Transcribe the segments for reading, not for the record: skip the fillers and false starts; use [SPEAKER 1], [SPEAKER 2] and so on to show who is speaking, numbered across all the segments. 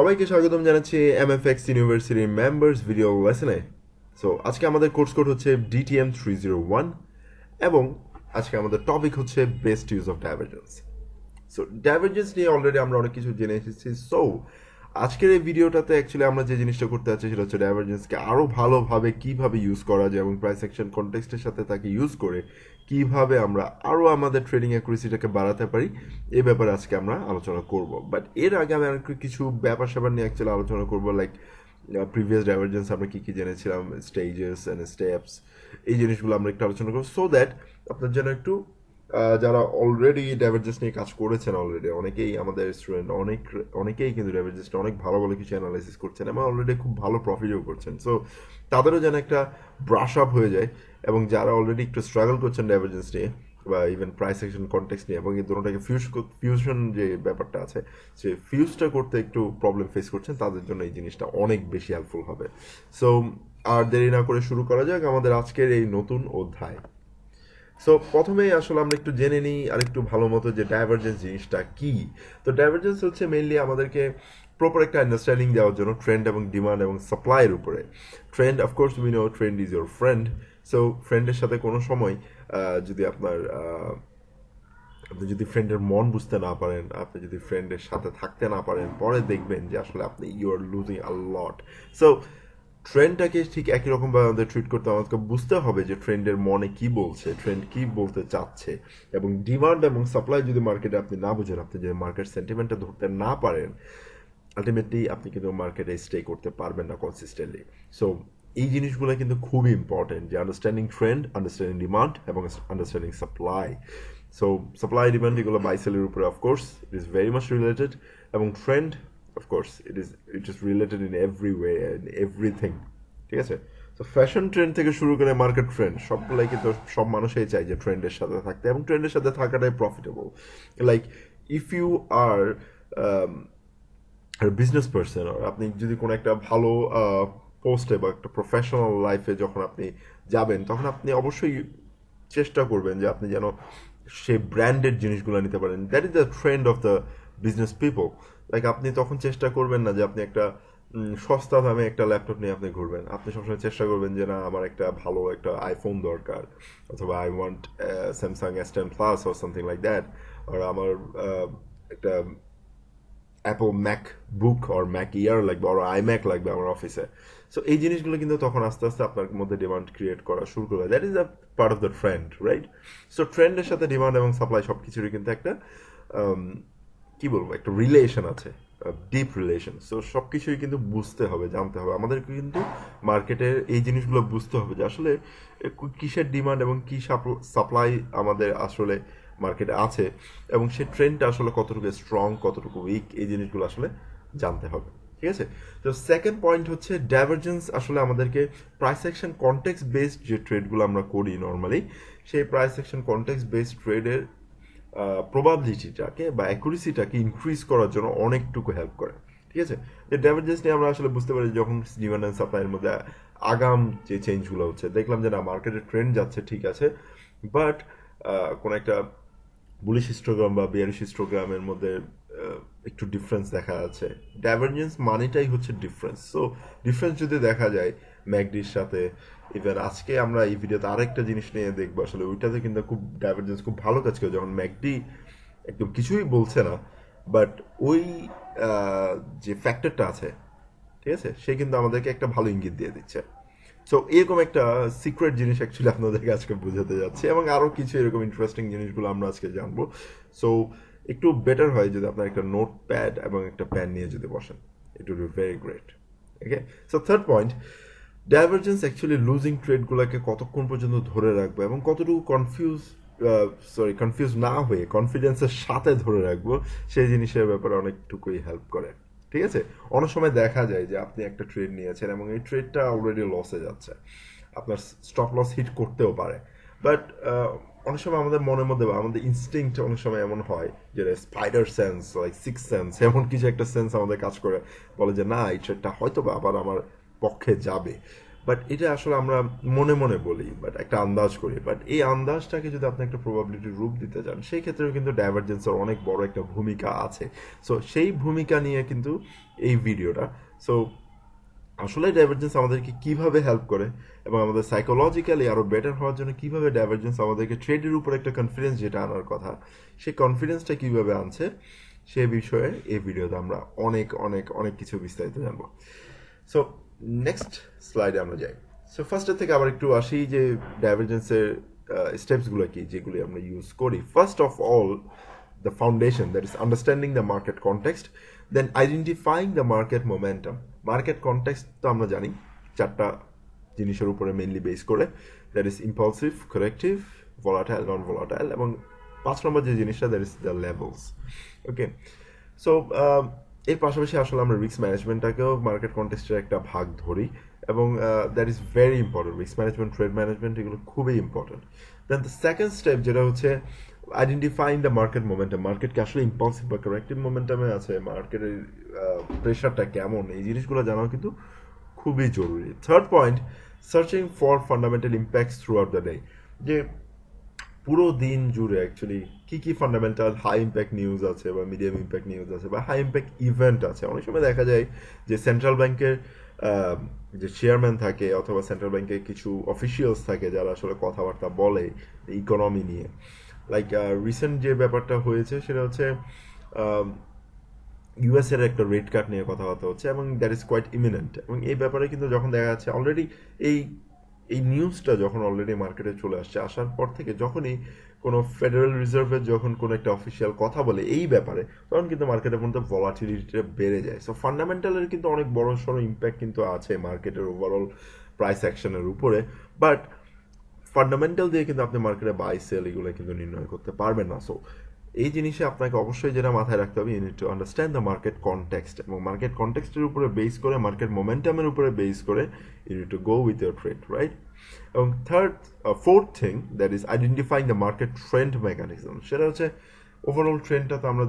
[SPEAKER 1] সবাইকে স্বাগতম জানাচ্ছি এমএফএক্স ইউনিভার্সিটির মেম্বার্স ভিডিও লেসনে। সো আজকে আমাদের কোর্স কোড হচ্ছে DTM 301 এবং আজকে আমাদের টপিক হচ্ছে best use of divergence. So divergence নিয়ে অলরেডি আমরা অনেক কিছু জেনে এসেছি। সো আজকের এই ভিডিওটাতে অ্যাকচুয়ালি আমরা যে জিনিসটা করতে যাচ্ছি সেটা হচ্ছে ডাইভারজেন্সকে আরও ভালোভাবে কীভাবে ইউজ করা যায় এবং প্রাইস অ্যাকশন কনটেক্সটের সাথে তাকে ইউজ করে কিভাবে আমরা আরও আমাদের ট্রেডিং অ্যাকুরেসিটাকে বাড়াতে পারি এই ব্যাপারে আজকে আমরা আলোচনা করব। বাট এর আগে আমি আর কিছু ব্যাপার স্যাপার নিয়ে অ্যাকচুয়ালি আলোচনা করবো, লাইক প্রিভিয়াস ডাইভারজেন্স আমরা কী কী জেনেছিলাম, স্টেজেস অ্যান্ড স্টেপস, এই জিনিসগুলো আমরা একটু আলোচনা করবো সো দ্যাট আপনার যেন একটু যারা অলরেডি ডাইভারজেন্স নিয়ে কাজ করেছেন, অলরেডি অনেকেই আমাদের স্টুডেন্ট অনেকেই কিন্তু ডাইভারজেন্সটা অনেক ভালো ভালো কিছু অ্যানালাইসিস করছেন এবং অলরেডি খুব ভালো প্রফিটও করছেন। সো তাদেরও যেন একটা ব্রাশ আপ হয়ে যায় এবং যারা অলরেডি একটু স্ট্রাগল করছেন ডাইভারজেন্স নিয়ে বা ইভেন প্রাইস অ্যাকশন কনটেক্সট নিয়ে এবং এই দুটোটাকে ফিউশন যে ব্যাপারটা আছে সে ফিউজটা করতে একটু প্রবলেম ফেস করছেন, তাদের জন্য এই জিনিসটা অনেক বেশি হেল্পফুল হবে। সো আর দেরি না করে শুরু করা যাক আমাদের আজকের এই নতুন অধ্যায়। সো প্রথমেই আসলে আমরা একটু জেনে নিই আর একটু ভালো মতো যে ডাইভারজেন্স জিনিসটা কি। তো ডাইভারজেন্স হচ্ছে মেইনলি আমাদেরকে প্রপার একটা আন্ডারস্ট্যান্ডিং দেওয়ার জন্য ট্রেন্ড এবং ডিমান্ড এবং সাপ্লাইয়ের উপরে। Trend of course we know trend is your friend. So ফ্রেন্ডের সাথে কোনো সময় যদি আপনি যদি ফ্রেন্ডের মন বুঝতে না পারেন, আপনি যদি ফ্রেন্ডের সাথে থাকতে না পারেন, পরে দেখবেন যে আসলে আপনি you are losing a lot. So ট্রেন্ডটাকে ঠিক একই রকমভাবে আমাদের ট্রিট করতে আমাদেরকে বুঝতে হবে যে ট্রেন্ডের মনে কি বলছে, ট্রেন্ড কি বলতে চাচ্ছে, এবং ডিমান্ড এবং সাপ্লাই যদি মার্কেটে আপনি না বুঝেন, আপনি যদি মার্কেট সেন্টিমেন্টটা ধরতে না পারেন, আলটিমেটলি আপনি কিন্তু মার্কেটে স্টে করতে পারবেন না কনসিস্টেন্টলি। সো এই জিনিসগুলো কিন্তু খুবই ইম্পর্টেন্ট, যে আন্ডারস্ট্যান্ডিং ট্রেন্ড, আন্ডারস্ট্যান্ডিং ডিমান্ড এবং understanding supply. So supply demand এগুলো বাই সেলের উপরে of course it is very much related, এবং trend of course it is related in every way in everything. ঠিক আছে? তো ফ্যাশন ট্রেন্ড থেকে শুরু করে মার্কেট ট্রেন্ড সবগুলাই কিন্তু সব মানুষই চায় যে ট্রেন্ডের সাথে থাকতে, এবং ট্রেন্ডের সাথে থাকাটাই profitable. Like if you are business person, আপনি যদি কোনো একটা ভালো পোস্টে বা একটা প্রফেশনাল লাইফে যখন আপনি যাবেন, তখন আপনি অবশ্যই চেষ্টা করবেন যে আপনি যেন সেই ব্র্যান্ডেড জিনিসগুলো নিতে পারেন। That is the trend of the business people. Like আপনি তখন চেষ্টা করবেন না যে আপনি একটা সস্তা দামে একটা ল্যাপটপ নিয়ে আপনি ঘুরবেন। আপনি সবসময় চেষ্টা করবেন যে না, আমার একটা ভালো একটা আইফোন দরকার, অথবা I want Samsung S10 Plus or something like that, আর আমার একটা Apple MacBook or Mac Air লাগবে, আর আইম্যাক লাগবে আমার অফিসে। সো এই জিনিসগুলো কিন্তু তখন আস্তে আস্তে আপনার মধ্যে ডিমান্ড ক্রিয়েট করা শুরু করবে। That is a part of the trend, right? So ট্রেন্ডের সাথে ডিমান্ড এবং সাপ্লাই সব কিছুরই কিন্তু একটা কি বলবো, একটা রিলেশন আছে, ডিপ রিলেশন। সো সব কিছুই কিন্তু বুঝতে হবে, জানতে হবে আমাদেরকে, কিন্তু মার্কেটের এই জিনিসগুলো বুঝতে হবে যে আসলে কিসের ডিমান্ড এবং কি সাপ্লাই আমাদের আসলে মার্কেটে আছে, এবং সেই ট্রেন্ডটা আসলে কতটুকু স্ট্রং, কতটুকু উইক, এই জিনিসগুলো আসলে জানতে হবে। ঠিক আছে? তো সেকেন্ড পয়েন্ট হচ্ছে ডাইভারজেন্স আসলে আমাদেরকে প্রাইস অ্যাকশন কনটেক্সট বেসড যে ট্রেডগুলো আমরা করি নর্মালি, সেই প্রাইস অ্যাকশন কনটেক্সট বেসড ট্রেডের প্রবাবিলিটিটাকে বা অ্যাকুরেসিটাকে ইনক্রিজ করার জন্য অনেকটুকু হেল্প করে। ঠিক আছে? যে ডাইভারজেন্স নিয়ে আমরা আসলে বুঝতে পারি যখন ডিমান্ড অ্যান্ড সাপ্লাইয়ের মধ্যে আগাম যে চেঞ্জগুলো হচ্ছে, দেখলাম যে না, মার্কেটের ট্রেন্ড যাচ্ছে ঠিক আছে, বাট কোনো একটা বুলিশ হিস্টোগ্রাম বা বিয়ারিশ হিস্টোগ্রামের মধ্যে একটু ডিফারেন্স দেখা যাচ্ছে। ডাইভারজেন্স মানেটাই হচ্ছে ডিফারেন্স। সো ডিফারেন্স যদি দেখা যায় ম্যাকডির সাথে, ইভেন আজকে আমরা এই ভিডিওতে আরেকটা জিনিস নিয়ে দেখবো, আসলে ওইটাতে কিন্তু খুব ডাইভারজেন্স খুব ভালো কাজ করে, যখন ম্যাকডি একদম কিছুই বলছে না, বাট ওই যে ফ্যাক্টরটা আছে, ঠিক আছে, সে কিন্তু আমাদেরকে একটা ভালো ইঙ্গিত দিয়ে দিচ্ছে। সো এরকম একটা সিক্রেট জিনিস অ্যাকচুয়ালি আপনাদেরকে আজকে বোঝাতে যাচ্ছি, এবং আরও কিছু এরকম ইন্টারেস্টিং জিনিসগুলো আমরা আজকে জানবো। সো একটু বেটার হয় যদি আপনার একটা নোট প্যাড এবং একটা প্যান নিয়ে যদি বসেন, it will be very great. Okay? So third point, divergence actually losing ট্রেডগুলোকে কতক্ষণ পর্যন্ত ধরে রাখবো এবং কতটুকু কনফিউজ না হয়ে কনফিডেন্সের সাথে ধরে রাখবো, সেই জিনিসের ব্যাপারে অনেকটুকুই হেল্প করে। ঠিক আছে? অনেক সময় দেখা যায় যে আপনি একটা ট্রেড নিয়েছেন এবং এই ট্রেডটা অলরেডি লসে যাচ্ছে, আপনার স্টপ লস হিট করতেও পারে, বাট অনেক সময় আমাদের মনের মধ্যে বা আমাদের ইনস্টিংক্ট অনেক সময় এমন হয় যে spider sense, like six sense, এমন কিছু একটা সেন্স আমাদের কাজ করে, বলে যে না, এই ট্রেডটা হয়তো বা আবার আমার পক্ষে যাবে। বাট এটা আসলে আমরা মনে মনে বলি, বাট একটা আন্দাজ করি, বাট এই আন্দাজটাকে যদি আপনি একটা প্রবাবিলিটির রূপ দিতে চান সেই ক্ষেত্রেও কিন্তু ডাইভারজেন্সের অনেক বড় একটা ভূমিকা আছে। সো সেই ভূমিকা নিয়ে কিন্তু এই ভিডিওটা। সো আসলে ডাইভারজেন্স আমাদেরকে কিভাবে হেল্প করে এবং আমাদের সাইকোলজিক্যালি আরো বেটার হওয়ার জন্য কিভাবে ডাইভারজেন্স আমাদেরকে ট্রেডের উপর একটা কনফিডেন্স যেটা আনার কথা সেই কনফিডেন্সটা কিভাবে আনছে সে বিষয়ে এই ভিডিওতে আমরা অনেক অনেক অনেক কিছু বিস্তারিত জানবো। সো নেক্সট স্লাইডে আমরা যাই। সো ফার্স্টের থেকে আবার একটু আসি যে ডাইভারজেন্সের স্টেপসগুলো কি যেগুলি আমরা ইউজ করি। First of all, the foundation, that is understanding the market context, then identifying the market momentum. Market context তো আমরা জানি চারটা জিনিসের উপরে মেইনলি বেস করে, that is impulsive, corrective, volatile, non volatile, এবং 5 নম্বর যে জিনিসটা that is the levels. Okay, so এর পাশাপাশি আসলে আমরা রিস্ক ম্যানেজমেন্টটাকেও মার্কেট কন্টেক্সটের একটা ভাগ ধরি এবং that is very important. Risk management, trade management এগুলো খুবই important. Then the second step যেটা হচ্ছে আইডেন্টিফাইং দ্য মার্কেট মোমেন্টাম, মার্কেটকে আসলে ইম্পালসিভ বা কারেক্টিভ মোমেন্টামে আছে, মার্কেটের প্রেশারটা কেমন, এই জিনিসগুলো জানাও কিন্তু খুবই জরুরি। Third point, searching for fundamental impacts through out the day, যে পুরো দিন জুড়ে অ্যাকচুয়ালি কি কি ফান্ডামেন্টাল হাই ইম্প্যাক্ট নিউজ আছে বা মিডিয়াম ইম্প্যাক্ট নিউজ আছে বা হাই ইম্প্যাক্ট ইভেন্ট আছে। অনেক সময় দেখা যায় যে সেন্ট্রাল ব্যাংকের যে চেয়ারম্যান থাকে অথবা সেন্ট্রাল ব্যাংকের কিছু অফিসিয়ালস থাকে যারা আসলে কথাবার্তা বলে ইকোনমি নিয়ে। লাইক রিসেন্ট যে ব্যাপারটা হয়েছে সেটা হচ্ছে ইউএস এর একটা রেট কাট নিয়ে কথাবার্তা হচ্ছে এবং দ্যাট ইজ কোয়াইট ইমিনেন্ট। এবং এই ব্যাপারে কিন্তু যখন দেখা যাচ্ছে অলরেডি এই এই নিউজটা যখন অলরেডি মার্কেটে চলে আসছে, আসার পর থেকে যখনই কোনো ফেডারেল রিজার্ভের যখন কোনো একটা অফিসিয়াল কথা বলে এই ব্যাপারে, তখন কিন্তু মার্কেটের মধ্যে ভলাটিলিটিটা বেড়ে যায়। সো ফান্ডামেন্টালের কিন্তু অনেক বড় সড়ো ইম্প্যাক্ট কিন্তু আছে মার্কেটের ওভারঅল প্রাইস অ্যাকশনের উপরে। বাট ফান্ডামেন্টাল দিয়ে কিন্তু আপনি মার্কেটে বাই সেল এগুলো কিন্তু নির্ণয় করতে পারবেন না। সো এই জিনিসে আপনাকে অবশ্যই যেটা মাথায় রাখতে হবে, you need to understand the market context, এবং মার্কেট কনটেক্সটের উপরে বেস করে, মার্কেট মোমেন্টামের উপরে বেস করে you need to go with your trade, right? এবং fourth thing that is identifying the market trend mechanism, সেটা হচ্ছে ওভারঅল ট্রেন্ডটা তো আমরা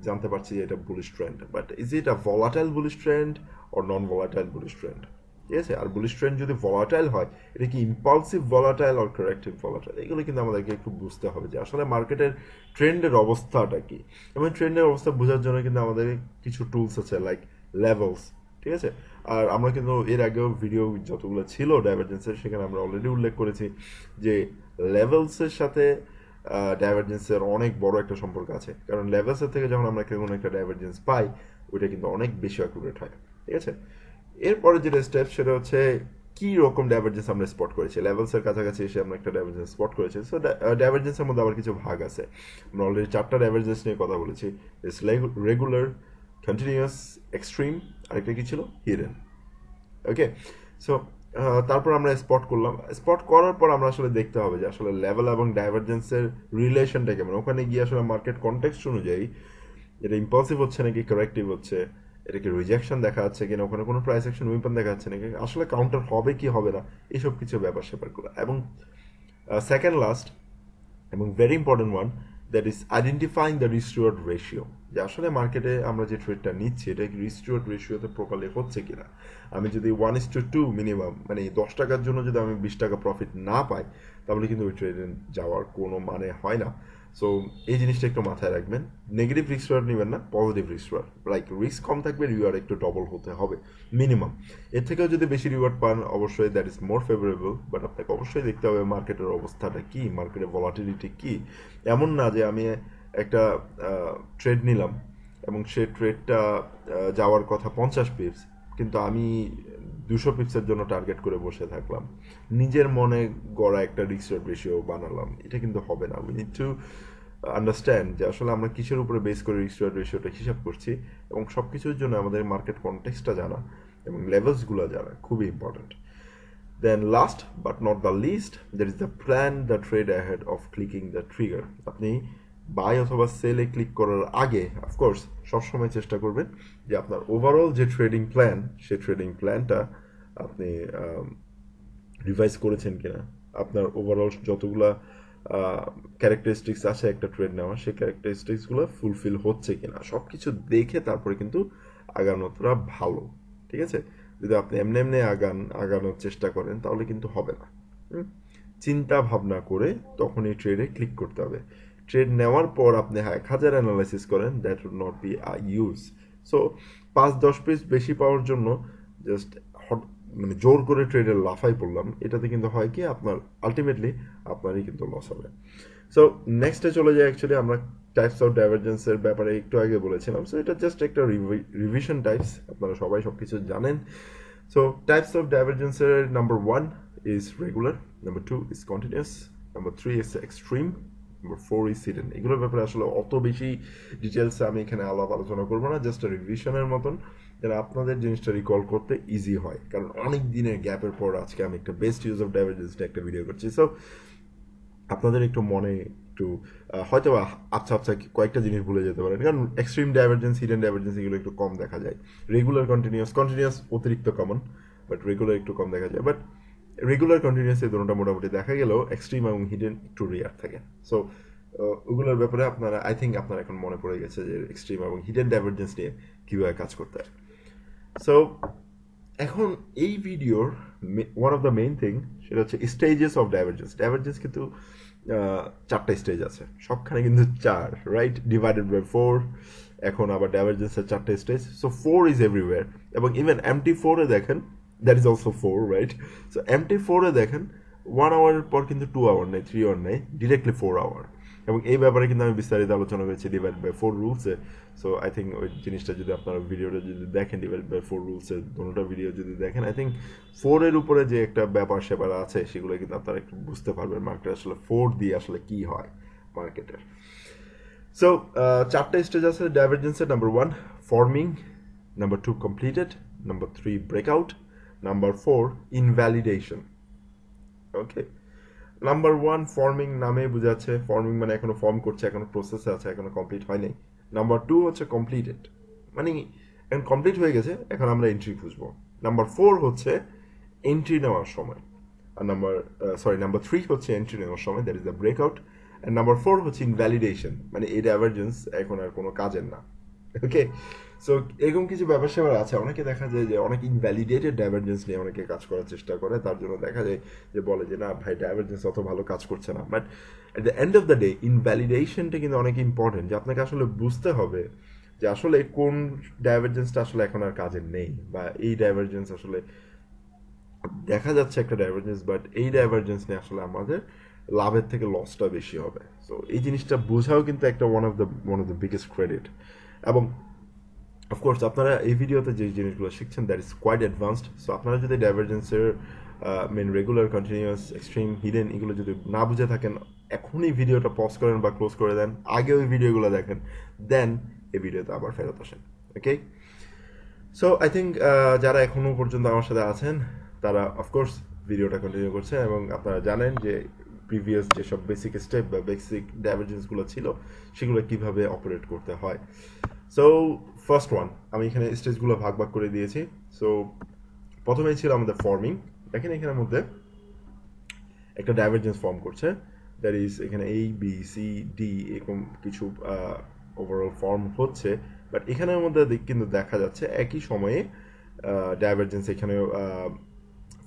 [SPEAKER 1] জানতে পারছি যে এটা bullish trend, but is it a volatile bullish trend or non volatile bullish trend? ঠিক আছে, আর বুলিশ ট্রেন্ড যদি ভলাটাইল হয় এটা কি ইম্পালসিভ ভলাটাইল আর কারেক্টিভ ভলাটাইল? এগুলো কিন্তু আমাদেরকে একটু বুঝতে হবে যে আসলে মার্কেটের ট্রেন্ডের অবস্থাটা কি। এবং ট্রেন্ডের অবস্থা বোঝার জন্য কিন্তু আমাদের কিছু টুলস আছে লাইক লেভেলস, ঠিক আছে। আর আমরা কিন্তু এর আগেও ভিডিও যতগুলো ছিল ডাইভারজেন্সের সেখানে আমরা অলরেডি উল্লেখ করেছি যে লেভেলসের সাথে ডাইভারজেন্সের অনেক বড় একটা সম্পর্ক আছে, কারণ লেভেলসের থেকে যখন আমরা কোনো একটা ডাইভারজেন্স পাই ওইটা কিন্তু অনেক বেশি অ্যাকুরেট হয়, ঠিক আছে। এরপরে যেটা স্টেপ সেটা হচ্ছে কি রকম ডাইভারজেন্স আমরা স্পট করেছি, লেভেলসের কাছাকাছি এসে আমরা একটা ডাইভারজেন্স স্পট করেছি। সো ডাইভারজেন্সের মধ্যে আবার কিছু ভাগ আছে, আমরা অলরেডি 4টা ডাইভারজেন্স নিয়ে কথা বলেছি। রেগুলার, কন্টিনিউয়াস, এক্সট্রিম, আরেকটা কি ছিল, হিডেন। ওকে, সো তারপর আমরা স্পট করলাম। স্পট করার পর আমরা আসলে দেখতে হবে যে আসলে লেভেল এবং ডাইভারজেন্সের রিলেশনটা কেমন। ওখানে গিয়ে আসলে মার্কেট কনটেক্সট অনুযায়ী এটা ইম্পালসিভ হচ্ছে নাকি কারেক্টিভ হচ্ছে, এটা কি রিজেকশন দেখা যাচ্ছে কিনা, ওখানে কোনো প্রাইস অ্যাকশন উইপন দেখা যাচ্ছে নাকি, আসলে কাউন্টার হবে কি হবে না, এইসব কিছু ব্যাপার স্যাপারগুলো। এবং সেকেন্ড লাস্ট এবং very important one, that is identifying the risk reward ratio, যে আসলে মার্কেটে আমরা যে ট্রেডটা নিচ্ছি এটা কি রিস্ক রিওয়ার্ড রেশিওতে প্রপারলি হচ্ছে কিনা। আমি যদি 1:2 মিনিমাম, মানে 10 টাকার জন্য যদি আমি 20 টাকা প্রফিট না পাই তাহলে কিন্তু ওই ট্রেডে যাওয়ার কোনো মানে হয় না। সো এই জিনিসটা একটু মাথায় রাখবেন। নেগেটিভ রিস্ক রিওয়ার্ড নেবেন না, positive risk reward, like risk কম থাকবে, রিওয়ার্ড একটু ডবল হতে হবে মিনিমাম। এর থেকেও যদি বেশি রিওয়ার্ড পান অবশ্যই that is more favourable, but আপনাকে অবশ্যই দেখতে হবে মার্কেটের অবস্থাটা কি, মার্কেটের ভলাটিলিটি কি। এমন না যে আমি একটা ট্রেড নিলাম এবং সে ট্রেডটা যাওয়ার কথা 50 পিপস, কিন্তু আমি 200 পিপসের জন্য টার্গেট করে বসে থাকলাম, নিজের মনে গড়া একটা রিস্ক রিওয়ার্ড রেশিও বানালাম, এটা কিন্তু হবে না। উই নিড টু আন্ডারস্ট্যান্ড যে আসলে আমরা কিসের উপরে বেস করে রিস্ক রিওয়ার্ড রেশিওটা হিসাব করছি, এবং সব কিছুর জন্য আমাদের মার্কেট কনটেক্সটটা জানা এবং লেভেলসগুলো জানা খুবই important. Then last but not the least, there is the plan the trade ahead of clicking the trigger. আপনি বাই অথবা সেলে ক্লিক করার আগে অফকোর্স সবসময় চেষ্টা করবেন যে আপনার ওভারঅল যে ট্রেডিং প্ল্যান সেই ট্রেডিং প্ল্যানটা আপনি রিভাইজ করেছেন কিনা, আপনার ওভারঅল যতগুলা ক্যারেক্টারিস্টিক্স আছে একটা ট্রেড নেওয়া সেই ক্যারেক্টারিস্টিক্সগুলো ফুলফিল হচ্ছে কিনা, সব কিছু দেখে তারপরে কিন্তু আগানোটা ভালো, ঠিক আছে। যদি আপনি এমনি এমনি আগানোর চেষ্টা করেন তাহলে কিন্তু হবে না। চিন্তা ভাবনা করে তখন এই ট্রেডে ক্লিক করতে হবে। ট্রেড নেওয়ার পর আপনি 1000 অ্যানালাইসিস করেন, that would not be use. So 5-10 piece বেশি পাওয়ার জন্য জাস্ট মানে জোর করে ট্রেডে লাফাই পড়লাম, এটাতে কিন্তু হয় কি আপনার আলটিমেটলি আপনারই কিন্তু লস হবে। সো নেক্সটে চলে যায়, অ্যাকচুয়ালি আমরা টাইপস অফ ডাইভারজেন্সের ব্যাপারে একটু আগে বলেছিলাম। সো এটা জাস্ট একটা রিভিশন টাইপস, আপনারা সবাই সব কিছু জানেন। সো টাইপস অফ ডাইভারজেন্সের number 1 is regular, number 2 is continuous, number 3 is extreme, number 4 is hidden. এগুলোর ব্যাপারে আসলে অত বেশি ডিটেলস আমি এখানে আলোচনা করবো না, জাস্ট রিভিশনের মতন, যেন আপনাদের জিনিসটা রিকল করতে ইজি হয়। কারণ অনেক দিনের গ্যাপের পর আজকে আমি একটা বেস্ট ইউজ অফ ডাইভারজেন্সটা একটা ভিডিও করছি। সো আপনাদের একটু মনে একটু হয়তো আচ্ছা কয়েকটা জিনিস ভুলে যেতে পারেন, কারণ এক্সট্রিম ডাইভারজেন্স, হিডেন ডাইভারজেন্স এগুলো একটু কম দেখা যায়। রেগুলার কন্টিনিউয়াস অতিরিক্ত কমন, বাট রেগুলার একটু কম দেখা যায়। বাট রেগুলার কন্টিনিউয়াস এই দুটোটা মোটামুটি দেখা গেলেও এক্সট্রিম এবং হিডেন একটু রেয়ার থাকে। সো ওগুলোর ব্যাপারে আপনারা আই থিঙ্ক আপনার এখন মনে পড়ে গেছে যে এক্সট্রিম এবং হিডেন ডাইভারজেন্স নিয়ে কীভাবে কাজ করতে হয়। সো এখন এই ভিডিওর one of the main thing সেটা হচ্ছে স্টেজেস অফ ডাইভারজেন্স। ডাইভারজেন্স কিন্তু 4টা স্টেজ আছে, সবখানে কিন্তু 4, রাইট, ডিভাইডেড বাই 4। এখন আবার ডাইভারজেন্সের 4টা স্টেজ। সো 4 ইজ এভরিওয়্যার, এবং ইভেন MT4 এ দেখেন that is also 4, right. So MT4 এ দেখেন 1 আওয়ারের পর কিন্তু 2 আওয়ার নেই, 3 আওয়ার নেই, ডিরেক্টলি 4 আওয়ার। এবং এই ব্যাপারে কিন্তু আমি বিস্তারিত আলোচনা করেছি ডিভাইড বাই 4 রুলসে। সো আই থিঙ্ক ওই জিনিসটা যদি আপনারা ভিডিওটা যদি দেখেন, ডিভাইড বাই 4 রুলসের দুটোটা ভিডিও যদি দেখেন, আই থিঙ্ক 4 এর উপরে যে একটা ব্যাপার স্যাপার আছে সেগুলো কিন্তু আপনারা একটু বুঝতে পারবেন মার্কেট আসলে 4 দিয়ে আসলে কি হয় মার্কেটের। সো 4টা স্টেজ আছে ডাইভারজেন্সের। Number 1 forming, number 2 completed, number 3 breakout, number 4 invalidation. Okay, number 1 forming নামে বোঝাচ্ছে, ফর্মিং মানে এখনো ফর্ম করছে, এখনো প্রসেসে আছে, এখনো কমপ্লিট হয় নাই। নাম্বার 2 হচ্ছে কমপ্লিটেড, মানে এখন কমপ্লিট হয়ে গেছে, এখন আমরা এন্ট্রি খুঁজবো। নাম্বার 4 হচ্ছে এন্ট্রি নেওয়ার সময়, আর নাম্বার 3 হচ্ছে এন্ট্রি নেওয়ার সময়, that is the breakout. And number 4 হচ্ছে ইনভ্যালিডেশন, মানে এই ডাইভারজেন্স এখন আর কোনো কাজের না। ওকে, সো এরকম কিছু ব্যাপার স্যাপার আছে। অনেকে দেখা যায় যে অনেক ইনভ্যালিডেটেড ডাইভারজেন্স নিয়ে অনেকে কাজ করার চেষ্টা করে, তার জন্য দেখা যায় যে বলে যে না ভাই ডাইভারজেন্স অত ভালো কাজ করছে না। But at the end of the day ইনভ্যালিডেশনটা কিন্তু অনেক ইম্পর্টেন্ট, যে আপনাকে আসলে বুঝতে হবে যে আসলে কোন ডাইভারজেন্সটা আসলে এখন আর কাজের নেই, বা এই ডাইভারজেন্স আসলে দেখা যাচ্ছে একটা ডাইভারজেন্স, বাট এই ডাইভারজেন্স নিয়ে আসলে আমাদের লাভের থেকে লসটা বেশি হবে। সো এই জিনিসটা বোঝাও কিন্তু একটা one of the biggest credit. এবং অফকোর্স আপনারা এই ভিডিওতে যে জিনিসগুলো শিখছেন that is quite advanced. So আপনারা যদি ডাইভারজেন্সের main regular, continuous, extreme, hidden এগুলো যদি না বুঝে থাকেন, এখনই ভিডিওটা পজ করেন বা ক্লোজ করে দেন, আগে ওই ভিডিওগুলো দেখেন, দেন এই ভিডিওতে আবার ফেরত আসেন। ওকে, সো আই থিঙ্ক যারা এখনও পর্যন্ত আমার সাথে আছেন তারা অফকোর্স ভিডিওটা কন্টিনিউ করছেন, এবং আপনারা জানেন যে প্রিভিয়াস যেসব বেসিক স্টেপ বা বেসিক ডাইভারজেন্সগুলো ছিল সেগুলো কিভাবে অপারেট করতে হয়। সো ফার্স্ট ওয়ান, আমি এখানে স্টেজগুলো ভাগ ভাগ করে দিয়েছি। সো প্রথমেই ছিল আমাদের ফর্মিং। দেখেন এখানের মধ্যে একটা ডাইভারজেন্স ফর্ম করছে, দ্যাট ইজ এখানে ABCD এরকম কিছু ওভারঅল ফর্ম হচ্ছে, বাট এখানের মধ্যে কিন্তু দেখা যাচ্ছে একই সময়ে ডাইভারজেন্স এখানে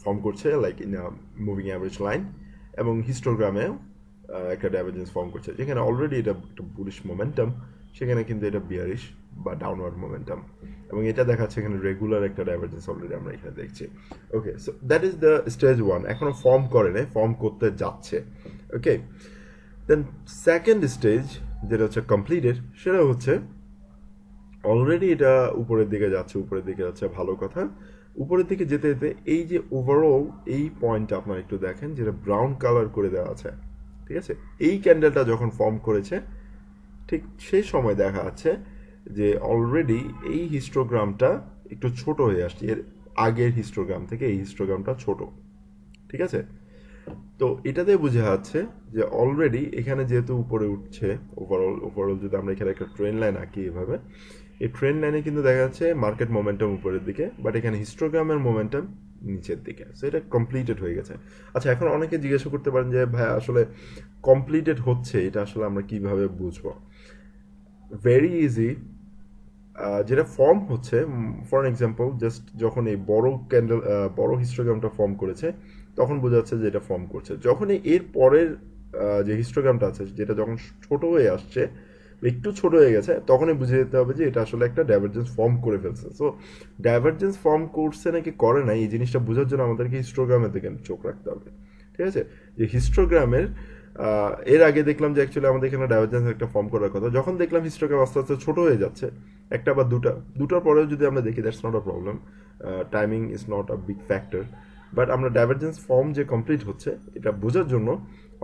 [SPEAKER 1] ফর্ম করছে, like in moving average line, এবং হিস্টোগ্রামেও একটা ডাইভারজেন্স ফর্ম করছে, যেখানে অলরেডি এটা একটা বুলিশ মোমেন্টাম, সেখানে কিন্তু এটা বিয়ারিশ বা ডাউনওয়ার্ড মোমেন্টাম, এবং এটা দেখাচ্ছে এখানে রেগুলার একটা ডাইভারজেন্স অলরেডি আমরা এখানে দেখছি। Okay, so that is the stage 1, এখনো ফর্ম করে নাই, ফর্ম করতে যাচ্ছে। ওকে, দেন সেকেন্ড স্টেজ যেটা হচ্ছে কমপ্লিটেড, সেটা হচ্ছে অলরেডি এটা উপরের দিকে যাচ্ছে, ভালো কথা। উপরের দিকে যেতে যেতে এই যে ওভারঅল এই পয়েন্টটা আপনারা একটু দেখেন, যেটা ব্রাউন কালার করে দেওয়া আছে, ঠিক আছে, এই ক্যান্ডেলটা যখন ফর্ম করেছে ঠিক সেই সময় দেখা যাচ্ছে যে অলরেডি এই হিস্টোগ্রামটা একটু ছোট হয়ে আসছে, এর আগের হিস্টোগ্রাম থেকে এই হিস্টোগ্রামটা ছোট, ঠিক আছে। তো এটাতে বোঝা যাচ্ছে যে অলরেডি এখানে যেহেতু উপরে উঠছে, ওভারঅল যদি আমরা এখানে একটা ট্রেন লাইন আঁকি এভাবে, এই ট্রেন লাইনে কিন্তু দেখা যাচ্ছে মার্কেট মোমেন্টাম উপরের দিকে, বাট এখানে হিস্টোগ্রামের মোমেন্টাম নিচের দিকে। সো এটা কমপ্লিটেড হয়ে গেছে। আচ্ছা, এখন অনেকে জিজ্ঞাসা করতে পারেন যে ভাই আসলে কমপ্লিটেড হচ্ছে এটা আসলে আমরা কিভাবে বুঝবো? ভেরি ইজি, যেটা ফর্ম হচ্ছে ফর এক্সাম্পল জাস্ট যখন এই বড় ক্যান্ডেল বড় হিস্টোগ্রামটা ফর্ম করেছে তখন বোঝা যাচ্ছে যে এটা ফর্ম করছে। যখনই এর পরের যে হিস্টোগ্রামটা আছে যেটা যখন ছোট হয়ে আসছে, একটু ছোট হয়ে গেছে, তখনই বুঝে যেতে হবে যে এটা আসলে একটা ডাইভারজেন্স ফর্ম করে ফেলছে। সো ডাইভারজেন্স ফর্ম করছে নাকি করে না এই জিনিসটা বোঝার জন্য আমাদেরকে হিস্টোগ্রামের দিকে চোখ রাখতে হবে। ঠিক আছে, যে হিস্টোগ্রামের এর আগে দেখলাম যে অ্যাকচুয়ালি আমাদের এখানে ডাইভারজেন্স একটা ফর্ম করার কথা, যখন দেখলাম হিস্টোগ্রাম আস্তে আস্তে ছোট হয়ে যাচ্ছে, একটা বা দুটার পরেও যদি আমরা দেখি that's not a problem, timing is not a big factor. But আমরা ডাইভারজেন্স ফর্ম যে কমপ্লিট হচ্ছে এটা বোঝার জন্য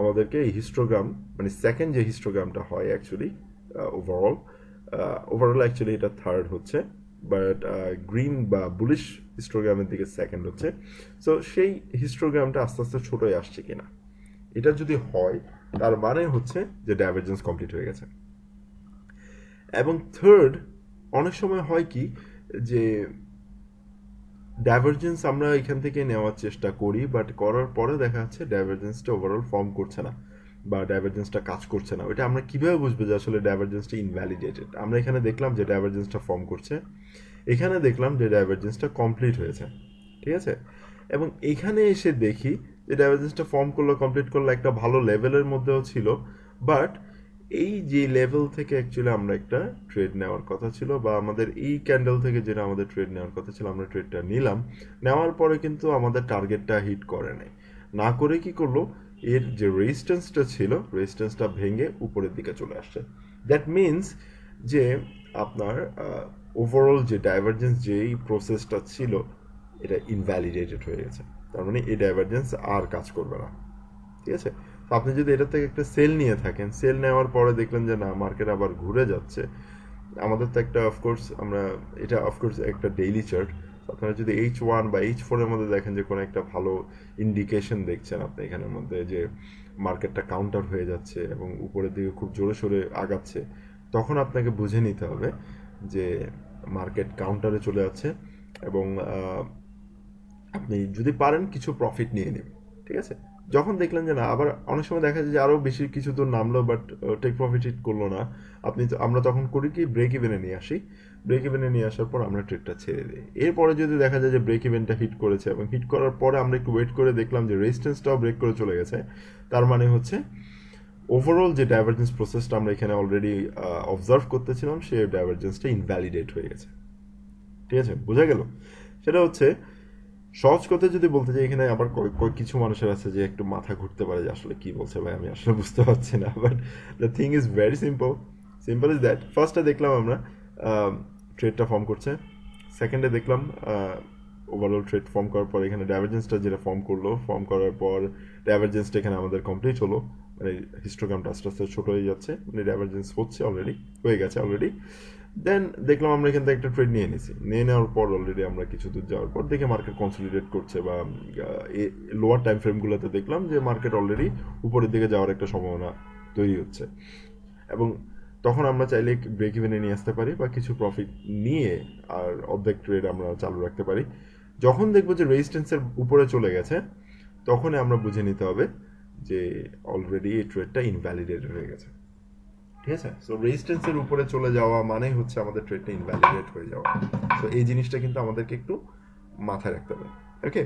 [SPEAKER 1] আমাদেরকে এই হিস্টোগ্রাম মানে সেকেন্ড যে হিস্টোগ্রামটা হয় অ্যাকচুয়ালি ওভারঅল অ্যাকচুয়ালি এটা থার্ড হচ্ছে, বাট গ্রিন বা বুলিশ হিস্টোগ্রামের দিকে সেকেন্ড হচ্ছে। সো সেই হিস্টোগ্রামটা আস্তে আস্তে ছোট হয়ে আসছে কিনা, এটা যদি হয় তার মানে হচ্ছে যে ডাইভারজেন্স কমপ্লিট হয়ে গেছে। এবং থার্ড, অনেক সময় হয় কি যে ডাইভারজেন্স আমরা এখান থেকে নেওয়ার চেষ্টা করি, বাট করার পরে দেখা যাচ্ছে ডাইভারজেন্সটা ওভারঅল ফর্ম করছে না বা ডাইভারজেন্সটা কাজ করছে না। ওইটা আমরা কিভাবে বুঝবো যে আসলে ডাইভারজেন্সটা ইনভ্যালিডেটেড? আমরা এখানে দেখলাম যে ডাইভারজেন্সটা ফর্ম করছে, এখানে দেখলাম যে ডাইভারজেন্সটা কমপ্লিট হয়েছে। ঠিক আছে, এবং এখানে এসে দেখি যে ডাইভারজেন্সটা ফর্ম করলো, কমপ্লিট করলো, একটা ভালো লেভেলের মধ্যেও ছিল, বাট এই যে লেভেল থেকে অ্যাকচুয়ালি আমরা একটা ট্রেড নেওয়ার কথা ছিল বা আমাদের এই ক্যান্ডেল থেকে যেটা আমাদের ট্রেড নেওয়ার কথা ছিল আমরা ট্রেডটা নিলাম, নেওয়ার পরে কিন্তু আমাদের টার্গেটটা হিট করে নাই, না করে কি করলো, এর যে রেজিস্ট্যান্সটা ছিল রেজিস্ট্যান্সটা ভেঙে উপরের দিকে চলে আসছে। দ্যাট মিনস যে আপনার ওভারঅল যে ডাইভারজেন্স যেই প্রসেসটা ছিল এটা ইনভ্যালিডেটেড হয়ে গেছে, তার মানে এই ডাইভারজেন্স আর কাজ করবে না। ঠিক আছে, তো আপনি যদি এটার থেকে একটা সেল নিয়ে থাকেন, সেল নেওয়ার পরে দেখলেন যে না মার্কেট আবার ঘুরে যাচ্ছে, আমাদের তো একটা অফকোর্স আমরা এটা অফকোর্স একটা ডেইলি চার্ট, আপনারা যদি H1 বা H4 এর মধ্যে দেখেন যে কোনো একটা ভালো ইন্ডিকেশন দেখছেন আপনি এখানের মধ্যে যে মার্কেটটা কাউন্টার হয়ে যাচ্ছে এবং উপরের দিকে খুব জোরে সোরে আগাচ্ছে, তখন আপনাকে বুঝে নিতে হবে যে মার্কেট কাউন্টারে চলে যাচ্ছে এবং আপনি যদি পারেন কিছু প্রফিট নিয়ে নেবেন। ঠিক আছে, যখন দেখলেন যে না, আবার অনেক সময় দেখা যায় যে আরও বেশি কিছু দূর নামলো বাট টেক প্রফিট হিট করলো না, আমরা তখন করি কি ব্রেক ইভেনে নিয়ে আসি, ব্রেক ইভেনে নিয়ে আসার পর আমরা ট্রেডটা ছেড়ে দিই। এরপরে যদি দেখা যায় যে ব্রেক ইভেনটা হিট করেছে এবং হিট করার পরে আমরা একটু ওয়েট করে দেখলাম যে রেজিস্ট্যান্সটাও ব্রেক করে চলে গেছে, তার মানে হচ্ছে ওভারঅল যে ডাইভারজেন্স প্রসেসটা আমরা এখানে অলরেডি অবজার্ভ করতেছিলাম সেই ডাইভারজেন্সটা ইনভ্যালিডেট হয়ে গেছে। ঠিক আছে, বোঝা গেল? সেটা হচ্ছে সহজ কথা যদি বলতে চাই, এখানে আবার কিছু মানুষের আছে যে একটু মাথা ঘুরতে পারে যে আসলে কি বলছে ভাই, আমি আসলে বুঝতে পারছি না, but the thing is very simple. Simple is that ফার্স্টে দেখলাম আমরা ট্রেডটা ফর্ম করছে, সেকেন্ডে দেখলাম ওভারঅল ট্রেড ফর্ম করার পর এখানে ডাইভারজেন্সটা যেটা ফর্ম করার পর ডাইভারজেন্সটা এখানে আমাদের কমপ্লিট হলো, মানে হিস্টোগ্রামটা আস্তে আস্তে ছোট হয়ে যাচ্ছে, মানে ডাইভারজেন্স হয়ে গেছে অলরেডি। দেন দেখলাম আমরা এখান থেকে একটা ট্রেড নিয়ে নিছি, নিয়ে নেওয়ার পর অলরেডি আমরা কিছু দূর যাওয়ার পর দেখে মার্কেট কনসলিডেট করছে বা লোয়ার টাইম ফ্রেমগুলোতে দেখলাম যে মার্কেট অলরেডি উপরের দিকে যাওয়ার একটা সম্ভাবনা তৈরি হচ্ছে, এবং তখন আমরা চাইলে ব্রেক ইভেনে নিয়ে আসতে পারি বা কিছু প্রফিট নিয়ে আর অর্ধেক ট্রেড আমরা চালু রাখতে পারি। যখন দেখবো যে রেজিস্ট্যান্সের উপরে চলে গেছে তখনই আমরা বুঝে নিতে হবে যে অলরেডি এই ট্রেডটা ইনভ্যালিডেটেড হয়ে গেছে। ঠিক আছে, সো রেজিস্ট্যান্সের উপরে চলে যাওয়া মানে হচ্ছে আমাদের ট্রেডটা ইনভ্যালিডেট হয়ে যাওয়া। তো এই জিনিসটা কিন্তু আমাদেরকে একটু মাথায় রাখতে হবে। ওকে,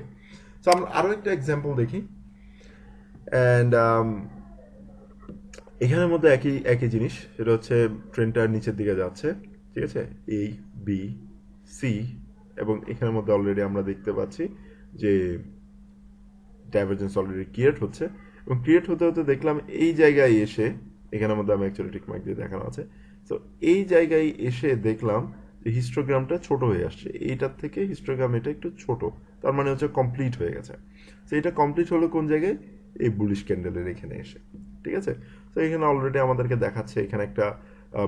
[SPEAKER 1] সো আমরা আরও একটা এক্সাম্পল দেখি, অ্যান্ড এখানের মধ্যে একই একই জিনিস, সেটা হচ্ছে ট্রেনটা নিচের দিকে যাচ্ছে। ঠিক আছে, এ বি সি, এবং এখানের মধ্যে অলরেডি আমরা দেখতে পাচ্ছি যে ডাইভারজেন্স অলরেডি ক্রিয়েট হচ্ছে, এবং ক্রিয়েট হতে হতে দেখলাম এই জায়গায় এসে, এখানের মধ্যে আমি অ্যাকচুয়ালি টিকমার্ক দিয়ে দেখানো আছে, তো এই জায়গায় এসে দেখলাম যে হিস্টোগ্রামটা ছোট হয়ে আসছে, এইটার থেকে হিস্টোগ্রাম এটা একটু ছোট, তার মানে হচ্ছে কমপ্লিট হয়ে গেছে। তো এটা কমপ্লিট হলো কোন জায়গায়, এই বুলিশ ক্যান্ডেলের এখানে এসে। ঠিক আছে, তো এখানে অলরেডি আমাদেরকে দেখাচ্ছে এখানে একটা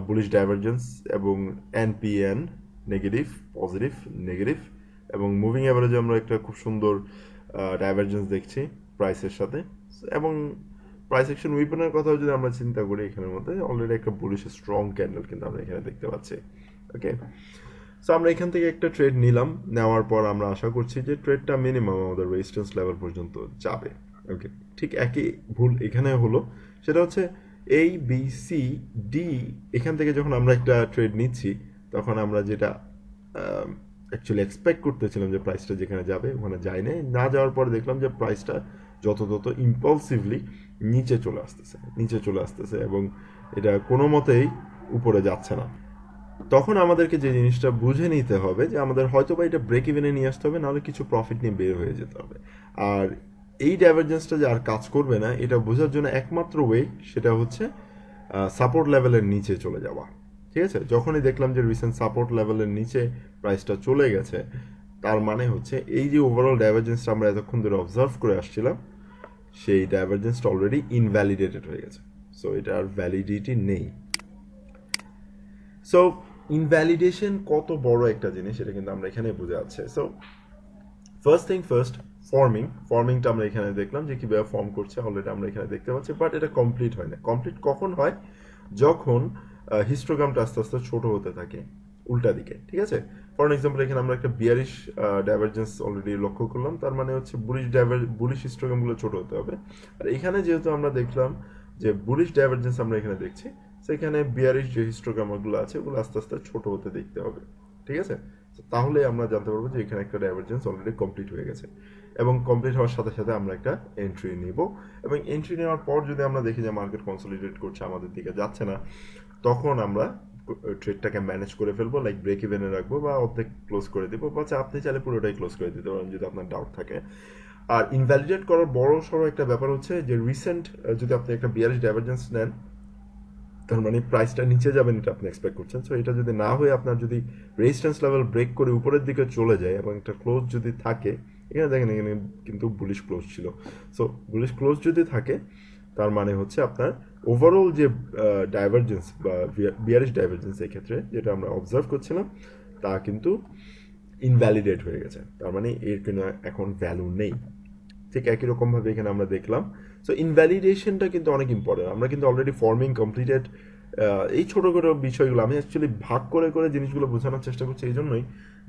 [SPEAKER 1] বুলিশ ডাইভারজেন্স এবং এনপিএন নেগেটিভ, পজিটিভ, নেগেটিভ, এবং মুভিং অ্যাভারেজে আমরা একটা খুব সুন্দর ডাইভারজেন্স দেখছি প্রাইসের সাথে। এবং প্রাইস অ্যাকশন উইপনের কথাও যদি আমরা চিন্তা করি, এখানের মধ্যে অলরেডি একটা বুলিশ স্ট্রং ক্যান্ডেল কিন্তু আমরা এখানে দেখতে পাচ্ছি। ওকে, সো আমরা এখান থেকে একটা ট্রেড নিলাম, নেওয়ার পর আমরা আশা করছি যে ট্রেডটা মিনিমাম আমাদের রেজিস্ট্যান্স লেভেল পর্যন্ত যাবে। ওকে, ঠিক একই ভুল এখানে হলো, সেটা হচ্ছে এই বি সি ডি, এখান থেকে যখন আমরা একটা ট্রেড নিচ্ছি তখন আমরা যেটা অ্যাকচুয়ালি এক্সপেক্ট করতেছিলাম যে প্রাইসটা যেখানে যাবে ওখানে যায় নাই, না যাওয়ার পরে দেখলাম যে প্রাইসটা যত ইম্পালসিভলি নিচে চলে আসতেছে এবং এটা কোনো মতেই উপরে যাচ্ছে না। তখন আমাদেরকে যে জিনিসটা বুঝে নিতে হবে যে আমাদের হয়তো বা এটা ব্রেক ইভেনে নিয়ে আসতে হবে, নাহলে কিছু প্রফিট নিয়ে বের হয়ে যেতে হবে। আর এই ডাইভারজেন্সটা যে আর কাজ করবে না এটা বোঝার জন্য একমাত্র ওয়ে সেটা হচ্ছে সাপোর্ট লেভেলের নিচে চলে যাওয়া। ঠিক আছে, যখনই দেখলাম যে রিসেন্ট সাপোর্ট লেভেলের নিচে প্রাইসটা চলে গেছে, তার মানে হচ্ছে এই যে ওভারঅল ডাইভারজেন্সটা আমরা এতক্ষণ ধরে অবজার্ভ করে আসছিলাম সেই ডাইভারজেন্সটা অলরেডি ইনভ্যালিডেটেড হয়ে গেছে। সো এটা আর ভ্যালিডিটি নেই। সো ইনভ্যালিডেশন কত বড় একটা জিনিস এটা কিন্তু আমরা এখানে বুঝে যাচ্ছে। সো ফার্স্ট থিং ফার্স্ট, ফর্মিংটা আমরা এখানে দেখলাম যে কিভাবে ফর্ম করছে, অলরেডি আমরা এখানে দেখতে পাচ্ছি, বাট এটা কমপ্লিট হয় না। কমপ্লিট কখন হয়? যখন হিস্টোগ্রামটা আস্তে আস্তে ছোট হতে থাকে উল্টা দিকে। ঠিক আছে, ফর এক্সাম্পল এখানে আমরা একটা বিয়ারিশ ডাইভারজেন্স অলরেডি লক্ষ্য করলাম, তার মানে হচ্ছে বুলিশ হিস্টোগ্রামগুলো ছোট হতে হবে। আর এখানে যেহেতু আমরা দেখলাম যে বুলিশ ডাইভারজেন্স আমরা এখানে দেখছি, সেখানে বিয়ারিশ যে হিস্টোগ্রামগুলো আছে ওগুলো আস্তে আস্তে ছোট হতে দেখতে হবে। ঠিক আছে, তাহলে আমরা জানতে পারবো যে এখানে একটা ডাইভারজেন্স অলরেডি কমপ্লিট হয়ে গেছে, এবং কমপ্লিট হওয়ার সাথে সাথে আমরা একটা এন্ট্রি নিব, এবং এন্ট্রি নেওয়ার পর যদি আমরা দেখি যে মার্কেট কনসলিডেট করছে, আমাদের দিকে যাচ্ছে না, তখন আমরা ট্রেডটাকে ম্যানেজ করে ফেলবো, লাইক ব্রেক ইভেনে রাখবো বা অর্ধেক ক্লোজ করে দেবো, বা আপনি চাইলে পুরোটাই ক্লোজ করে দিতে পারেন যদি আপনার ডাউট থাকে। আর ইনভ্যালিডেট করার বড় সড়ো একটা ব্যাপার হচ্ছে যে রিসেন্ট যদি আপনি একটা বিয়ারিশ ডাইভারজেন্স নেন, তার মানে প্রাইসটা নিচে যাবেন এটা আপনি এক্সপেক্ট করছেন। সো এটা যদি না হয়ে আপনার যদি রেজিস্ট্যান্স লেভেল ব্রেক করে উপরের দিকে চলে যায় এবং একটা ক্লোজ যদি থাকে, এখানে দেখেন এখানে কিন্তু বুলিশ ক্লোজ ছিল। সো বুলিশ ক্লোজ যদি থাকে তার মানে হচ্ছে আপনার ওভারঅল যে ডাইভারজেন্স বা বিয়ারিশ ডাইভারজেন্স এই ক্ষেত্রে যেটা আমরা অবজার্ভ করছিলাম তা কিন্তু ইনভ্যালিডেট হয়ে গেছে, তার মানে এর কিন্তু এখন ভ্যালু নেই। ঠিক একই রকমভাবে এখানে আমরা দেখলাম। সো ইনভ্যালিডেশনটা কিন্তু অনেক ইম্পর্টেন্ট। আমরা কিন্তু অলরেডি ফর্মিং কমপ্লিটেড, এই ছোটো ছোটো বিষয়গুলো আমি অ্যাকচুয়ালি ভাগ করে করে জিনিসগুলো বোঝানোর চেষ্টা করছি এই জন্যই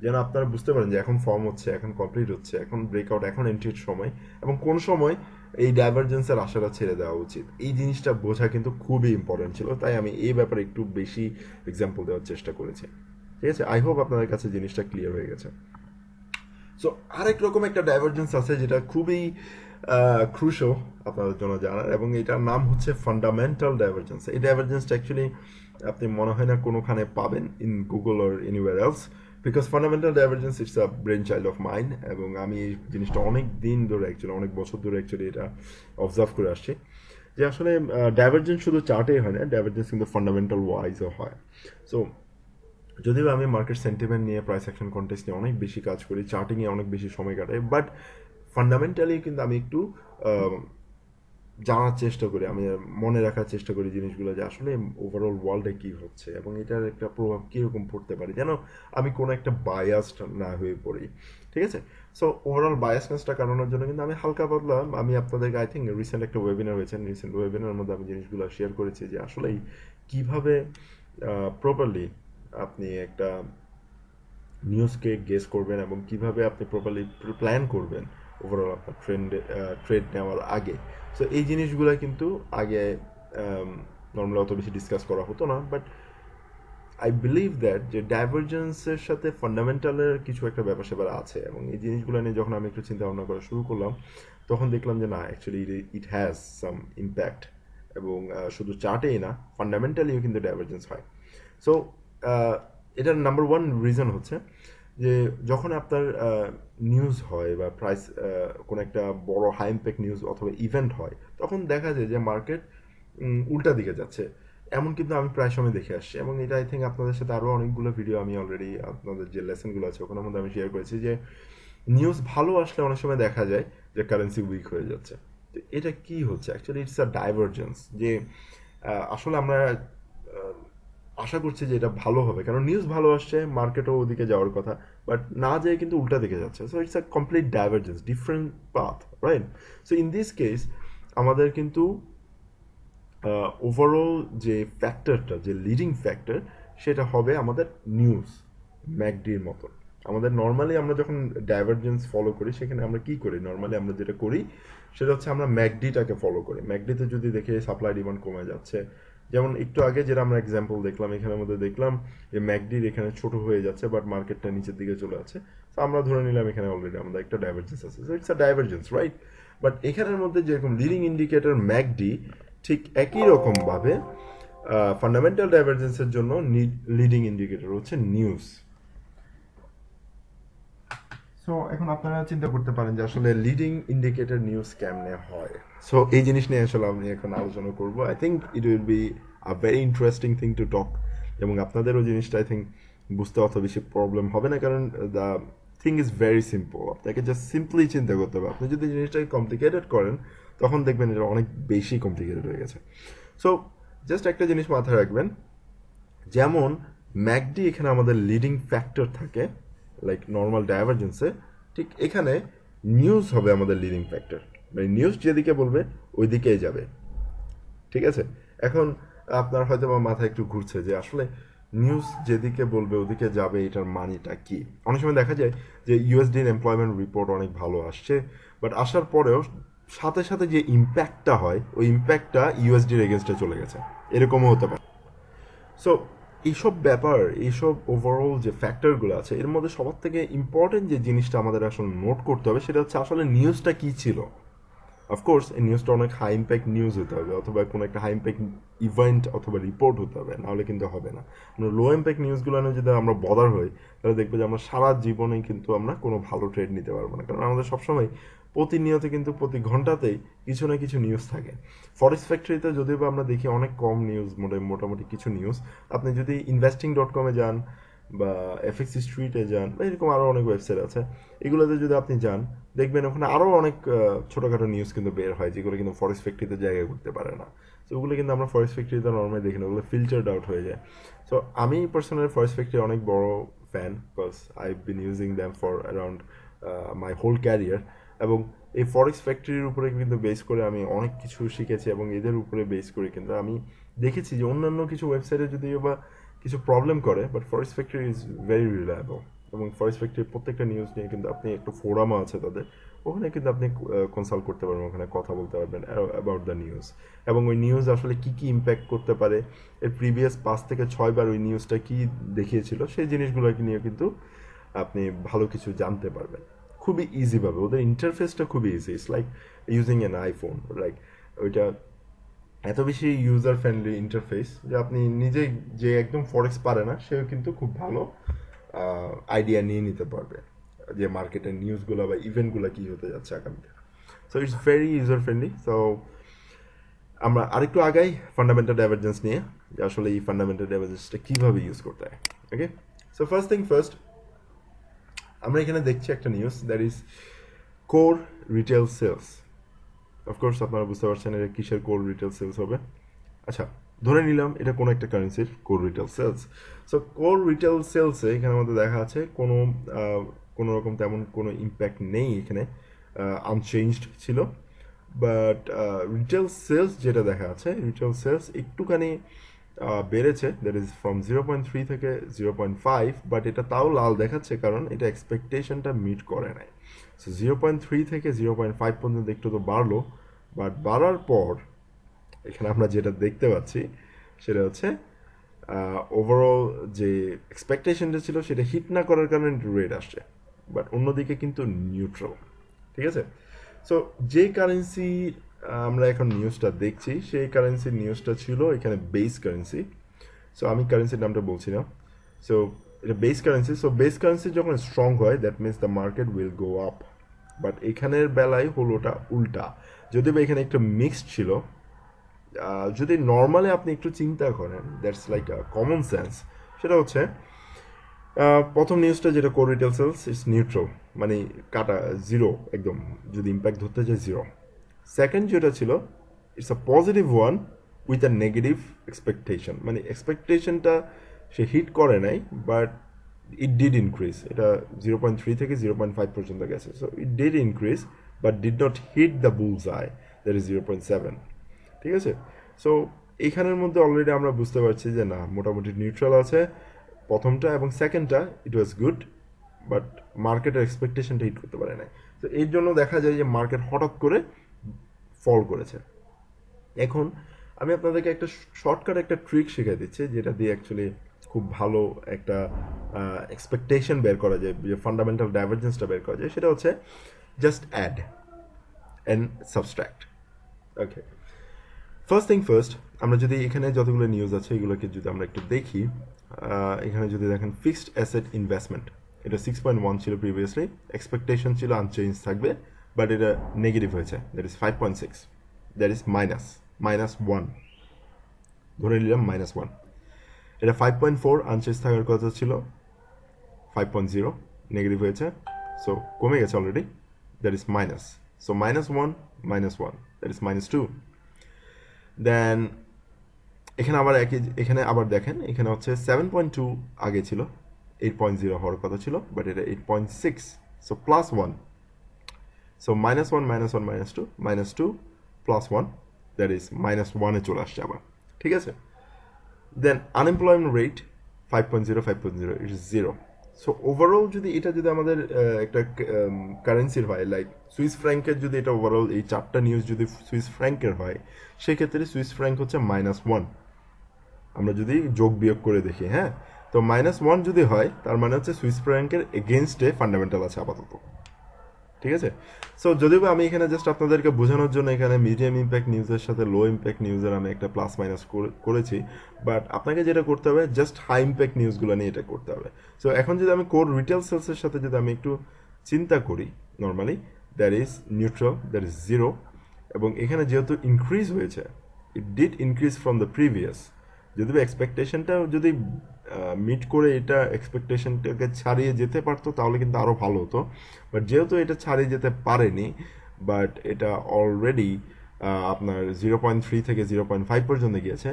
[SPEAKER 1] যেন আপনারা বুঝতে পারেন যে এখন ফর্ম হচ্ছে, এখন কমপ্লিট হচ্ছে, এখন ব্রেকআউট, এখন এন্ট্রির সময়, এবং কোন সময় এই ডাইভারজেন্সের আশাটা ছেড়ে দেওয়া উচিত। এই জিনিসটা বোঝা কিন্তু খুবই ইম্পর্টেন্ট ছিল, তাই আমি এই ব্যাপারে একটু বেশি এক্সাম্পল দেওয়ার চেষ্টা করেছি। ঠিক আছে, আই হোপ আপনাদের কাছে জিনিসটা ক্লিয়ার হয়ে গেছে। সো আরেক রকম একটা ডাইভারজেন্স আছে যেটা খুবই ক্রুশো আপনাদের জন্য জানার, এবং এটার নাম হচ্ছে ফান্ডামেন্টাল ডাইভারজেন্স। এই ডাইভারজেন্সটা অ্যাকচুয়ালি আপনি মনে হয় না কোনোখানে পাবেন in Google or anywhere else, because fundamental divergence it's a brain child of mind, এবং আমি এই জিনিসটা অনেক দিন ধরে অ্যাকচুয়ালি অনেক বছর ধরে অ্যাকচুয়ালি এটা অবজার্ভ করে আসছি যে আসলে ডাইভারজেন্স শুধু চার্টেই হয় না, ডাইভারজেন্স কিন্তু ফান্ডামেন্টাল ওয়াইজও হয়। সো যদিও আমি মার্কেট সেন্টিমেন্ট নিয়ে, প্রাইস অ্যাকশন কন্টেস্ট নিয়ে অনেক বেশি কাজ করি, চার্টিংয়ে অনেক বেশি সময় কাটাই, বাট ফান্ডামেন্টালি কিন্তু আমি একটু জানার চেষ্টা করি, আমি মনে রাখার চেষ্টা করি জিনিসগুলো যে আসলে ওভারঅল ওয়ার্ল্ডে কী হচ্ছে এবং এটার একটা প্রভাব কীরকম পড়তে পারে, যেন আমি কোনো একটা বায়াসড না হয়ে পড়ি। ঠিক আছে, সো ওভারঅল বায়াসনেসটা কাটানোর জন্য কিন্তু আমি হালকা পাতলা, আমি আপনাদেরকে আই থিঙ্ক রিসেন্ট একটা ওয়েবিনার হয়েছে, রিসেন্ট ওয়েবিনারের মধ্যে আমি জিনিসগুলো শেয়ার করেছি যে আসলেই কীভাবে প্রপারলি আপনি একটা নিউজকে গেস করবেন এবং কিভাবে আপনি প্রপারলি প্ল্যান করবেন ওভারঅল আপনার ট্রেড নেওয়ার আগে। সো এই জিনিসগুলো কিন্তু আগে নর্মালি অত বেশি ডিসকাস করা হতো না, বাট আই বিলিভ দ্যাট যে ডাইভারজেন্সের সাথে ফান্ডামেন্টালের কিছু একটা ব্যাপার স্যাপার আছে, এবং এই জিনিসগুলো নিয়ে যখন আমি একটু চিন্তা ভাবনা করা শুরু করলাম তখন দেখলাম যে না, actually it has some impact, এবং শুধু চার্টেই না, ফান্ডামেন্টালিও কিন্তু ডাইভারজেন্স হয়। সো এটার নাম্বার ওয়ান রিজন হচ্ছে যে যখন আপনার নিউজ হয় বা প্রাইস কোনো একটা বড় হাই ইম্প্যাক্ট নিউজ অথবা ইভেন্ট হয়, তখন দেখা যায় যে মার্কেট উল্টা দিকে যাচ্ছে, এমন কিন্তু আমি প্রায় সময় দেখে আসছি, এবং এটা আই থিঙ্ক আপনাদের সাথে আরও অনেকগুলো ভিডিও আমি অলরেডি আপনাদের যে লেসনগুলো আছে ওখানের মধ্যে আমি শেয়ার করেছি যে নিউজ ভালো আসলে অনেক সময় দেখা যায় যে কারেন্সি উইক হয়ে যাচ্ছে। তো এটা কি হচ্ছে? অ্যাকচুয়ালি ইটস আ ডাইভারজেন্স, যে আসলে আমরা আশা করছি যে এটা ভালো হবে, কারণ নিউজ ভালো আসছে, মার্কেটও ওদিকে যাওয়ার কথা, বাট না যেয়ে কিন্তু উল্টা দিকে যাচ্ছে। So it's a complete divergence, different path, right? So in this case আমাদের কিন্তু ওভারঅল যে ফ্যাক্টরটা, যে লিডিং ফ্যাক্টর, সেটা হবে আমাদের নিউজ, ম্যাকডির মতন। আমাদের নর্মালি আমরা যখন ডাইভারজেন্স ফলো করি সেখানে আমরা কি করি, নর্মালি আমরা যেটা করি সেটা হচ্ছে আমরা ম্যাকডিটাকে ফলো করি। ম্যাকডিতে যদি দেখি সাপ্লাই ডিমান্ড কমে যাচ্ছে, যেমন একটু আগে যেটা আমরা এক্সাম্পল দেখলাম, এখানের মধ্যে দেখলাম যে ম্যাকডির এখানে ছোট হয়ে যাচ্ছে বাট মার্কেটটা নিচের দিকে চলে যাচ্ছে। তো আমরা ধরে নিলাম এখানে অলরেডি আমাদের একটা ডাইভারজেন্স আছে, so it's a divergence, right? But এখানের মধ্যে যেরকম লিডিং ইন্ডিকেটর ম্যাকডি, ঠিক একই রকমভাবে ফান্ডামেন্টাল ডাইভারজেন্সের জন্য লিডিং ইন্ডিকেটর হচ্ছে নিউজ। সো এখন আপনারা চিন্তা করতে পারেন যে আসলে লিডিং ইন্ডিকেটর নিউজ কেমনে হয়। সো এই জিনিস নিয়ে আসলে আমি এখন আলোচনা করব। I think it will be a very interesting thing to talk, এবং আপনাদেরও জিনিসটা আই থিঙ্ক বুঝতে অত বেশি প্রবলেম হবে না, কারণ the thing is very simple. আপনাকে জাস্ট সিম্পলি চিন্তা করতে হবে। আপনি যদি জিনিসটাকে কমপ্লিকেটেড করেন তখন দেখবেন এটা অনেক বেশি কমপ্লিকেটেড হয়ে গেছে। সো জাস্ট একটা জিনিস মাথায় রাখবেন, যেমন ম্যাকডি এখানে আমাদের লিডিং ফ্যাক্টর থাকে লাইক নর্মাল ডাইভারজেন্সে, ঠিক এখানে নিউজ হবে আমাদের লিডিং ফ্যাক্টর, মানে নিউজ যেদিকে বলবে ওই দিকেই যাবে, ঠিক আছে? এখন আপনার হয়তো বা মাথায় একটু ঘুরছে যে আসলে নিউজ যেদিকে বলবে ওদিকে যাবে, এটার মানেটা কি? অনেক সময় দেখা যায় যে ইউএসডির এমপ্লয়মেন্ট রিপোর্ট অনেক ভালো আসছে, বাট আসার পরেও সাথে সাথে যে ইম্প্যাক্টটা হয় ওই ইম্প্যাক্টটা ইউএসডির এগেনস্টে চলে গেছে, এরকমও হতে পারে। সো এইসব ব্যাপার, এইসব ওভারঅল যে ফ্যাক্টরগুলো আছে, এর মধ্যে সবার থেকে ইম্পর্টেন্ট যে জিনিসটা আমাদের আসলে নোট করতে হবে সেটা হচ্ছে আসলে নিউজটা কী ছিল। অফকোর্স এই নিউজটা অনেক হাই ইম্প্যাক্ট নিউজ হতে হবে, অথবা কোনো একটা হাই ইম্প্যাক্ট ইভেন্ট অথবা রিপোর্ট হতে হবে, নাহলে কিন্তু হবে না। আমরা লো ইম্প্যাক্ট নিউজগুলো নিয়ে যদি আমরা বদার হই, তাহলে দেখবো যে আমরা সারা জীবনে কিন্তু আমরা কোনো ভালো ট্রেড নিতে পারবো না, কারণ আমাদের সবসময় প্রতিনিয়ত কিন্তু প্রতি ঘন্টাতেই কিছু না কিছু নিউজ থাকে। ফরেক্স ফ্যাক্টরিতে যদিও বা আমরা দেখি অনেক কম নিউজ, মোটামুটি কিছু নিউজ। আপনি যদি investing.com-এ যান বা এফএক্স স্ট্রিটে যান বা এরকম আরও অনেক ওয়েবসাইট আছে, এগুলোতে যদি আপনি যান দেখবেন ওখানে আরও অনেক ছোটোখাটো নিউজ কিন্তু বের হয়, যেগুলো কিন্তু ফরেস্ট ফ্যাক্টরিতে জায়গা করতে পারে না। তো ওগুলো কিন্তু আমরা ফরেস্ট ফ্যাক্টরিতে নর্মালি দেখি না, ওগুলো ফিল্টার্ড আউট হয়ে যায়। সো আমি পার্সোনালি ফরেস্ট ফ্যাক্টরি অনেক বড় fan, because I been using them for around my whole career. এবং এই ফরেক্স ফ্যাক্টরির উপরে কিন্তু বেস করে আমি অনেক কিছু শিখেছি, এবং এদের উপরে বেস করে কিন্তু আমি দেখেছি যে অন্যান্য কিছু ওয়েবসাইটে যদিও বা কিছু প্রবলেম করে, but forest factory is very reliable. এবং ফরেস্ট ফ্যাক্টরির প্রত্যেকটা নিউজ নিয়ে কিন্তু আপনি একটা ফোরামও আছে তাদের, ওখানে কিন্তু আপনি কনসাল্ট করতে পারবেন, ওখানে কথা বলতে পারবেন অ্যাবাউট দ্য নিউজ, এবং ওই নিউজ আসলে কী কী ইম্প্যাক্ট করতে পারে, এর প্রিভিয়াস 5 থেকে 6 বার ওই নিউজটা কী দেখিয়েছিল, সেই জিনিসগুলোকে নিয়ে কিন্তু আপনি ভালো কিছু জানতে পারবেন খুবই ইজিভাবে। ওদের ইন্টারফেসটা খুবই easy, it's like using an iPhone, like ওইটা এত বেশি ইউজার ফ্রেন্ডলি ইন্টারফেস যে আপনি নিজে, যে একদম ফরেক্স পারে না সেও কিন্তু খুব ভালো আইডিয়া নিয়ে নিতে পারবে যে মার্কেটের নিউজগুলো বা ইভেন্টগুলো কী হতে যাচ্ছে আগামীতে। So it's very user friendly. So আমরা আরেকটু আগাই ফান্ডামেন্টাল ডাইভারজেন্স নিয়ে, যে আসলে এই ফান্ডামেন্টাল ডাইভারজেন্সটা কীভাবে ইউজ করতে হয়। Okay, so first thing first, আমরা এখানে দেখছি একটা news, that is core retail sales. Of course আপনারা বুঝতে পারছেন এটা কিসের কোর রিটেল সেলস হবে। আচ্ছা, ধরে নিলাম এটা কোনো একটা কারেন্সির core retail sales. So core retail সেলসে এখানে আমাদের দেখা আছে কোনো রকম তেমন কোনো ইম্প্যাক্ট নেই, এখানে আনচেঞ্জড ছিল। বাট রিটেল সেলস যেটা দেখা আছে, রিটেল সেলস একটুখানি বেড়েছে, দ্যাট ইজ ফ্রম 0.3 থেকে 0.5, বাট এটা তাও লাল দেখাচ্ছে কারণ এটা এক্সপেকটেশনটা মিট করে নাই। সো 0.3 থেকে 0.5 পর্যন্ত একটু তো বাড়লো, বাট বাড়ার পর এখানে আমরা যেটা দেখতে পাচ্ছি সেটা হচ্ছে ওভারঅল যে এক্সপেকটেশনটা ছিল সেটা হিট না করার কারণে রেট আসছে, বাট অন্যদিকে কিন্তু নিউট্রাল, ঠিক আছে? সো যে কারেন্সি আমরা এখন নিউজটা দেখছি সেই কারেন্সির নিউজটা ছিল এখানে বেস কারেন্সি। সো আমি কারেন্সির নামটা বলছি না। সো এটা base currency. So base currency যখন স্ট্রং হয় that means the market will go up, but এখানের বেলায় হলো ওটা উল্টা। যদিও বা এখানে একটা মিক্সড ছিল, যদি নর্মালি আপনি একটু চিন্তা করেন, দ্যাটস লাইক কমন সেন্স, সেটা হচ্ছে প্রথম নিউজটা যেটা core retail sales it's neutral, মানে কাটা জিরো, একদম যদি ইম্প্যাক্ট ধরতে যায় জিরো। সেকেন্ড যেটা ছিল it's a positive one with a negative expectation, মানে এক্সপেকটেশনটা সে হিট করে নাই, বাট ইট ডিড ইনক্রিজ। এটা 0.3 থেকে 0.5 পর্যন্ত গেছে। So it did increase but did not hit the bull's eye, that is 0.7, ঠিক আছে? সো এইখানের মধ্যে অলরেডি আমরা বুঝতে পারছি যে না, মোটামুটি নিউট্রাল আছে প্রথমটা, এবং সেকেন্ডটা ইট ওয়াজ গুড, বাট মার্কেটের এক্সপেকটেশনটা হিট করতে পারে নাই। তো এর জন্য দেখা যায় যে মার্কেট হঠাৎ করে ফল করেছে। এখন আমি আপনাদেরকে একটা শর্টকাট একটা ট্রিক শেখাই দিচ্ছি, যেটা দিয়ে অ্যাকচুয়ালি খুব ভালো একটা এক্সপেকটেশন বের করা যায়, যে ফান্ডামেন্টাল ডাইভারজেন্সটা বের করা যায়। সেটা হচ্ছে just add and subtract. Okay, first thing first, আমরা যদি এখানে যতগুলো নিউজ আছে এগুলোকে যদি আমরা একটু দেখি, এখানে যদি দেখেন ফিক্সড অ্যাসেট ইনভেস্টমেন্ট, এটা 6.1 ছিল প্রিভিয়াসলি, এক্সপেকটেশন ছিল আনচেঞ্জ থাকবে, বাট এটা নেগেটিভ হয়েছে, দ্যাট ইজ 5.6, দ্যাট ইজ -1, ধরে নিলাম -1। এটা 5.4 আনচেঞ্জ থাকার কথা ছিল, 5.0 নেগেটিভ হয়েছে, সো কমে গেছে already, that is minus. So -1, -1, that is -2। দেন এখানে আবার দেখেন, এখানে হচ্ছে 7.2 আগে ছিল, 8.0 হওয়ার কথা ছিল, বাট এটা 8.6, সো +1। সো -1, -1, -2, -2 +1, দ্যাট ইজ -1-এ চলে আসছে আবার, ঠিক আছে। Then unemployment rate 5.0, 5.0, it is 0। So overall যদি আমাদের একটা কারেন্সির হয়, লাইক সুইস ফ্র্যাঙ্কের, যদি এটা ওভারঅল এই 4টা নিউজ যদি সুইস ফ্র্যাঙ্কের হয়, সেক্ষেত্রে সুইস ফ্র্যাঙ্ক হচ্ছে -1। আমরা যদি যোগ বিয়োগ করে দেখি, হ্যাঁ, তো -1 যদি হয়, তার মানে হচ্ছে সুইস ফ্র্যাঙ্কের এগেনস্টে ফান্ডামেন্টাল আছে আপাতত, ঠিক আছে। সো যদিও আমি এখানে জাস্ট আপনাদেরকে বোঝানোর জন্য এখানে মিডিয়াম ইম্প্যাক্ট নিউজের সাথে লো ইম্প্যাক্ট নিউজের আমি একটা প্লাস মাইনাস করেছি, বাট আপনাকে যেটা করতে হবে, জাস্ট হাই ইম্প্যাক্ট নিউজগুলো নিয়ে এটা করতে হবে। সো এখন যদি আমি কোর রিটেল সেলসের সাথে যদি আমি একটু চিন্তা করি, normally that is neutral, that is 0, এবং এখানে যেহেতু ইনক্রিজ হয়েছে, ইট did increase from the previous, যদি এক্সপেকটেশনটা যদি মিট করে এটা এক্সপেকটেশনটাকে ছাড়িয়ে যেতে পারতো, তাহলে কিন্তু আরও ভালো হতো। বাট যেহেতু এটা ছাড়িয়ে যেতে পারেনি, বাট এটা অলরেডি আপনার 0.3 থেকে 0.5 পর্যন্ত গিয়েছে,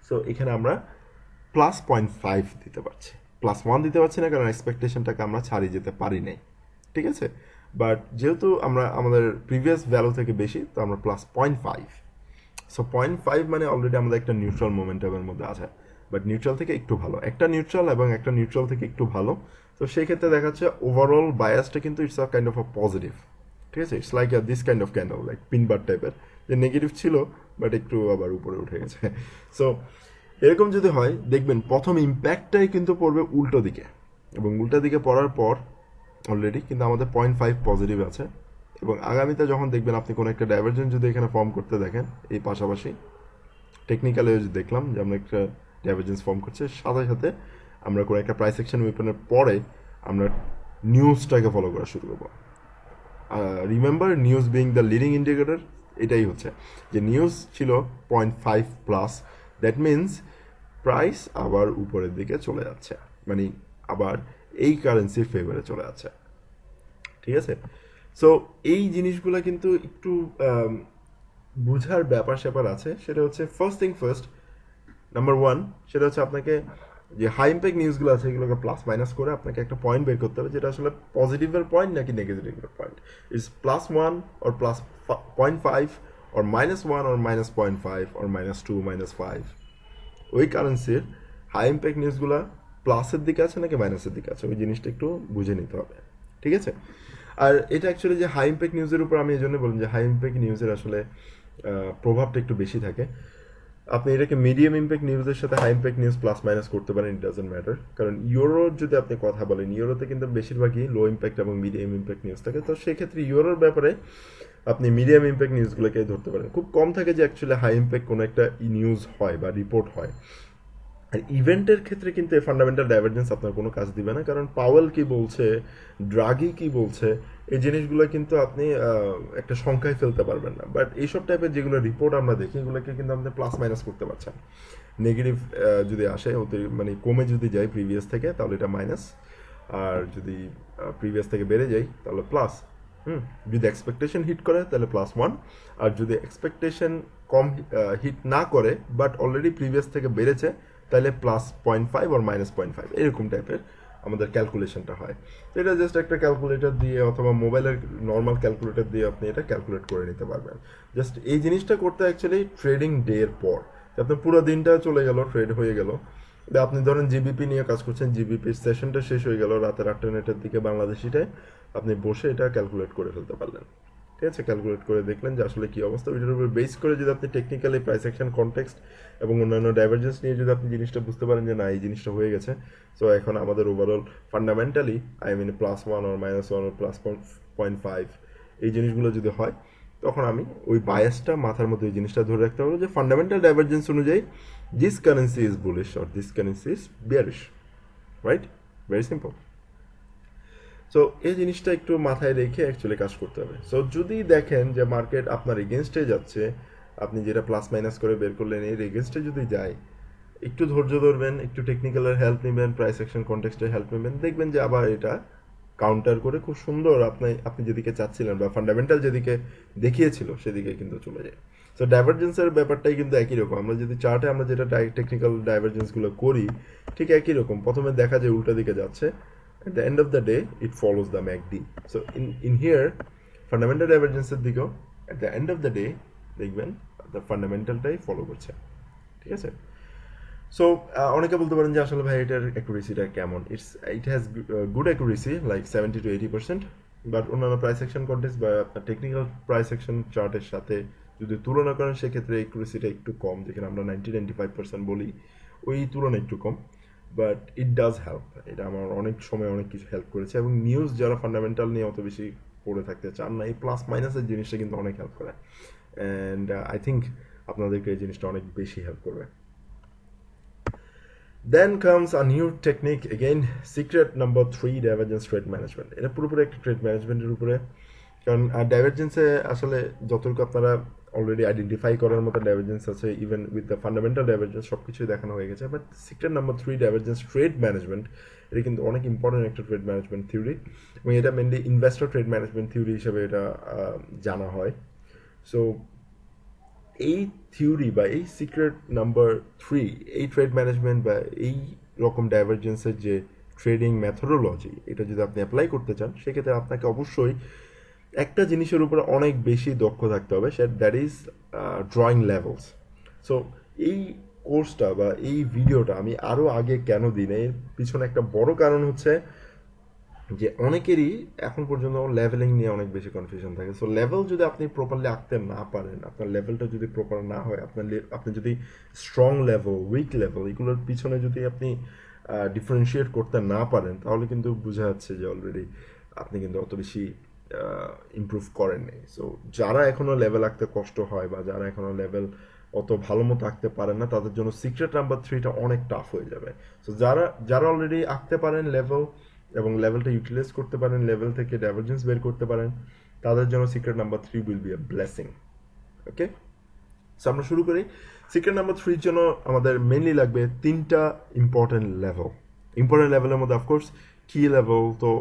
[SPEAKER 1] সো এখানে আমরা +0.5 দিতে পারছি, +1 দিতে পারছি না, কারণ এক্সপেকটেশনটাকে আমরা ছাড়িয়ে যেতে পারি নাই, ঠিক আছে। বাট যেহেতু আমরা আমাদের প্রিভিয়াস ভ্যালু থেকে বেশি, তো আমরা +0.5, সো 0.5 মানে অলরেডি আমাদের একটা নিউট্রাল মোমেন্টামের মধ্যে আছে, বাট নিউট্রাল থেকে একটু ভালো, একটা নিউট্রাল এবং একটা নিউট্রাল থেকে একটু ভালো। তো সেই ক্ষেত্রে দেখা যাচ্ছে ওভারঅল বায়াসটা কিন্তু it's a kind of a positive, ঠিক আছে। It's like this kind of candle, like পিনবার টাইপের, যে নেগেটিভ ছিল বাট একটু আবার উপরে উঠে গেছে। সো এরকম যদি হয়, দেখবেন প্রথম ইম্প্যাক্টটাই কিন্তু পড়বে উল্টো দিকে, এবং উল্টো দিকে পড়ার পর অলরেডি কিন্তু আমাদের 0.5 পজিটিভ আছে, এবং আগামীতে যখন দেখবেন আপনি কোনো একটা ডাইভারজেন্স যদি এখানে ফর্ম করতে দেখেন, এই পাশাপাশি টেকনিক্যালি দেখলাম যে আমরা একটা ডাইভারজেন্স ফর্ম করছে, সাথে সাথে আমরা কোনো একটা প্রাইস অ্যাকশন ওয়েপনের পরে আমরা নিউজটাকে ফলো করা শুরু করবো। Remember, news being the leading indicator, এটাই হচ্ছে যে নিউজ ছিল 0.5 প্লাস, দ্যাট মিনস প্রাইস আবার উপরের দিকে চলে যাচ্ছে, মানে আবার এই কারেন্সির ফেভারে চলে যাচ্ছে, ঠিক আছে। সো এই জিনিসগুলো কিন্তু একটু বুঝার ব্যাপার স্যাপার আছে। সেটা হচ্ছে ফার্স্ট থিং ফার্স্ট, নাম্বার 1, সেটা হচ্ছে আপনাকে যে হাই ইম্প্যাক্ট নিউজগুলো আছে এগুলোকে প্লাস মাইনাস করে আপনাকে একটা পয়েন্ট বের করতে হবে, যেটা আসলে পজিটিভের পয়েন্ট নাকি নেগেটিভের point. It's +1 or +0.5 or -1 or -0.5 or -2, -5। ওই কারেন্সির হাই ইম্প্যাক্ট নিউজগুলো প্লাসের দিকে আছে নাকি মাইনাসের দিকে আছে, ওই জিনিসটা একটু বুঝে নিতে হবে, ঠিক আছে। আর এটা অ্যাকচুয়ালি যে হাই ইম্প্যাক্ট নিউজের উপর আমি এই জন্য বললাম যে হাই ইম্প্যাক্ট নিউজের আসলে প্রভাবটা একটু বেশি থাকে। আপনি এটাকে মিডিয়াম ইম্প্যাক্ট নিউজের সাথে high impact news plus minus করতে পারেন, ইট ডাজন্ট ম্যাটার, কারণ ইউরোর যদি আপনি কথা বলেন, ইউরোতে কিন্তু বেশিরভাগই লো ইম্প্যাক্ট এবং মিডিয়াম ইম্প্যাক্ট নিউজ থাকে। তো সেক্ষেত্রে ইউরোর ব্যাপারে আপনি মিডিয়াম ইম্প্যাক্ট নিউজগুলোকে ধরতে পারেন। খুব কম থাকে যে অ্যাকচুয়ালি হাই ইম্প্যাক্ট কোনো একটা নিউজ হয় বা রিপোর্ট হয়। আর ইভেন্টের ক্ষেত্রে কিন্তু এই ফান্ডামেন্টাল ডাইভারজেন্স আপনার কোনো কাজ দিবে না, কারণ পাওয়েল কি বলছে, ড্রাগি কি বলছে, এই জিনিসগুলো কিন্তু আপনি একটা সংখ্যায় ফেলতে পারবেন না। বাট এইসব টাইপের যেগুলো রিপোর্ট আমরা দেখি, এগুলোকে কিন্তু আপনি প্লাস মাইনাস করতে পারছেন। নেগেটিভ যদি আসে, মানে কমে যদি যায় প্রিভিয়াস থেকে, তাহলে এটা মাইনাস, আর যদি প্রিভিয়াস থেকে বেড়ে যায় তাহলে প্লাস। যদি এক্সপেকটেশন হিট করে তাহলে +1, আর যদি এক্সপেকটেশন কম হিট না করে বাট অলরেডি প্রিভিয়াস থেকে বেড়েছে, তাহলে +0.5 or -0.5, এরকম টাইপের আমাদের ক্যালকুলেশনটা হয়। তো এটা জাস্ট একটা ক্যালকুলেটর দিয়ে অথবা মোবাইলের নর্মাল ক্যালকুলেটর দিয়ে আপনি এটা ক্যালকুলেট করে নিতে পারবেন। জাস্ট এই জিনিসটা করতে অ্যাকচুয়ালি ট্রেডিং ডে এর পর, আপনার পুরো দিনটা চলে গেল, ট্রেড হয়ে গেল, আপনি ধরেন জিবিপি নিয়ে কাজ করছেন, জিবিপির সেশনটা শেষ হয়ে গেল রাতের 8টা 9টার দিকে বাংলাদেশিটায়, আপনি বসে এটা ক্যালকুলেট করে ফেলতে পারলেন, ঠিক আছে, ক্যালকুলেট করে দেখলেন যে আসলে কি অবস্থা, ওইটার উপর বেস করে যদি আপনি টেকনিক্যালি প্রাইস অ্যাকশন কনটেক্সট এবং অন্যান্য ডাইভারজেন্স নিয়ে যদি আপনি জিনিসটা বুঝতে পারেন যে না এই জিনিসটা হয়ে গেছে, সো এখন আমাদের ওভারঅল ফান্ডামেন্টালি +1 or -1 or +0.5 এই জিনিসগুলো যদি হয়, তখন আমি ওই বায়াসটা মাথার মধ্যে এই জিনিসটা ধরে রাখতে পারবো যে ফান্ডামেন্টাল ডাইভারজেন্স অনুযায়ী this currency is bullish or this currency is bearish, right? Very simple. So এই জিনিসটা একটু মাথায় রেখে অ্যাকচুয়ালি কাজ করতে হবে। সো যদি দেখেন যে মার্কেট আপনার এগেনস্টে যাচ্ছে, আপনি যেটা প্লাস মাইনাস করে বের করলেন এর এগেনস্টে যদি যায়, একটু ধৈর্য ধরবেন, একটু টেকনিক্যালের হেল্প নেবেন, প্রাইস অ্যাকশন কনটেক্সটের হেল্প নেবেন, দেখবেন যে আবার এটা কাউন্টার করে খুব সুন্দর আপনি যেদিকে চাচ্ছিলেন বা ফান্ডামেন্টাল যেদিকে দেখিয়েছিল সেদিকে কিন্তু চলে যায়। সো ডাইভারজেন্সের ব্যাপারটাই কিন্তু একই রকম। আমরা যদি চার্টে আমরা যেটা টেকনিক্যাল ডাইভারজেন্সগুলো করি ঠিক একই রকম, প্রথমে দেখা যায় উল্টা দিকে যাচ্ছে, at the end of the day it follows the MACD. So in here fundamental divergence এর দিকেও at the end of the day দেখবেন the fundamentalটাই ফলো করছে, ঠিক আছে? সো অনেকে বলতে পারেন যে আসলে ভাই এটার অ্যাকুরেসিটা কেমন, it has good accuracy like 70 to 80%, but অন্যান্য প্রাইস অ্যাকশন কন্টেক্সট বা আপনার টেকনিক্যাল প্রাইস অ্যাকশন চার্টের সাথে যদি তুলনা করেন সেক্ষেত্রে অ্যাকুরেসিটা একটু কম, যেখানে আমরা 90-95% বলি, ওই তুলনায় একটু কম, বাট ইট ডাজ হেল্প। এটা আমার অনেক সময় অনেক কিছু হেল্প করেছে, এবং নিউজ যারা ফান্ডামেন্টাল নিয়ে অত বেশি পড়ে থাকতে চান না, এই প্লাস মাইনাসের জিনিসটা কিন্তু অনেক হেল্প করে, অ্যান্ড আই থিঙ্ক আপনাদেরকে এই জিনিসটা অনেক বেশি হেল্প করবে। Then comes a new technique again, secret number 3, divergence trade management. এটা পুরোপুরি একটা ট্রেড ম্যানেজমেন্টের উপরে, কারণ ডাইভারজেন্সে আসলে যতটুকু আপনারা অলরেডি আইডেন্টিফাই করার মতো ডাইভারজেন্স আছে, even with the fundamental divergence সব কিছুই দেখানো হয়ে গেছে, but secret number 3 divergence trade management, এটা কিন্তু অনেক ইম্পর্টেন্ট একটা ট্রেড ম্যানেজমেন্ট থিওরি, এবং এটা mainly investor trade management theory হিসেবে এটা জানা হয়। সো এই থিওরি বা এই সিক্রেট নাম্বার 3, এই ট্রেড ম্যানেজমেন্ট বা এই রকম ডাইভারজেন্সের যে ট্রেডিং মেথোডোলজি, এটা যদি আপনি অ্যাপ্লাই করতে চান সেক্ষেত্রে আপনাকে অবশ্যই একটা জিনিসের উপরে অনেক বেশি দক্ষ থাকতে হবে, that is drawing levels. So এই কোর্সটা বা এই ভিডিওটা আমি আরও আগে কেন দিই না, এর পিছনে একটা বড় কারণ হচ্ছে যে অনেকেরই এখন পর্যন্ত লেভেলিং নিয়ে অনেক বেশি কনফিউশন থাকে। সো লেভেল যদি আপনি প্রপারলি আঁকতে না পারেন, আপনার লেভেলটা যদি প্রপার না হয়, আপনি যদি স্ট্রং লেভেল, উইক লেভেল এগুলোর পিছনে যদি আপনি ডিফারেন্সিয়েট করতে না পারেন, তাহলে কিন্তু বোঝা যাচ্ছে যে অলরেডি আপনি কিন্তু অত বেশি ইমপ্রুভ করেননি। সো যারা এখনও লেভেল আঁকতে কষ্ট হয় বা যারা এখনও লেভেল অত ভালো মতো আঁকতে পারেন না, তাদের জন্য সিক্রেট নাম্বার 3টা অনেক টাফ হয়ে যাবে। সো যারা অলরেডি আঁকতে পারেন লেভেল এবং লেভেলটা ইউটিলাইজ করতে পারেন, লেভেল থেকে ডাইভারজেন্স বের করতে পারেন, তাদের জন্য secret number 3 will be a blessing. Okay, so আমরা শুরু করি। সিক্রেট নাম্বার 3 জন্য আমাদের মেইনলি লাগবে 3টা ইম্পর্টেন্ট লেভেল। ইম্পর্টেন্ট লেভেলের মধ্যে অফকোর্স কি লেভেল তো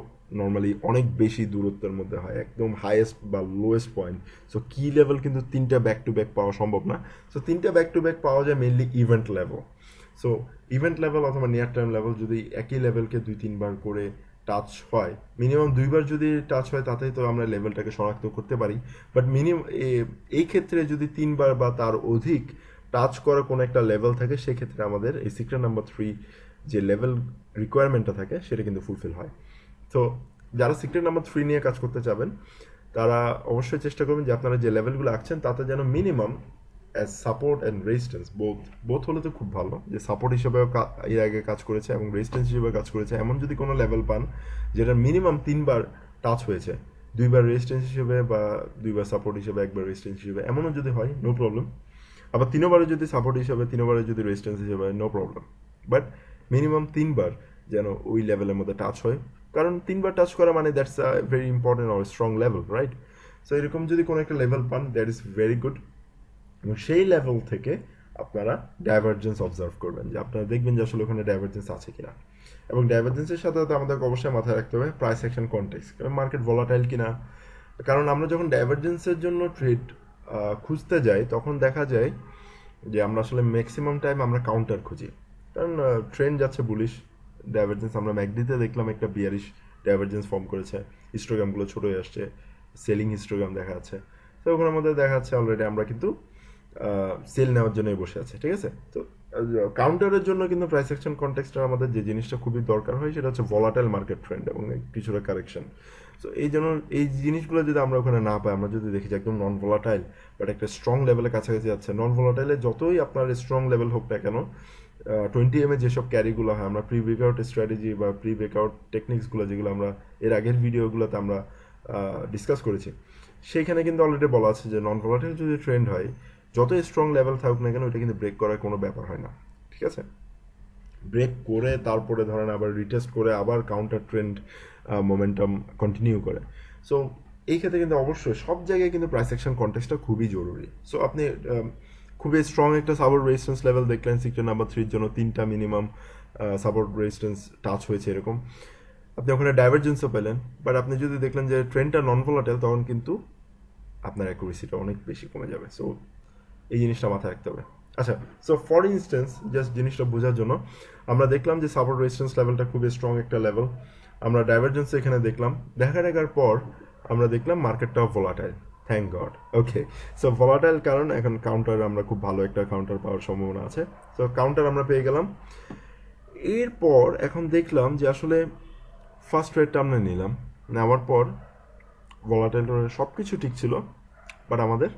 [SPEAKER 1] নর্মালি অনেক বেশি দূরত্বের মধ্যে হয়, একদম হাইয়েস্ট বা লোয়েস্ট পয়েন্ট। সো কি লেভেল কিন্তু 3টা ব্যাক টু ব্যাক পাওয়া সম্ভব না। সো 3টা ব্যাক টু ব্যাক পাওয়া যায় mainly event level. So event level অথবা নিয়ার টার্ম লেভেল যদি একই লেভেলকে 2-3 বার করে টাচ হয়, মিনিমাম 2বার যদি টাচ হয় তাতেই তো আমরা লেভেলটাকে শনাক্ত করতে পারি, বাট এই ক্ষেত্রে যদি 3বার বা তার অধিক টাচ করা কোনো একটা লেভেল থাকে, সেক্ষেত্রে আমাদের এই সিক্রেট নাম্বার 3 যে লেভেল রিকোয়ারমেন্টটা থাকে সেটা কিন্তু ফুলফিল হয়। তো যারা সিক্রেট নাম্বার 3 নিয়ে কাজ করতে চাবেন তারা অবশ্যই চেষ্টা করবেন যে আপনারা যে লেভেলগুলো আঁকছেন তাতে যেন minimum as support and resistance both হলে তো খুব ভালো, যে সাপোর্ট হিসেবেও এর আগে কাজ করেছে এবং রেজিস্ট্যান্স হিসেবে কাজ করেছে, এমন যদি কোনো লেভেল পান যেটা মিনিমাম 3বার টাচ হয়েছে, 2বার রেজিস্ট্যান্স হিসেবে বা 2বার সাপোর্ট হিসেবে, 1বার রেজিস্ট্যান্স হিসেবে, এমনও যদি হয় নো প্রবলেম। আবার 3বারে যদি সাপোর্ট হিসেবে, 3বারে যদি রেজিস্ট্যান্স হিসেবে, নো প্রবলেম। বাট মিনিমাম 3বার যেন ওই লেভেলের মধ্যে টাচ হয়, কারণ 3বার টাচ করা মানে that's a very important or strong level, right? So এরকম যদি কোনো একটা লেভেল পান, দ্যাট ইজ ভেরি গুড, এবং সেই লেভেল থেকে আপনারা ডাইভারজেন্স অবজার্ভ করবেন, যে আপনারা দেখবেন যে আসলে ওখানে ডাইভারজেন্স আছে কিনা, এবং ডাইভারজেন্সের সাথে সাথে আমাদেরকে অবশ্যই মাথায় রাখতে হবে প্রাইস অ্যাকশন কনটেক্সট, কারণ মার্কেট ভলাটাইল কিনা। কারণ আমরা যখন ডাইভারজেন্সের জন্য ট্রেড খুঁজতে যাই তখন দেখা যায় যে আমরা আসলে ম্যাক্সিমাম টাইম আমরা কাউন্টার খুঁজি, কারণ ট্রেন্ড যাচ্ছে বুলিশ, ডাইভারজেন্স আমরা ম্যাকডিতে দেখলাম একটা বিয়ারিশ ডাইভারজেন্স ফর্ম করেছে, হিস্টোগ্রামগুলো ছোট হয়ে আসছে, সেলিং হিস্টোগ্রাম দেখা যাচ্ছে, তো ওখানের মধ্যে দেখা যাচ্ছে অলরেডি আমরা কিন্তু সেল নেওয়ার জন্যই বসে আছে, ঠিক আছে? তো কাউন্টারের জন্য কিন্তু প্রাইস অ্যাকশন কনটেক্সটে আমাদের যে জিনিসটা খুবই দরকার হয় সেটা হচ্ছে ভলাটাইল মার্কেট ট্রেন্ড এবং কিছুটা কারেকশন। সো এই জন্য এই জিনিসগুলো যদি আমরা ওখানে না পাই, আমরা যদি দেখি যে একদম নন ভোলাটাইল বাট একটা স্ট্রং লেভেলের কাছাকাছি যাচ্ছে, নন ভোলাটাইলে যতই আপনার স্ট্রং লেভেল হোক না কেন, 20 এম এ যেসব ক্যারিগুলো হয়, আমরা প্রি ব্রেকআউট স্ট্র্যাটেজি বা প্রি ব্রেকআউট টেকনিক্সগুলো যেগুলো আমরা এর আগের ভিডিওগুলোতে আমরা ডিসকাস করেছি, সেইখানে কিন্তু অলরেডি বলা আছে যে নন ভোলাটাইল যদি ট্রেন্ড হয়, যতই স্ট্রং লেভেল থাকুক না কেন, ওইটা কিন্তু ব্রেক করার কোনো ব্যাপার হয় না। ঠিক আছে, ব্রেক করে তারপরে ধরেন আবার রিটেস্ট করে আবার কাউন্টার ট্রেন্ড মোমেন্টাম কন্টিনিউ করে। সো এই ক্ষেত্রে কিন্তু অবশ্যই সব জায়গায় কিন্তু প্রাইস অ্যাকশন কন্টেক্সটটা খুবই জরুরি। সো আপনি খুবই স্ট্রং একটা সাপোর্ট রেজিস্ট্যান্স লেভেল দেখলেন, সেক্টর নাম্বার 3 জন্য 3টা মিনিমাম সাপোর্ট রেজিস্ট্যান্স টাচ হয়েছে এরকম, আপনি ওখানে ডাইভারজেন্সও পেলেন, বাট আপনি যদি দেখলেন যে ট্রেন্ডটা নন ভোলাটাইল, তখন কিন্তু আপনার অ্যাকুরেসিটা অনেক বেশি কমে যাবে। সো এই জিনিসটা মাথায় রাখতে হবে। আচ্ছা, সো ফর ইনস্টেন্স জাস্ট জিনিসটা বোঝার জন্য আমরা দেখলাম যে সাপোর্ট রেজিস্ট্যান্স লেভেলটা খুবই স্ট্রং একটা লেভেল, আমরা ডাইভারজেন্স এখানে দেখলাম, দেখার পর আমরা দেখলাম মার্কেটটাও ভোলাটাইল, থ্যাংক গড। ওকে, সো ভোলাটাইল কারণ এখন কাউন্টার আমরা খুব ভালো একটা কাউন্টার পাওয়ার সম্ভাবনা আছে। সো কাউন্টার আমরা পেয়ে গেলাম। এরপর এখন দেখলাম যে আসলে ফার্স্ট ট্রেডটা আমরা নিলাম, নেওয়ার পর ভোলাটাইল সব কিছু ঠিক ছিল, বাট আমাদের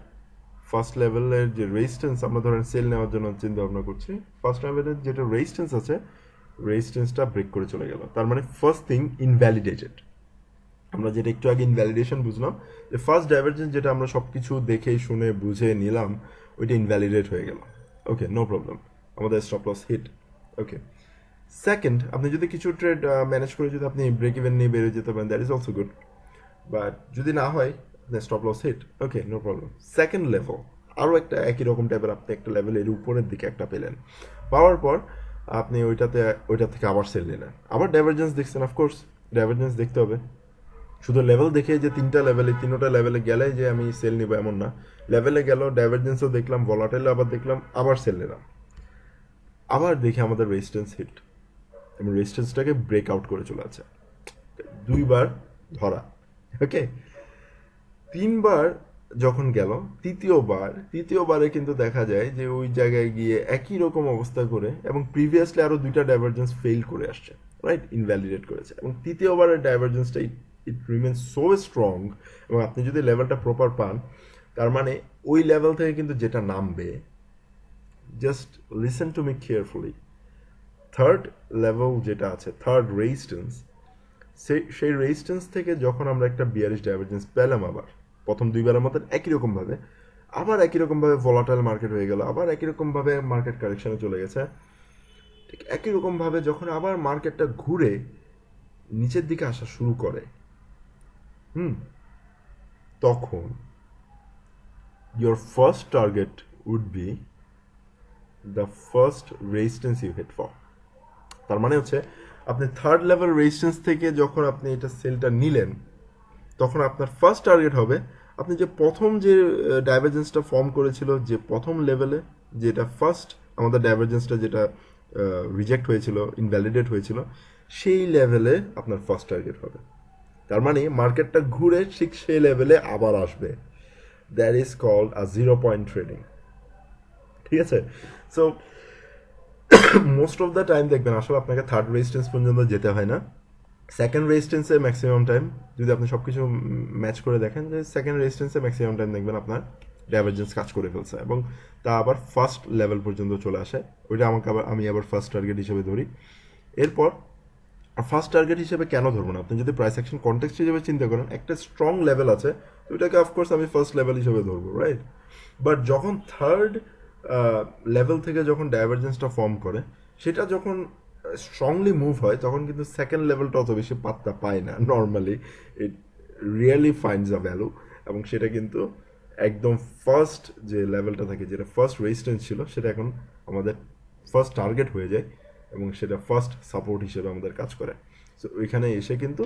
[SPEAKER 1] ফার্স্ট লেভেলের যে রেজিস্ট্যান্স, আমরা ধরেন সেল নেওয়ার জন্য চিন্তা ভাবনা করছি, ফার্স্ট লেভেলের যেটা রেজিস্ট্যান্স আছে, রেজিস্ট্যান্সটা ব্রেক করে চলে গেল। তার মানে ফার্স্ট থিং ইনভ্যালিডেটেড। আমরা যেটা একটু আগে ইনভ্যালিডেশন বুঝলাম, যে ফার্স্ট ডাইভারজেন্স যেটা আমরা সব কিছু দেখে শুনে বুঝে নিলাম, ওইটা ইনভ্যালিডেট হয়ে গেল। ওকে, নো প্রবলেম, আমাদের স্টপ লস হিট। ওকে, সেকেন্ড, আপনি যদি কিছু ট্রেড ম্যানেজ করে যদি আপনি ব্রেক ইভেন নিয়ে বেরিয়ে যেতে পারেন, that is also good, but যদি না হয় স্টপ লস হিট। ওকে, নো প্রবলেম। সেকেন্ড লেভেল আরও একটা একই রকম টাইপের, আপনি একটা লেভেলের উপরের দিকে একটা পেলেন, পাওয়ার পর আপনি ওইটা থেকে আবার সেল নিলেন, আবার ডাইভারজেন্স দেখছেন। অফকোর্স ডাইভারজেন্স দেখতে হবে, শুধু লেভেল দেখে যে 3টা লেভেলে 3টা লেভেলে গেলে যে আমি সেল নিব এমন না, লেভেলে গেল, ডাইভারজেন্সও দেখলাম, ভলাটাইল আবার দেখলাম, আবার সেল নিলাম, আবার দেখি আমাদের রেজিস্ট্যান্স হিট এবং রেজিস্ট্যান্সটাকে ব্রেক আউট করে চলে আছে, 2বার ধরা। ওকে, 3বার যখন গেল, তৃতীয়বারে কিন্তু দেখা যায় যে ওই জায়গায় গিয়ে একই রকম অবস্থা করে, এবং প্রিভিয়াসলি আরো 2টা ডাইভারজেন্স ফেল করে আসছে, রাইট, ইনভ্যালিডেট করেছে, এবং তৃতীয়বারের ডাইভারজেন্সটা ইট রিমেন্স সো স্ট্রং, এবং আপনি যদি লেভেলটা প্রপার পান, তার মানে ওই লেভেল থেকে কিন্তু যেটা নামবে, just listen to me carefully, third level যেটা আছে, থার্ড রেজিস্ট্যান্স, সেই রেজিস্ট্যান্স থেকে যখন আমরা একটা বিয়ারিশ ডাইভারজেন্স পেলাম, আবার প্রথম 2বারের মতন একই রকমভাবে, আবার একই রকমভাবে ভলাটাইল মার্কেট হয়ে গেল, আবার একই রকমভাবে মার্কেট কারেকশনে চলে গেছে, ঠিক একই রকমভাবে যখন আবার মার্কেটটা ঘুরে নিচের দিকে আসা শুরু করে, তখন your first target would be the first resistance you hit for. তার মানে হচ্ছে আপনি থার্ড লেভেল রেজিস্ট্যান্স থেকে যখন আপনি এটা সেলটা নিলেন, তখন আপনার ফার্স্ট টার্গেট হবে আপনি যে প্রথম যে ডাইভারজেন্সটা ফর্ম করেছিল, যে প্রথম লেভেলে যেটা ফার্স্ট আমাদের ডাইভারজেন্সটা যেটা রিজেক্ট হয়েছিল, ইনভ্যালিডেট হয়েছিল, সেই লেভেলে আপনার ফার্স্ট টার্গেট হবে। তার মানে মার্কেটটা ঘুরে ঠিক সেই লেভেলে আবার আসবে, that is called a 0 point trading. ঠিক আছে, so most of the time দেখবেন আসলে আপনাকে থার্ড রেজিস্ট্যান্স পর্যন্ত যেতে হয় না, সেকেন্ড রেজিস্ট্যান্সে ম্যাক্সিমাম টাইম, যদি আপনি সব কিছু ম্যাচ করে দেখেন, যে সেকেন্ড রেজিস্ট্যান্সে ম্যাক্সিমাম টাইম দেখবেন আপনার ডাইভারজেন্স কাজ করে ফেলছে, এবং তা আবার ফার্স্ট লেভেল পর্যন্ত চলে আসে, ওইটা আমি আবার ফার্স্ট টার্গেট হিসেবে ধরি। এরপর ফার্স্ট টার্গেট হিসেবে কেন ধরবো না, আপনি যদি প্রাইস অ্যাকশন কনটেক্সট হিসেবে চিন্তা করেন, একটা স্ট্রং লেভেল আছে, তো ওইটাকে অফকোর্স আমি ফার্স্ট লেভেল হিসেবে ধরবো, রাইট, বাট যখন থার্ড লেভেল থেকে যখন ডাইভারজেন্সটা ফর্ম করে, সেটা যখন স্ট্রংলি মুভ হয়, তখন কিন্তু সেকেন্ড লেভেলটা অত বেশি পাত্তা পায় না, normally it really finds a value, এবং সেটা কিন্তু একদম ফার্স্ট যে লেভেলটা থাকে, যেটা ফার্স্ট রেজিস্ট্যান্স ছিল, সেটা এখন আমাদের ফার্স্ট টার্গেট হয়ে যায়, এবং সেটা ফার্স্ট সাপোর্ট হিসেবে আমাদের কাজ করে। সো ওইখানে এসে কিন্তু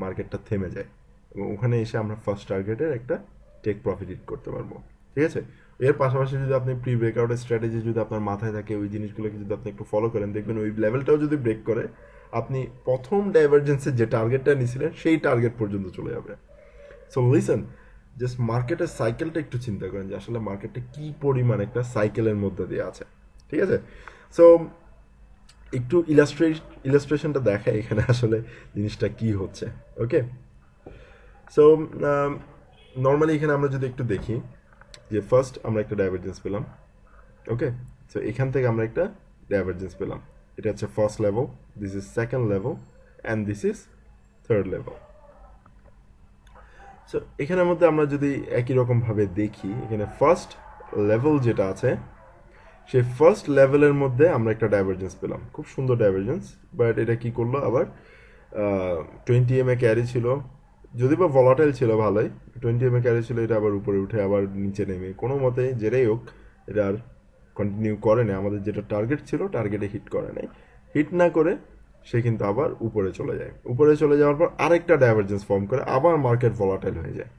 [SPEAKER 1] মার্কেটটা থেমে যায়, এবং ওখানে এসে আমরা ফার্স্ট টার্গেটের একটা টেক প্রফিট হিট করতে পারবো। ঠিক আছে, এর পাশাপাশি যদি আপনি প্রি ব্রেকআউটের স্ট্র্যাটেজি যদি আপনার মাথায় থাকে, ওই জিনিসগুলোকে যদি আপনি একটু ফলো করেন, দেখবেন ওই লেভেলটাও যদি ব্রেক করে, আপনি প্রথম ডাইভারজেন্সের যে টার্গেটটা নিয়েছিলেন সেই টার্গেট পর্যন্ত চলে যাবে। সো লিসেন, জাস্ট মার্কেটের সাইকেলটা একটু চিন্তা করেন, যে আসলে মার্কেটটা কি পরিমাণ একটা সাইকেলের মধ্যে দিয়ে আছে। ঠিক আছে, সো একটু ইলাস্ট্রেশনটা দেখায় এখানে আসলে জিনিসটা কি হচ্ছে। ওকে, সো নর্মালি এখানে আমরা যদি একটু দেখি যে ফার্স্ট আমরা একটা ডাইভারজেন্স পেলাম, ওকে। সো এখান থেকে আমরা একটা ডাইভারজেন্স পেলাম, এটা হচ্ছে first level, this is second level and this is third level. So এখানের মধ্যে আমরা যদি একই রকমভাবে দেখি, এখানে ফার্স্ট লেভেল যেটা আছে সেই ফার্স্ট লেভেলের মধ্যে আমরা একটা ডাইভারজেন্স পেলাম, খুব সুন্দর ডাইভারজেন্স। বাট এটা কি করলো আবার 20 MA ক্যারি ছিল, যদি বা ভলাটাইল ছিল ভালোই, 20 MA ক্যারি ছিল, এটা আবার উপরে উঠে আবার নিচে নেমে কোনো মতে যেটাই হোক এটা আর কন্টিনিউ করে না, আমাদের যেটা টার্গেট ছিল টার্গেটে হিট করে নাই, হিট না করে সে কিন্তু আবার উপরে চলে যায়, উপরে চলে যাওয়ার পর আরেকটা ডাইভারজেন্স ফর্ম করে আবার মার্কেট ভলাটাইল হয়ে যায়,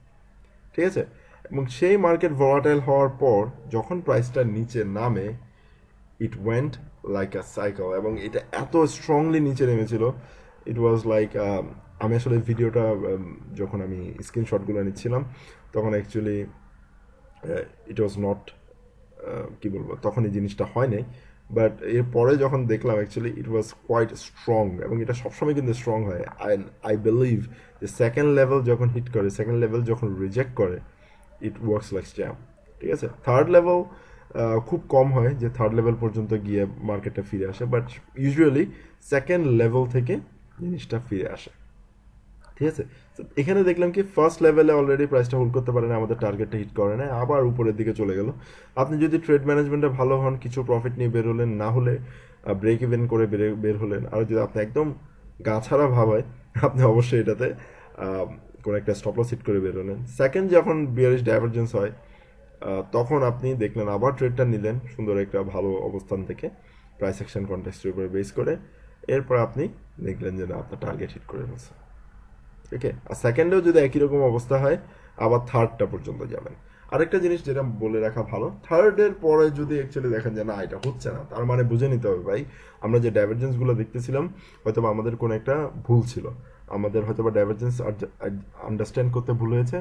[SPEAKER 1] ঠিক আছে। এবং সেই মার্কেট ভলাটাইল হওয়ার পর যখন প্রাইসটা নিচে নামে, it went like a cycle, এবং এটা এত স্ট্রংলি নিচে নেমেছিল, ইট ওয়াজ লাইক, আমি আসলে ভিডিওটা যখন আমি স্ক্রিনশটগুলো নিচ্ছিলাম তখন অ্যাকচুয়ালি ইট ওয়াজ নট, কী বলবো, তখন এই জিনিসটা হয় নাই। বাট এরপরে যখন দেখলাম actually it was quite strong, এবং এটা সবসময় কিন্তু স্ট্রং হয়। আই বিলিভ যে সেকেন্ড লেভেল যখন হিট করে, সেকেন্ড লেভেল যখন রিজেক্ট করে, ইট ওয়ার্কস লাইক স্ট্যাম, ঠিক আছে। থার্ড লেভেল খুব কম হয় যে থার্ড লেভেল পর্যন্ত গিয়ে মার্কেটটা ফিরে আসে, বাট ইউজুয়ালি সেকেন্ড লেভেল থেকে জিনিসটা ফিরে আসে, ঠিক আছে। তো এখানে দেখলাম কি ফার্স্ট লেভেলে অলরেডি প্রাইসটা হোল্ড করতে পারে না, আমাদের টার্গেটটা হিট করে না, আবার উপরের দিকে চলে গেল। আপনি যদি ট্রেড ম্যানেজমেন্টে ভালো হন, কিছু প্রফিট নিয়ে বের হলেন, না হলে ব্রেক ইভেন করে বের হলেন, আর যদি আপনি একদম গা ছাড়া ভাব হয়, আপনি অবশ্যই এটাতে কোনো একটা স্টপ লস হিট করে বের হলেন। সেকেন্ড যখন বিয়ারিশ ডাইভারজেন্স হয়, তখন আপনি দেখলেন আবার ট্রেডটা নিলেন সুন্দর একটা ভালো অবস্থান থেকে প্রাইস অ্যাকশন কন্টেক্সটের উপরে বেস করে, এরপর আপনি দেখলেন যে না আপনার টার্গেট হিট করে ফেলছে, ওকে। আর সেকেন্ডেও যদি একই রকম অবস্থা হয়, আবার থার্ডটা পর্যন্ত যাবেন। আরেকটা জিনিস যেটা বলে রাখা ভালো, থার্ডের পরে যদি অ্যাকচুয়ালি দেখেন যে না এটা হচ্ছে না, তার মানে বুঝে নিতে হবে ভাই আমরা যে ডাইভারজেন্সগুলো দেখতেছিলাম হয়তো আমাদের কোনো একটা ভুল ছিল, আমাদের হয়তো বা ডাইভারজেন্স আন্ডারস্ট্যান্ড করতে ভুল হয়েছে,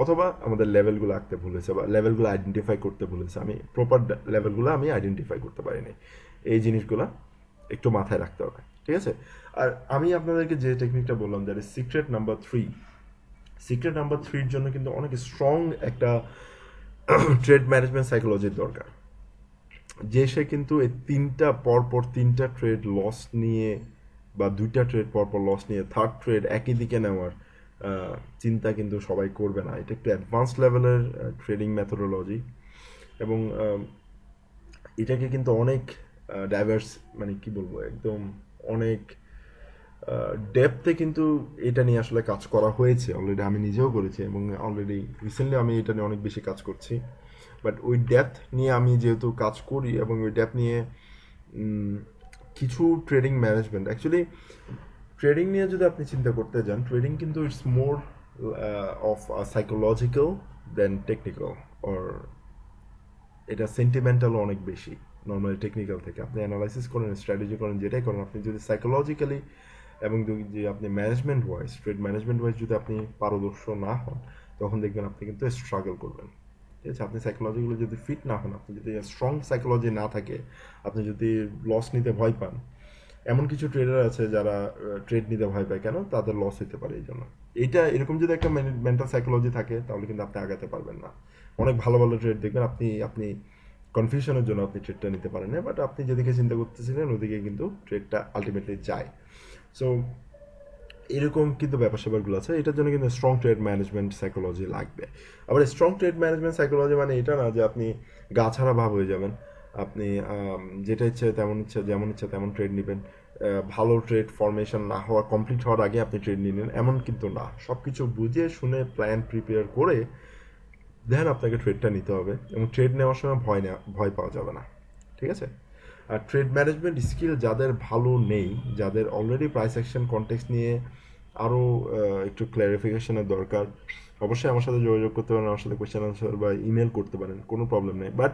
[SPEAKER 1] অথবা আমাদের লেভেলগুলো আঁকতে ভুল হয়েছে, বা লেভেলগুলো আইডেন্টিফাই করতে ভুল হয়েছে, আমি প্রপার লেভেলগুলো আমি আইডেন্টিফাই করতে পারিনি। এই জিনিসগুলো একটু মাথায় রাখতে হবে, ঠিক আছে। আর আমি আপনাদেরকে যে টেকনিকটা বললাম, that is secret number 3, secret number 3-র জন্য কিন্তু অনেক স্ট্রং একটা ট্রেড ম্যানেজমেন্ট সাইকোলজির দরকার, যে সে কিন্তু এই পরপর তিনটা ট্রেড লস নিয়ে, বা দুইটা ট্রেড পরপর লস নিয়ে থার্ড ট্রেড একই দিকে নেওয়ার চিন্তা কিন্তু সবাই করবে না। এটা একটু অ্যাডভান্স লেভেলের ট্রেডিং মেথোডোলজি, এবং এটাকে কিন্তু অনেক ডাইভার্স, মানে কি বলবো, একদম অনেক ডেপথে কিন্তু এটা নিয়ে আসলে কাজ করা হয়েছে অলরেডি, আমি নিজেও করেছি, এবং অলরেডি রিসেন্টলি আমি এটা নিয়ে অনেক বেশি কাজ করছি। বাট ওই ডেপথ নিয়ে আমি যেহেতু কাজ করি, এবং ওই ডেপথ নিয়ে কিছু ট্রেডিং ম্যানেজমেন্ট, অ্যাকচুয়ালি ট্রেডিং নিয়ে যদি আপনি চিন্তা করতে যান, ট্রেডিং কিন্তু it's more of psychological then technical, or এটা সেন্টিমেন্টালও অনেক বেশি নর্মালি টেকনিক্যাল থেকে। আপনি অ্যানালাইসিস করেন, স্ট্র্যাটেজি করেন, যেটাই করেন, আপনি যদি সাইকোলজিক্যালি এবং যে আপনি management wise, trade management wise যদি আপনি পারদর্শ না হন, তখন দেখবেন আপনি কিন্তু স্ট্রাগল করবেন, ঠিক আছে। আপনি সাইকোলজিক্যালি যদি ফিট না হন, আপনি যদি স্ট্রং সাইকোলজি না থাকে, আপনি যদি লস নিতে ভয় পান, এমন কিছু ট্রেডার আছে যারা ট্রেড নিতে ভয় পায়, কেন? তাদের লস হতে পারে এই জন্য। এইটা এরকম যদি একটা মেন্টাল সাইকোলজি থাকে, তাহলে কিন্তু আপনি আগাতে পারবেন না। অনেক ভালো ভালো ট্রেড দেখবেন আপনি আপনি কনফিউশনের জন্য আপনি ট্রেডটা নিতে পারেন না, বাট আপনি যেদিকে চিন্তা করতেছিলেন ওদিকে কিন্তু ট্রেডটা আলটিমেটলি যায়। সো এরকম কিন্তু ব্যাপার স্যাপারগুলো আছে, এটার জন্য কিন্তু স্ট্রং ট্রেড ম্যানেজমেন্ট সাইকোলজি লাগবে। আবার স্ট্রং ট্রেড ম্যানেজমেন্ট সাইকোলজি মানে এটা না যে আপনি গা ছাড়া ভাব হয়ে যাবেন, আপনি যেটা ইচ্ছে তেমন ইচ্ছা, যেমন ইচ্ছা তেমন ট্রেড নেবেন, ভালো ট্রেড ফরমেশন না হওয়া, কমপ্লিট হওয়ার আগে আপনি ট্রেড নিলেন, এমন কিন্তু না। সব কিছু বুঝে শুনে প্ল্যান প্রিপেয়ার করে দেন আপনাকে ট্রেডটা নিতে হবে, এবং ট্রেড নেওয়ার সময় ভয় পাওয়া যাবে না, ঠিক আছে। আর ট্রেড ম্যানেজমেন্ট স্কিল যাদের ভালো নেই, যাদের অলরেডি প্রাইস অ্যাকশন কন্টেক্সট নিয়ে আরও একটু ক্ল্যারিফিকেশনের দরকার, অবশ্যই আমার সাথে যোগাযোগ করতে পারেন, আমার সাথে কোয়েশ্চেন আনসার বা ইমেল করতে পারেন, কোনো প্রবলেম নেই। বাট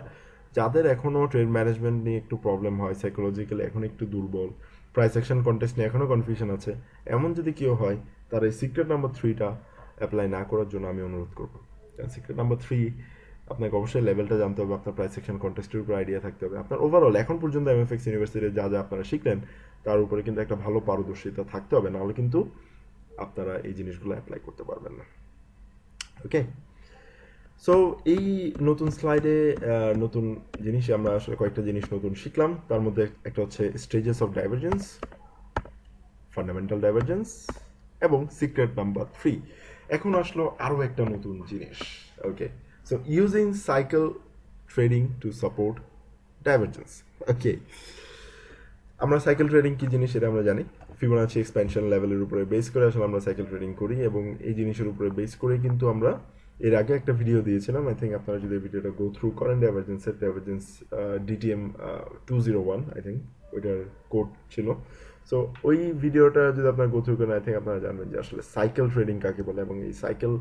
[SPEAKER 1] যাদের এখনও ট্রেড ম্যানেজমেন্ট নিয়ে একটু প্রবলেম হয়, সাইকোলজিক্যালি এখন একটু দুর্বল, প্রাইস অ্যাকশন কন্টেক্সট নিয়ে এখনও কনফিউশন আছে, এমন যদি কেউ হয়, তার এই সিক্রেট নাম্বার 3টা অ্যাপ্লাই না করার জন্য আমি অনুরোধ করবো। সিক্রেট নাম্বার 3, আপনাকে অবশ্যই লেভেলটা জানতে হবে, আপনার প্রাইস সেকশন কন্টেস্টের উপর আইডিয়া থাকতে হবে, আপনার ওভারঅল এখন পর্যন্ত এমএফএক্স ইউনিভার্সিটিতে যা যা আপনারা শিখলেন তার উপরে কিন্তু একটা ভালো পারদর্শিতা থাকতে হবে, নাহলে কিন্তু আপনারা এই জিনিসগুলো অ্যাপ্লাই করতে পারবেন না। ওকে, সো এই নতুন স্লাইডে নতুন জিনিসে আমরা আসলে কয়েকটা জিনিস নতুন শিখলাম। তার মধ্যে একটা হচ্ছে stages of divergence, fundamental divergence এবং সিক্রেট নাম্বার 3। এখন আসলো আরও একটা নতুন জিনিস। Okay, so using cycle trading to support divergence. Okay, আমরা সাইকেল ট্রেডিং কি জিনিস সেটা আমরা জানি। ফিবোনাচি এক্সপ্যানশন লেভেলের উপরে বেস করে আসলে আমরা সাইকেল ট্রেডিং করি, এবং এই জিনিসের উপরে বেস করে কিন্তু আমরা এর আগে একটা ভিডিও দিয়েছিলাম। আই থিঙ্ক আপনারা যদি ভিডিওটা গো থ্রু করেন, ডাইভারজেন্স ডিটিএম 201 আই থিঙ্ক ওইটার কোড ছিল। সো ওই ভিডিওটা যদি আপনারা গো থ্রু করেন, আই থিঙ্ক আপনারা জানবেন যে আসলে সাইকেল ট্রেডিং কাকে বলে, এবং এই সাইকেল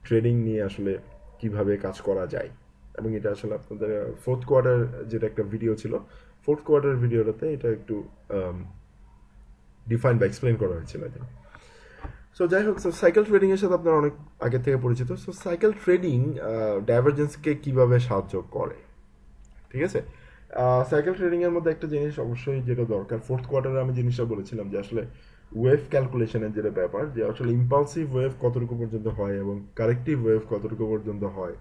[SPEAKER 1] ট্রেডিং নিয়ে আসলে কিভাবে কাজ করা যায়। এবং এটা আসলে আপনাদের ফোর্থ কোয়ার্টার যেটা একটা ভিডিও ছিল, ফোর্থ কোয়ার্টার ভিডিওটাতে এটা একটু ডিফাইন বা এক্সপ্লেন করা হয়েছিল। সো যাই হোক, সো সাইকেল ট্রেডিং এর সাথে আপনারা অনেক আগে থেকে পরিচিত। সো সাইকেল ট্রেডিং ডাইভারজেন্সকে কিভাবে সাহায্য করে, ঠিক আছে। সাইকেল ট্রেডিং এর মধ্যে একটা জিনিস অবশ্যই যেটা দরকার, ফোর্থ কোয়ার্টারে আমি জিনিসটা বলেছিলাম যে আসলে ওয়েভ ক্যালকুলেশনের যেটা ব্যাপার, যে আসলে ইম্পালসিভ ওয়েভ কতটুকু পর্যন্ত হয় এবং কারেক্টিভ ওয়েভ কতটুকু পর্যন্ত হয়,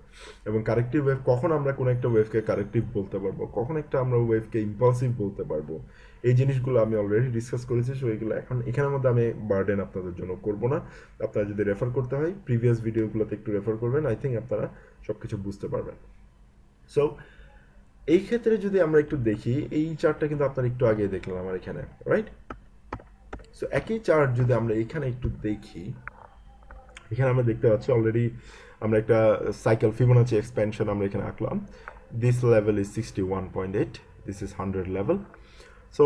[SPEAKER 1] এবং কারেক্টিভ ওয়েভ কখন আমরা কোনো একটা ওয়েভকে কারেক্টিভ বলতে পারবো, কখন একটা আমরা ওয়েভকে ইম্পালসিভ বলতে পারবো, এই জিনিসগুলো আমি অলরেডি ডিসকাস করেছি। সো এইগুলো এখন এখানের মধ্যে আমি বার্ডেন আপনাদের জন্য করব না। আপনারা যদি রেফার করতে হয় প্রিভিয়াস ভিডিওগুলোতে একটু রেফার করবেন, আই থিঙ্ক আপনারা সব কিছু বুঝতে পারবেন। সো এই ক্ষেত্রে যদি আমরা একটু দেখি, এই চার্টটা কিন্তু আপনারা একটু আগে দেখলাম আমার এখানে, রাইট। সো একই চার্ট যদি আমরা এখানে একটু দেখি, এখানে আমরা দেখতে পাচ্ছি অলরেডি আমরা একটা সাইকেল ফিবোনাচি এক্সপেনশন আমরা এখানে আঁকলাম। This level is 61.8, this is 100 level. So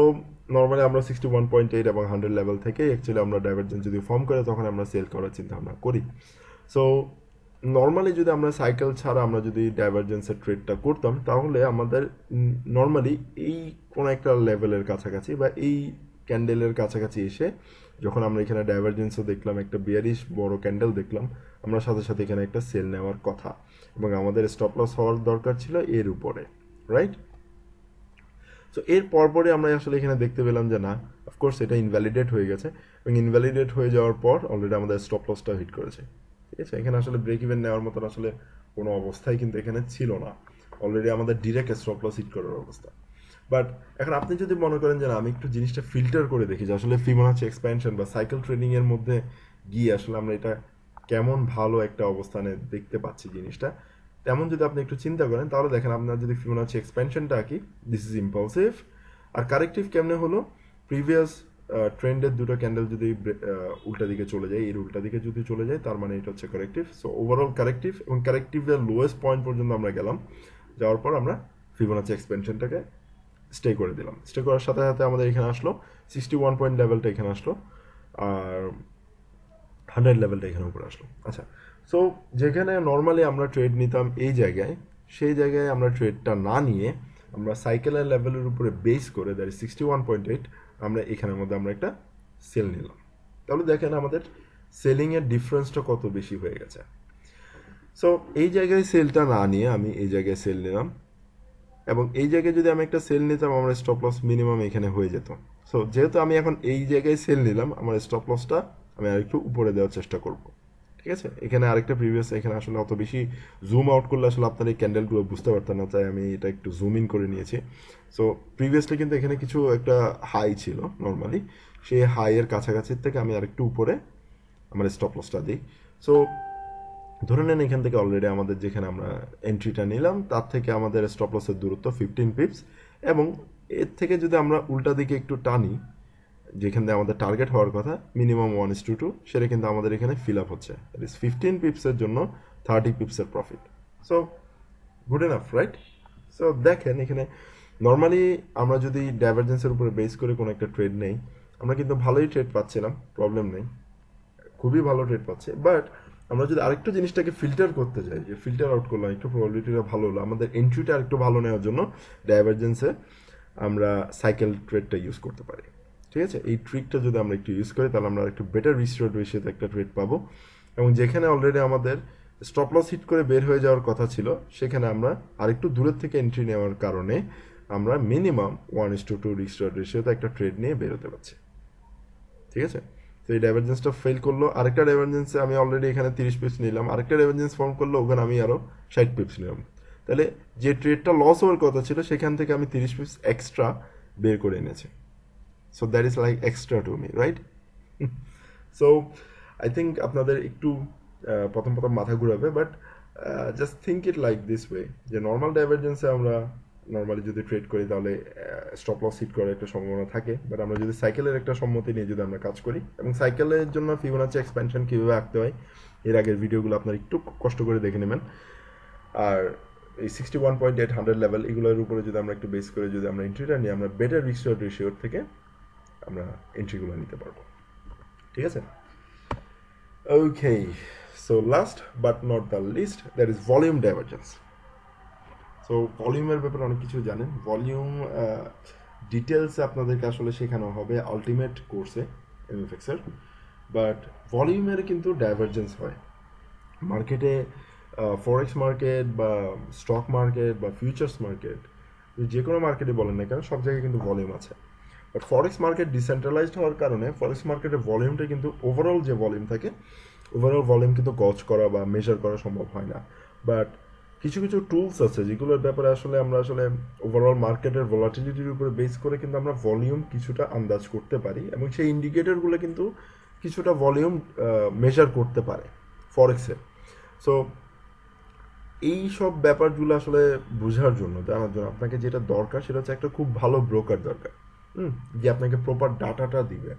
[SPEAKER 1] normally আমরা 61.8 এবং 100 লেভেল থেকে অ্যাকচুয়ালি আমরা ডাইভারজেন্স যদি ফর্ম করে তখন আমরা সেল করার চিন্তা ভাবনা করি। সো নর্মালি যদি আমরা সাইকেল ছাড়া আমরা যদি ডাইভারজেন্সের ট্রেডটা করতাম, তাহলে আমাদের নর্মালি এই কোনো একটা লেভেলের কাছাকাছি বা এই ক্যান্ডেলের কাছাকাছি এসে যখন আমরা এখানে ডাইভারজেন্সও দেখলাম, একটা বিয়ারিশ বড় ক্যান্ডেল দেখলাম, আমরা সাথে সাথে এখানে একটা সেল নেওয়ার কথা, এবং আমাদের স্টপ লস হওয়ার দরকার ছিল এর উপরে, রাইট। সো এর পরপরে আমরা আসলে এখানে দেখতে পেলাম যে না, অফকোর্স এটা ইনভ্যালিডেট হয়ে গেছে, এবং ইনভ্যালিডেট হয়ে যাওয়ার পর অলরেডি আমাদের স্টপ লসটা হিট করেছে, ঠিক আছে। এখানে আসলে ব্রেক ইভেন নেওয়ার মতন আসলে কোনো অবস্থাই কিন্তু এখানে ছিল না, অলরেডি আমাদের ডিরেক্ট স্টপ লস হিট করার অবস্থা। বাট এখন আপনি যদি মনে করেন যে না, আমি একটু জিনিসটা ফিল্টার করে দেখি যে আসলে ফিবোনাচি এক্সপ্যানশন বা সাইকেল ট্রেডিং এর মধ্যে গিয়ে আসলে আমরা এটা কেমন ভালো একটা অবস্থানে দেখতে পাচ্ছি জিনিসটা, তেমন যদি আপনি একটু চিন্তা করেন, তাহলে দেখেন আপনার যদি ফিবোনাচি এক্সপ্যানশনটা কি, দিস ইজ ইম্পালসিভ। আর কারেক্টিভ কেমনে হলো, প্রিভিয়াস ট্রেন্ডের দুটো ক্যান্ডেল যদি উল্টা দিকে চলে যায়, এর উল্টা দিকে যদি চলে যায়, তার মানে এটা হচ্ছে কারেক্টিভ। সো ওভারঅল কারেক্টিভ, এবং কারেক্টিভের লোয়েস্ট পয়েন্ট পর্যন্ত আমরা গেলাম, যাওয়ার পর আমরা ফিবোনাচি এক্সপেনশনটাকে স্টে করে দিলাম। স্টে করার সাথে সাথে আমাদের এখানে আসলো 61 পয়েন্ট লেভেলটা এখানে আসলো, আর 100 লেভেলটা এখানে উপরে আসলো। আচ্ছা, সো যেখানে নর্মালি আমরা ট্রেড নিতাম এই জায়গায়, সেই জায়গায় আমরা ট্রেডটা না নিয়ে আমরা সাইকেলের লেভেলের উপরে বেস করে, দ্যাট ইজ 61.8, আমরা এখানের মধ্যে আমরা একটা সেল নিলাম। তাহলে দেখেন আমাদের সেলিংয়ের ডিফারেন্সটা কত বেশি হয়ে গেছে। সো এই জায়গায় সেলটা না নিয়ে আমি এই জায়গায় সেল নিলাম, এবং এই জায়গায় যদি আমি একটা সেল নিতাম, আমার স্টপ লস মিনিমাম এখানে হয়ে যেত। সো যেহেতু আমি এখন এই জায়গায় সেল নিলাম, আমার স্টপ লসটা আমি আরেকটু উপরে দেওয়ার চেষ্টা করব, ঠিক আছে। এখানে আরেকটা প্রিভিয়াস, এখানে আসলে অত বেশি জুম আউট করলে আসলে আপনার এই ক্যান্ডেলগুলো বুঝতে পারতেন না, তাই আমি এটা একটু জুম ইন করে নিয়েছি। সো প্রিভিয়াসলি কিন্তু এখানে কিছু একটা হাই ছিল নর্মালি, সেই হাইয়ের কাছাকাছির থেকে আমি আরেকটু উপরে আমার স্টপ লসটা দিই। সো ধরে নেন এখান থেকে অলরেডি আমাদের যেখানে আমরা এন্ট্রিটা নিলাম, তার থেকে আমাদের স্টপ লসের দূরত্ব 15 পিপস, এবং এর থেকে যদি আমরা উল্টা দিকে একটু টানি, যেখান থেকে আমাদের টার্গেট হওয়ার কথা মিনিমাম 1:2, সেটা কিন্তু আমাদের এখানে ফিল আপ হচ্ছে। দ্যাট ইজ 15 পিপসের জন্য 30 পিপসের প্রফিট। So good enough, right. So দেখেন এখানে নর্মালি আমরা যদি ডাইভারজেন্সের উপরে বেস করে কোনো একটা ট্রেড নেই, আমরা কিন্তু ভালোই ট্রেড পাচ্ছিলাম, প্রবলেম নেই, খুবই ভালো ট্রেড পাচ্ছে। বাট আমরা যদি আরেকটু জিনিসটাকে ফিল্টার করতে চাই, যে ফিল্টার আউট করলাম, একটু প্রবাবিলিটিটা ভালো হলো, আমাদের এন্ট্রিটা আরেকটু ভালো নেওয়ার জন্য ডাইভারজেন্সে আমরা সাইকেল ট্রেডটা ইউজ করতে পারি, ঠিক আছে। এই ট্রিকটা যদি আমরা একটু ইউজ করি, তাহলে আমরা একটু বেটার রিস্ক রেশিওতে একটা ট্রেড পাবো, এবং যেখানে অলরেডি আমাদের স্টপ লস হিট করে বের হয়ে যাওয়ার কথা ছিল, সেখানে আমরা আরেকটু দূরের থেকে এন্ট্রি নেওয়ার কারণে আমরা মিনিমাম 1:2 রিস্ক রেশিওতে একটা ট্রেড নিয়ে বেরোতে পারছি, ঠিক আছে। তো এই ডাইভারজেন্সটা ফেল করলো, আরেকটা ডাইভারজেন্সে আমি অলরেডি এখানে 30 পিপস নিলাম, আরেকটা ডাইভারজেন্স ফর্ম করলো, ওখানে আমি আরও 60 পিপস নিলাম। তাহলে যে ট্রেডটা লস হওয়ার কথা ছিল সেখান থেকে আমি 30 পিপস এক্সট্রা বের করে এনেছি। So that is like extra to me, right? So I think আপনাদের একটু প্রথম প্রথম মাথা ঘুরাবে, but just think it like this way, যে নর্মাল ডাইভারজেন্সে আমরা নর্মালি যদি ট্রেড করি তাহলে স্টপ লস হিট করার একটা সম্ভাবনা থাকে, বাট আমরা যদি সাইকেলের একটা সম্মতি নিয়ে যদি আমরা কাজ করি, এবং সাইকেলের জন্য ফিবোনাচি এক্সপ্যানশন কীভাবে আঁকতে হয় এর আগের ভিডিওগুলো আপনারা একটু কষ্ট করে দেখে নেবেন। আর এই 61.8 লেভেল এগুলোর উপরে যদি আমরা একটু বেস করে যদি আমরা এন্ট্রিটা নিই, আমরা বেটার রিস্ক রেশিওর থেকে আমরা এন্ট্রিগুলো নিতে পারবো, ঠিক আছে? Okay, so last but not the least, that is volume divergence. So ভলিউমের ব্যাপারে অনেক কিছু জানেন, ভলিউম ডিটেলস আপনাদেরকে আসলে শেখানো হবে আলটিমেট কোর্সে এমএফএক্সের, বাট ভলিউমের কিন্তু ডাইভারজেন্স হয় মার্কেটে। ফরেক্স মার্কেট বা স্টক মার্কেট বা ফিউচার্স মার্কেট, যে কোনো মার্কেটে বলেন না কেন, সব জায়গায় কিন্তু ভলিউম আছে। বাট ফরেক্স মার্কেট ডিসেন্ট্রালাইজড হওয়ার কারণে ফরেক্স মার্কেটের ভলিউমটা কিন্তু ওভারঅল যে ভলিউম থাকে, ওভারঅল ভলিউম কিন্তু গজ করা বা মেজার করা সম্ভব হয় না। বাট কিছু কিছু টুলস আছে যেগুলোর ব্যাপারে আসলে আমরা আসলে ওভারঅল মার্কেটের ভলাটিলিটির উপরে বেস করে কিন্তু আমরা ভলিউম কিছুটা আন্দাজ করতে পারি, এবং সেই ইন্ডিকেটরগুলো কিন্তু কিছুটা ভলিউম মেজার করতে পারে ফরেক্সে। সো এই সব ব্যাপারগুলো আসলে বোঝার জন্য, জানার জন্য আপনাকে যেটা দরকার সেটা হচ্ছে একটা খুব ভালো ব্রোকার দরকার, যে আপনাকে প্রপার ডাটাটা দিবে।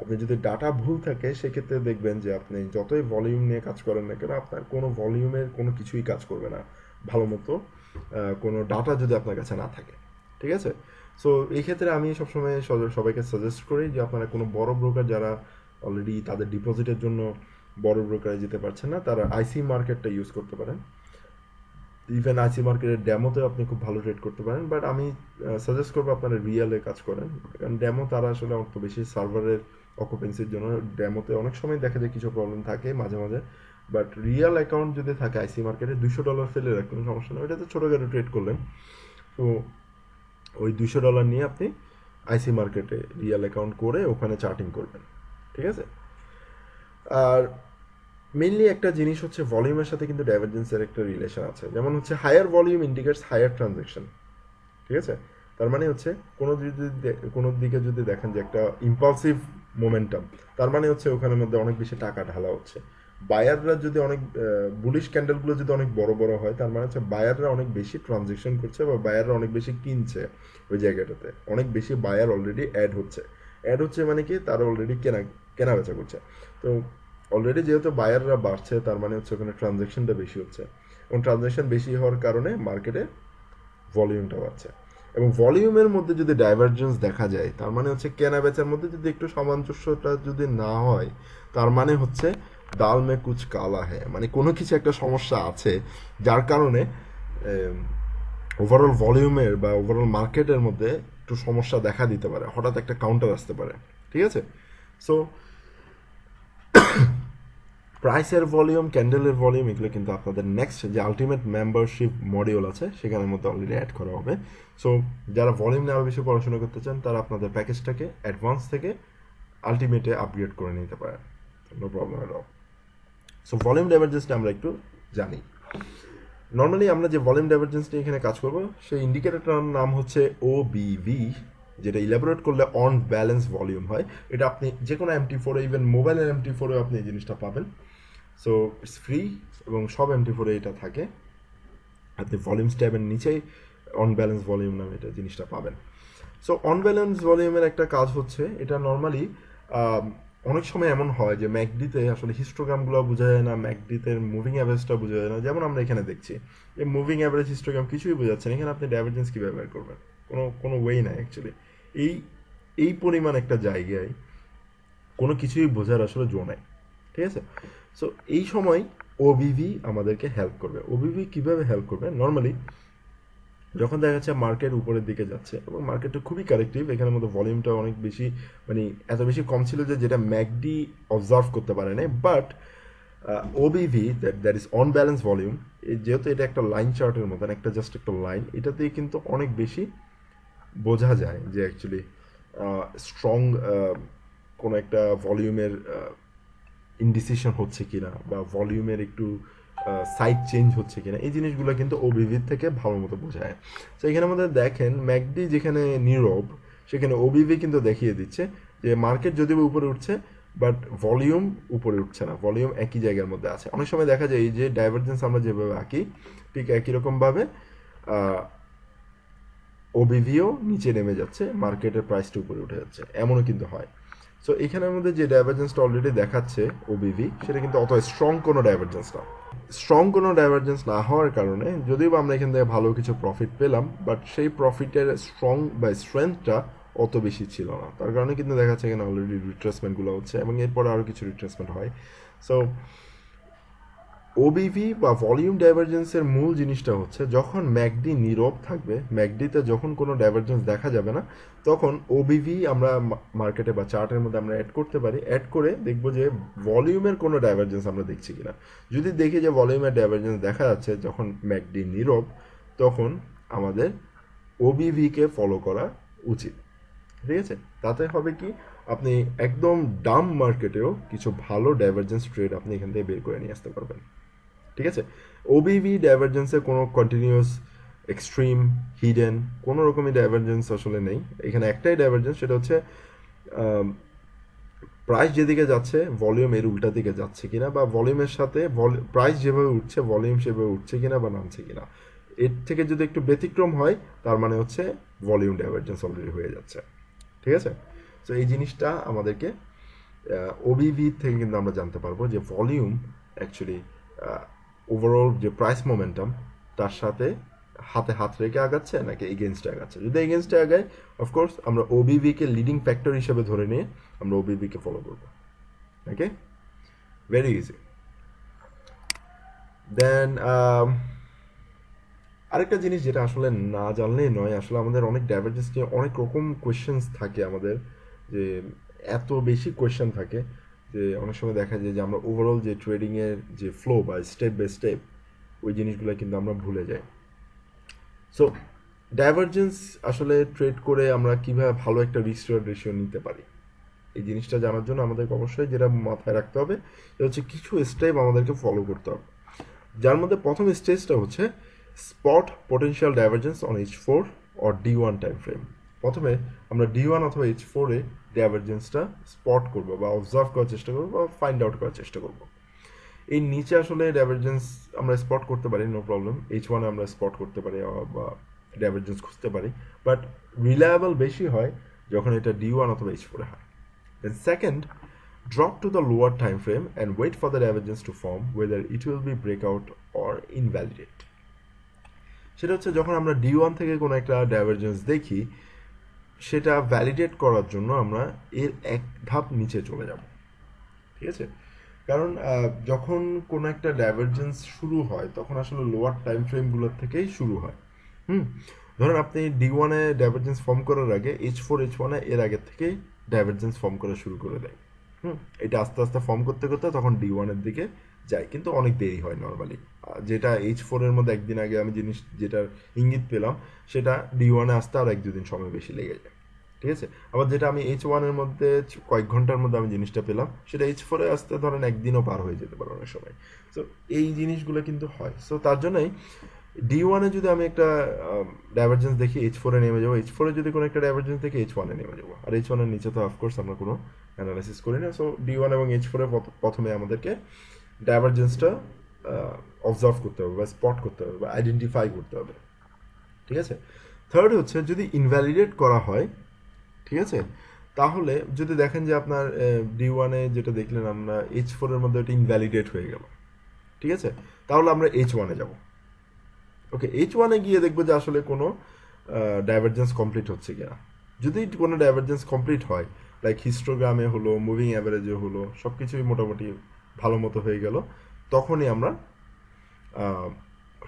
[SPEAKER 1] আপনি যদি ডাটা ভুল থাকে সেক্ষেত্রে দেখবেন যে আপনি যতই ভলিউম নিয়ে কাজ করেন না কেন, আপনার কোনো ভলিউমের কোনো কিছুই কাজ করবে না ভালো মতো, কোনো ডাটা যদি আপনার কাছে না থাকে, ঠিক আছে? সো এই ক্ষেত্রে আমি সবসময় সবাইকে সাজেস্ট করি যে আপনারা কোনো বড় ব্রোকার যারা অলরেডি তাদের ডিপোজিটের জন্য বড় ব্রোকারে যেতে পারছেন না, তারা আইসি মার্কেটটা ইউজ করতে পারেন। ইভেন আইসি মার্কেটের ড্যামোতেও আপনি খুব ভালো ট্রেড করতে পারেন, বাট আমি সাজেস্ট করবো আপনারা রিয়েলে কাজ করেন, কারণ ড্যামো তারা আসলে অত বেশি সার্ভারের অকুপেন্সির জন্য ড্যামোতে অনেক সময় দেখা যায় কিছু প্রবলেম থাকে মাঝে মাঝে। বাট রিয়েল অ্যাকাউন্ট যদি থাকে আইসি মার্কেটে, $200 ফেলে রাখবেন, সমস্যা নেই, ওইটাতে ছোটোখাটো ট্রেড করলেন। তো ওই $200 নিয়ে আপনি আইসি মার্কেটে রিয়েল অ্যাকাউন্ট করে ওখানে চার্টিং করবেন, ঠিক আছে? আর মেইনলি একটা জিনিস হচ্ছে ভলিউমের সাথে কিন্তু ডাইভারজেন্সের একটা রিলেশন আছে, যেমন হচ্ছে higher volume indicates higher transaction, ঠিক আছে? তার মানে হচ্ছে কোনো দিকে যদি দেখেন যে একটা ইম্পালসিভ মোমেন্টাম, তার মানে হচ্ছে ওখানের মধ্যে অনেক বেশি টাকা ঢালা হচ্ছে। বায়াররা যদি অনেক বুলিশ ক্যান্ডেলগুলো যদি অনেক বড় বড় হয়, তার মানে হচ্ছে বায়াররা অনেক বেশি ট্রানজ্যাকশন করছে বা বায়াররা অনেক বেশি কিনছে ওই জায়গাটাতে, অনেক বেশি বায়ার অলরেডি অ্যাড হচ্ছে মানে কি তারা অলরেডি কেনা বেচা করছে। তো অলরেডি যেহেতু বায়াররা বাড়ছে, তার মানে হচ্ছে ওখানে ট্রানজ্যাকশনটা বেশি হচ্ছে, এবং ট্রানজ্যাকশন বেশি হওয়ার কারণে মার্কেটে ভলিউমটা বাড়ছে। এবং ভলিউমের মধ্যে যদি ডাইভারজেন্স দেখা যায়, তার মানে হচ্ছে কেনা বেচার মধ্যে যদি একটু সামঞ্জস্যটা যদি না হয়, তার মানে হচ্ছে দাল মে কুচ কালা হ্যায়, মানে কোনো কিছু একটা সমস্যা আছে, যার কারণে ওভারঅল ভলিউমের বা ওভারঅল মার্কেটের মধ্যে একটু সমস্যা দেখা দিতে পারে, হঠাৎ একটা কাউন্টার আসতে পারে, ঠিক আছে? সো প্রাইসের ভলিউম, ক্যান্ডেলের ভলিউম, এগুলো কিন্তু আপনাদের নেক্সট যে আলটিমেট মেম্বারশিপ মডিউল আছে সেখানের মধ্যে অলরেডি অ্যাড করা হবে। সো যারা ভলিউম নিয়ে আরও বেশি পড়াশোনা করতে চান, তারা আপনাদের প্যাকেজটাকে অ্যাডভান্স থেকে আলটিমেটে আপগ্রেড করে নিতে পারেন, no problem at all. So volume ডাইভারজেন্সটা আমরা একটু জানি। নর্মালি আমরা যে ভলিউম ডাইভারজেন্স নিয়ে এখানে কাজ করবো, সেই ইন্ডিকেটরটার নাম হচ্ছে OBV, যেটা ইলাবোরেট করলে অন ব্যালেন্স ভলিউম হয়। এটা আপনি যে কোনো MT4, ইভেন মোবাইলের MT4এও আপনি এই জিনিসটা পাবেন। সো ইটস ফ্রি, এবং সব MT4-এ এটা থাকে। আপনি ভলিউমস ট্যাবের নিচেই অন ব্যালেন্স ভলিউম নামে এটা জিনিসটা পাবেন। সো অন ব্যালেন্স ভলিউমের একটা কাজ হচ্ছে, এটা নর্মালি অনেক সময় এমন হয় যে ম্যাকডিতে আসলে হিস্টোগ্রামগুলো বোঝা যায় না, ম্যাকডিতে মুভিং অ্যাভারেজটা বোঝা যায় না। যেমন আমরা এখানে দেখছি যে মুভিং অ্যাভারেজ, হিস্টোগ্রাম কিছুই বোঝাচ্ছে না, এখানে আপনি ডাইভারজেন্স কীভাবে বের করবেন? কোনো ওয়েই নাই অ্যাকচুয়ালি। এই পরিমাণ একটা জায়গায় কোনো কিছুই বোঝার আসলে জো নাই, ঠিক আছে? সো এই সময় ওবিভি আমাদেরকে হেল্প করবে। ওবিভি কীভাবে হেল্প করবে? নর্মালি যখন দেখা যাচ্ছে মার্কেট উপরের দিকে যাচ্ছে এবং মার্কেটটা খুবই কারেক্টিভ, এখানের মধ্যে ভলিউমটা অনেক বেশি, মানে এত বেশি কম ছিল যে যেটা ম্যাকডি অবজার্ভ করতে পারে না, but OBV that is on balance volume, যেহেতু এটা একটা লাইন চার্টের মতন, একটা জাস্ট একটা লাইন, এটাতেই কিন্তু অনেক বেশি বোঝা যায় যে অ্যাকচুয়ালি স্ট্রং কোনো একটা ভলিউমের ইনডিসিশন হচ্ছে কিনা বা ভলিউমের একটু সাইড চেঞ্জ হচ্ছে কিনা, এই জিনিসগুলো কিন্তু ওবিভি থেকে ভালো মতো বোঝায়। তো এখানে আমাদের দেখেন ম্যাকডি যেখানে নীরব সেখানে ওবিভি কিন্তু দেখিয়ে দিচ্ছে যে মার্কেট যদিও উপরে উঠছে বাট ভলিউম উপরে উঠছে না, ভলিউম একই জায়গার মধ্যে আছে। অনেক সময় দেখা যায় এই যে ডাইভারজেন্স আমরা যেভাবে আঁকি ঠিক একই রকমভাবে ওবিভিও নিচে নেমে যাচ্ছে, মার্কেটের প্রাইসটা উপরে উঠে যাচ্ছে, এমনও কিন্তু হয়। সো এখানের মধ্যে যে ডাইভারজেন্সটা অলরেডি দেখাচ্ছে ওবিভি, সেটা কিন্তু অত স্ট্রং কোনো ডাইভারজেন্স না। স্ট্রং কোনো ডাইভারজেন্স না হওয়ার কারণে যদিও আমরা এখান থেকে ভালো কিছু প্রফিট পেলাম, বাট সেই প্রফিটের স্ট্রং বা স্ট্রেংথটা অত বেশি ছিল না। তার কারণে কিন্তু দেখা যাচ্ছে এখানে অলরেডি রিট্রেসমেন্টগুলো হচ্ছে এবং এরপরে আরও কিছু রিট্রেসমেন্ট হয়। সো ওবিভি বা ভলিউম ডাইভারজেন্সের মূল জিনিসটা হচ্ছে যখন ম্যাকডি নীরব থাকবে, ম্যাকডিতে যখন কোনো ডাইভারজেন্স দেখা যাবে না, তখন ওবিভি আমরা মার্কেটে বা চার্টের মধ্যে আমরা অ্যাড করতে পারি। অ্যাড করে দেখবো যে ভলিউমের কোনো ডাইভারজেন্স আমরা দেখছি কিনা। যদি দেখি যে ভলিউমের ডাইভারজেন্স দেখা যাচ্ছে যখন ম্যাকডি নীরব, তখন আমাদের ওবিভিকে ফলো করা উচিত। ঠিক আছে, তাতে হবে কি আপনি একদম ডাম মার্কেটেও কিছু ভালো ডাইভারজেন্স ট্রেড আপনি এখান থেকে বের করে নিয়ে আসতে পারবেন। ঠিক আছে, ওবিভি ডাইভারজেন্সে কোনো কন্টিনিউয়াস এক্সট্রিম হিডেন কোনো রকমই ডাইভারজেন্স আসলে নেই। এখানে একটাই ডাইভারজেন্স, সেটা হচ্ছে প্রাইস যেদিকে যাচ্ছে ভলিউম এর উল্টা দিকে যাচ্ছে কিনা, বা ভলিউমের সাথে প্রাইস যেভাবে উঠছে ভলিউম সেভাবে উঠছে কিনা বা নামছে কিনা। এর থেকে যদি একটু ব্যতিক্রম হয় তার মানে হচ্ছে ভলিউম ডাইভারজেন্স অলরেডি হয়ে যাচ্ছে। ঠিক আছে, তো এই জিনিসটা আমাদেরকে ওবিভি থেকে কিন্তু আমরা জানতে পারবো যে ভলিউম অ্যাকচুয়ালি ওভারঅল যে প্রাইস মোমেন্টাম তার সাথে হাতে হাত রেখে আগাচ্ছে নাকি এগেনস্টে আগাচ্ছে। যদি এগেনস্টে আগায় অফকোর্স আমরা ওবিভিকে লিডিং ফ্যাক্টর হিসেবে ধরে নিয়ে আমরা ওবিভিকে ফলো করবো। ওকে, ভেরি ইজি। দেন আরেকটা জিনিস যেটা আসলে না জানলেই নয়, আসলে আমাদের অনেক ডাইভারজেন্স নিয়ে অনেক রকম কোয়েশ্চেন্স থাকে আমাদের, যে এত বেশি কোয়েশ্চেন থাকে যে অনেক সময় দেখা যায় যে আমরা ওভারঅল যে ট্রেডিংয়ের যে ফ্লো বা স্টেপ বাই স্টেপ ওই জিনিসগুলো কিন্তু আমরা ভুলে যাই। সো ডাইভারজেন্স আসলে ট্রেড করে আমরা কীভাবে ভালো একটা রিস্ক রিওয়ার্ড রেশিও নিতে পারি, এই জিনিসটা জানার জন্য আমাদেরকে অবশ্যই যেটা মাথায় রাখতে হবে সেটা হচ্ছে কিছু স্টেপ আমাদেরকে ফলো করতে হবে, যার মধ্যে প্রথম স্টেজটা হচ্ছে spot potential divergence on H4 or D1 time frame. প্রথমে আমরা D1 অথবা H4-এ ডাইভারজেন্সটা স্পট করবো বা অবজার্ভ করার চেষ্টা করবো বা ফাইন্ড আউট করার চেষ্টা করবো। এই নিচে আসলে ডাইভারজেন্স আমরা স্পট করতে পারি, নো প্রবলেম। H1-এ আমরা স্পট করতে পারি বা ডাইভারজেন্স খুঁজতে পারি, বাট রিলায়েবল বেশি হয় যখন এটা D1 অথবা H4-এ হয়। Then second, drop to the lower time frame and wait for the divergence to form, whether it will be breakout or invalidate. সেটা হচ্ছে যখন আমরা D1 থেকে কোনো একটা ডাইভারজেন্স দেখি, সেটা ভ্যালিডেট করার জন্য আমরা এর এক ধাপ নিচে চলে যাব। ঠিক আছে, কারণ যখন কোনো একটা ডাইভারজেন্স শুরু হয় তখন আসলে লোয়ার টাইম ফ্রেমগুলোর থেকেই শুরু হয়। ধরেন আপনি D1-এ ডাইভারজেন্স ফর্ম করার আগে H4 H1-এ এর আগের থেকেই ডাইভারজেন্স ফর্ম করা শুরু করে দেয়। এটা আস্তে আস্তে ফর্ম করতে করতে তখন D1-এর দিকে যায়, কিন্তু অনেক দেরি হয় নর্মালি। যেটা H4-এর মধ্যে একদিন আগে আমি যেটার ইঙ্গিত পেলাম, সেটা D1-এ আসতে আর 1-2 দিন সময় বেশি লেগে যায়। ঠিক আছে, আবার যেটা আমি H1-এর মধ্যে কয়েক ঘন্টার মধ্যে আমি জিনিসটা পেলাম, সেটা H4-এ আসতে ধরেন একদিনও পার হয়ে যেতে পারে অনেক সময়। সো এই জিনিসগুলো কিন্তু হয়। সো তার জন্যই D1-এ যদি আমি একটা ডাইভারজেন্স দেখি H4-এ নেমে যাবো, H4-এ যদি কোনো একটা ডাইভারজেন্স দেখি H1-এ নেমে যাবো, আর H1-এর নিচে তো অফকোর্স আমরা কোনো অ্যানালাইসিস করি না। সো D1 এবং H4-এ প্রথমে আমাদেরকে ডাইভারজেন্সটা অবজার্ভ করতে হবে বা স্পট করতে হবে বা আইডেন্টিফাই করতে হবে। ঠিক আছে, থার্ড হচ্ছে যদি ইনভ্যালিডেট করা হয়, ঠিক আছে, তাহলে যদি দেখেন যে আপনার D1-এ যেটা দেখলেন আমরা H4-এর মধ্যে ওটা ইনভ্যালিডেট হয়ে গেল, ঠিক আছে, তাহলে আমরা H1-এ যাব। ওকে, H1-এ গিয়ে দেখবো যে আসলে কোনো ডাইভারজেন্স কমপ্লিট হচ্ছে কিনা। যদি কোনো ডাইভারজেন্স কমপ্লিট হয়, লাইক হিস্টোগ্রামে হলো, মুভিং অ্যাভারেজে হলো, সব কিছুই মোটামুটি ভালো মতো হয়ে গেল, তখনই আমরা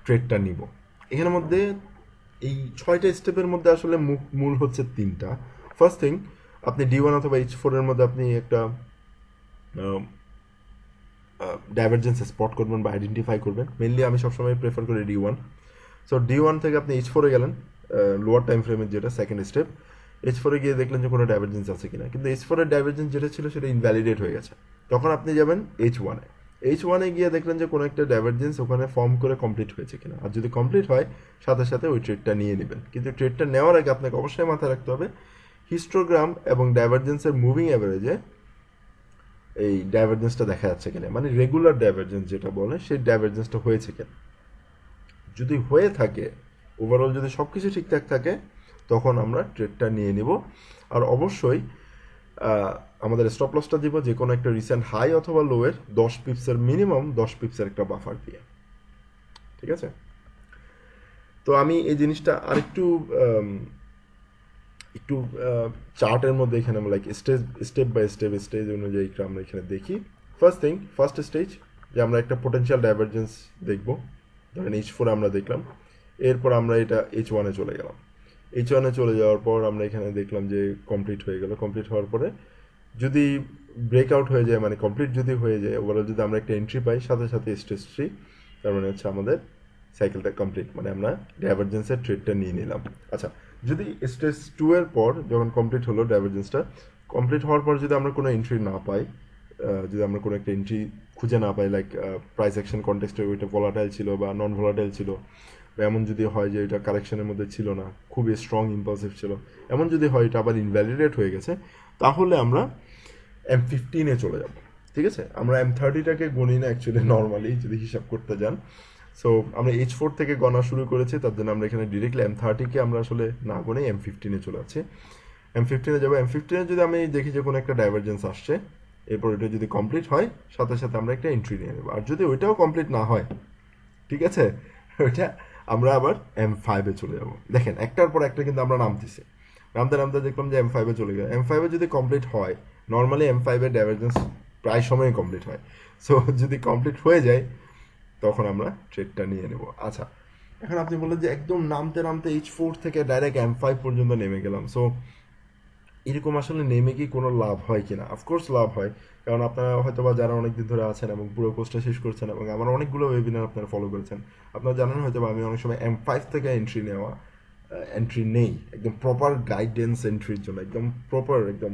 [SPEAKER 1] ট্রেডটা নিব। এখানের মধ্যে এই 6টা স্টেপের মধ্যে আসলে মূল হচ্ছে 3টা। ফার্স্ট থিং, আপনি D1 অথবা H4-এর মধ্যে আপনি একটা ডাইভারজেন্স স্পট করবেন বা আইডেন্টিফাই করবেন। মেনলি আমি সবসময় প্রেফার করি D1। সো D1 থেকে আপনি H4-এ গেলেন, লোয়ার টাইম ফ্রেমের যেটা সেকেন্ড স্টেপ। H4 এ গিয়ে দেখলেন যে কোনো ডাইভারজেন্স আছে কিনা, কিন্তু H4 এর ডাইভারজেন্স যেটা ছিল সেটা ইনভ্যালিডেট হয়ে গেছে। তখন আপনি যাবেন H1 এ। H1 এ গিয়ে দেখলেন যে কোনো একটা ডাইভারজেন্স ওখানে ফর্ম করে কমপ্লিট হয়েছে কিনা, আর যদি কমপ্লিট হয় সাথে সাথে ওই ট্রেডটা নিয়ে নেবেন। কিন্তু ট্রেডটা নেওয়ার আগে আপনাকে অবশ্যই মাথায় রাখতে হবে হিস্টোগ্রাম এবং ডাইভারজেন্সের মুভিং অ্যাভারেজে এই ডাইভারজেন্সটা দেখা যাচ্ছে কিনা, মানে রেগুলার ডাইভারজেন্স যেটা বলে সেই ডাইভারজেন্সটা হয়েছে কিনা। যদি হয়ে থাকে, ওভারঅল যদি সব কিছু ঠিকঠাক থাকে, তখন আমরা ট্রেডটা নিয়ে নিব। আর অবশ্যই আমাদের স্টপ লসটা দিব যে কোনো একটা রিসেন্ট হাই অথবা লোয়ের 10 পিপসের মিনিমাম 10 পিপসের একটা বাফার দিয়ে। ঠিক আছে, তো আমি এই জিনিসটা আরেকটু একটু চার্টের মধ্যে এখানে লাইক স্টেপ বাই স্টেজ অনুযায়ী আমরা এখানে দেখি। ফার্স্ট স্টেজ যে আমরা একটা পোটেনশিয়াল ডাইভারজেন্স দেখব, ধরেন H4 আমরা দেখলাম, এরপর আমরা এটা H1 এ চলে গেলাম। H1 এ চলে যাওয়ার পর আমরা এখানে দেখলাম যে কমপ্লিট হয়ে গেল। কমপ্লিট হওয়ার পরে যদি ব্রেকআউট হয়ে যায়, মানে কমপ্লিট যদি হয়ে যায়, ওভারঅল যদি আমরা একটা এন্ট্রি পাই সাথে সাথে স্টেজ 3, তার মানে হচ্ছে আমাদের সাইকেলটা কমপ্লিট, মানে আমরা ডাইভারজেন্সের ট্রেডটা নিয়ে নিলাম। আচ্ছা, যদি স্টেজ 2 এর পর যখন কমপ্লিট হলো ডাইভারজেন্সটা, কমপ্লিট হওয়ার পর যদি আমরা কোনো এন্ট্রি না পাই, যদি আমরা কোনো একটা এন্ট্রি খুঁজে না পাই, লাইক প্রাইস অ্যাকশন কন্টেক্সটে ওইটা ভলাটাইল ছিল বা নন ভলাটাইল ছিল, বা এমন যদি হয় যে এটা কারেকশনের মধ্যে ছিল না, খুবই স্ট্রং ইম্পালসিভ ছিল, এমন যদি হয় এটা আবার ইনভ্যালিডেট হয়ে গেছে, তাহলে আমরা M15 এ চলে যাব। ঠিক আছে, আমরা M30টাকে গণি না অ্যাকচুয়ালি, নর্মালি যদি হিসাব করতে যান। সো আমরা H4 থেকে গণা শুরু করেছি, তার জন্য আমরা এখানে ডিরেক্টলি M30কে আমরা আসলে না গণে M15 এ চলে যাচ্ছি। M15 এ যাবো। M15 এ যদি আমি দেখি যে কোনো একটা ডাইভারজেন্স আসছে, এরপর এটা যদি কমপ্লিট হয় সাথে সাথে আমরা একটা এন্ট্রি নিয়ে নেবো। আর যদি ওইটাও কমপ্লিট না হয়, ঠিক আছে, ওইটা আমরা আবার M5 এ চলে যাব। দেখেন একটার পর একটা কিন্তু আমরা নামতেছি, নামতে নামতে দেখলাম যে M5 এ চলে গেল। M5 এ যদি কমপ্লিট হয়, নর্মালি M5 এর ডাইভারজেন্স প্রায় সময় কমপ্লিট হয়। সো যদি কমপ্লিট হয়ে যায়, তখন আমরা ট্রেডটা নিয়ে নেব। আচ্ছা, এখন আপনি বললেন যে একদম নামতে নামতে H4 থেকে ডাইরেক্ট M5 পর্যন্ত নেমে গেলাম। সো এরকম আসলে নেমে কি কোনো লাভ হয় কিনা? অফকোর্স লাভ হয়, কারণ আপনারা হয়তো বা যারা অনেকদিন ধরে আছেন এবং পুরো কোর্সটা শেষ করছেন এবং আমার অনেকগুলো ওয়েবিনার আপনারা ফলো করেছেন, আপনারা জানেন হয়তো বা আমি অনেক সময় M5 থেকে এন্ট্রি নেই একদম প্রপার গাইডেন্স এন্ট্রির জন্য, একদম প্রপার, একদম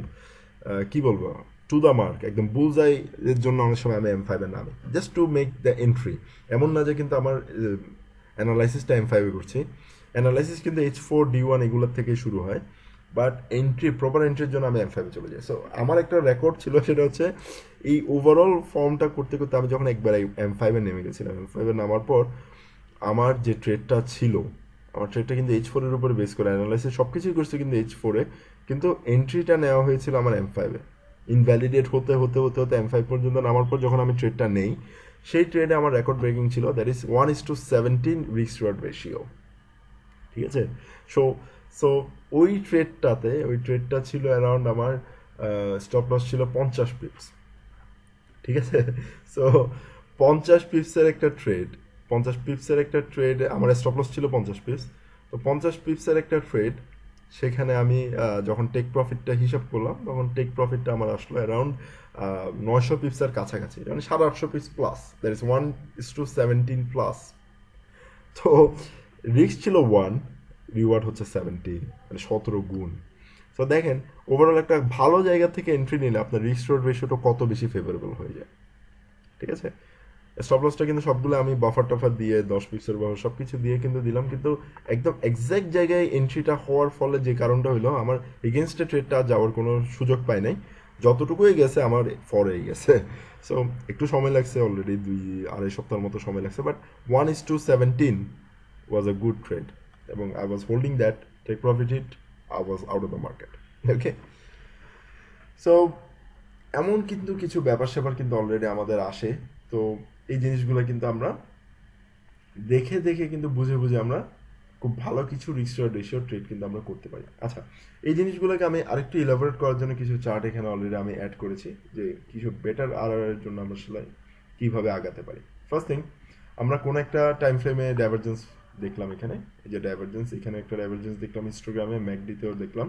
[SPEAKER 1] কি বলবো, টু দ্য মার্ক, একদম বুলজাই এর জন্য অনেক সময় আমি M5 এর নামে, just to make the entry. এমন না যে কিন্তু আমার অ্যানালাইসিসটা M5 এ করছি, অ্যানালাইসিস কিন্তু H4 D1 এগুলোর থেকেই শুরু হয়, বাট এন্ট্রি, প্রপার এন্ট্রির জন্য আমি M5 এ চলে যাই। সো আমার একটা রেকর্ড ছিল, সেটা হচ্ছে এই ওভারঅল ফর্মটা করতে করতে আমি যখন একবার M5 এ নেমে গেছিলাম, M5 এ নামার পর আমার যে ট্রেডটা ছিল, আমার ট্রেডটা কিন্তু H4 এর উপরে বেস করে অ্যানালাইসিস সব কিছুই করছে কিন্তু H4 এ, কিন্তু এন্ট্রিটা নেওয়া হয়েছিল আমার M5 এ। ইনভ্যালিডেট হতে হতে হতে হতে M5 পর্যন্ত নামার পর যখন আমি ট্রেডটা নেই, সেই ট্রেডে আমার রেকর্ড ব্রেকিং ছিল, that is 1:17 risk reward ratio. ঠিক আছে, সো সো ওই ট্রেডটা ছিল অ্যারাউন্ড আমার স্টপ লস ছিল 50 পিপস। ঠিক আছে, সো 50 পিপসের একটা ট্রেড, 50 পিপসের একটা ট্রেড, আমার স্টপ লস ছিল 50 পিপস। তো 50 পিপসের একটা ট্রেড, সেখানে আমি যখন টেক প্রফিটটা হিসাব করলাম, তখন টেক প্রফিটটা আমার আসলো অ্যারাউন্ড 900 পিপসের কাছাকাছি, মানে 850 pips plus, that is 1:17 plus. তো রিস্ক ছিল 1, রিওয়ার্ড হচ্ছে 17, মানে 17 গুণ। তো দেখেন ওভারঅল একটা ভালো জায়গা থেকে এন্ট্রি নিলে আপনার রিস্ক রিওয়ার্ড রেশিওটা কত বেশি ফেভারেবল হয়ে যায়। ঠিক আছে, স্টপ লসটা কিন্তু সবগুলো আমি বাফার টাফার দিয়ে 10 পিক্সেল বাফার সব কিছু দিয়ে কিন্তু দিলাম, কিন্তু একদম এক্স্যাক্ট জায়গায় এন্ট্রিটা হওয়ার ফলে যে কারণটা হলো, আমার এগেনস্টে ট্রেডটা যাওয়ার কোনো সুযোগ পাই নাই, যতটুকুই গেছে আমার ফরেই গেছে। সো একটু সময় লাগছে, অলরেডি 2-2.5 সপ্তাহের মতো সময় লাগছে, but 1:17 was a good trade এবং I was holding that, take profit hit, I was out of the market. Okay, so এমন কিন্তু কিছু ব্যাপার স্যাপার কিন্তু অলরেডি আমাদের আসে। তো এই জিনিসগুলো কিন্তু আমরা দেখে দেখে কিন্তু বুঝে বুঝে আমরা খুব ভালো কিছু রিস্ক রেশিও ট্রেড কিন্তু আমরা করতে পারি। আচ্ছা, এই জিনিসগুলোকে আমি আরেকটু ইলাবোরেট করার জন্য কিছু চার্ট এখানে অলরেডি আমি অ্যাড করেছি, যে কিছু বেটার আরআর জন্য আমরা আসলে কীভাবে আগাতে পারি। ফার্স্ট থিং, আমরা কোনো একটা টাইম ফ্রেমে ডাইভারজেন্স দেখলাম, এখানে এই যে ডাইভারজেন্স, এখানে একটা ডাইভারজেন্স দেখলাম, হিস্টোগ্রামে ম্যাকডিতেও দেখলাম,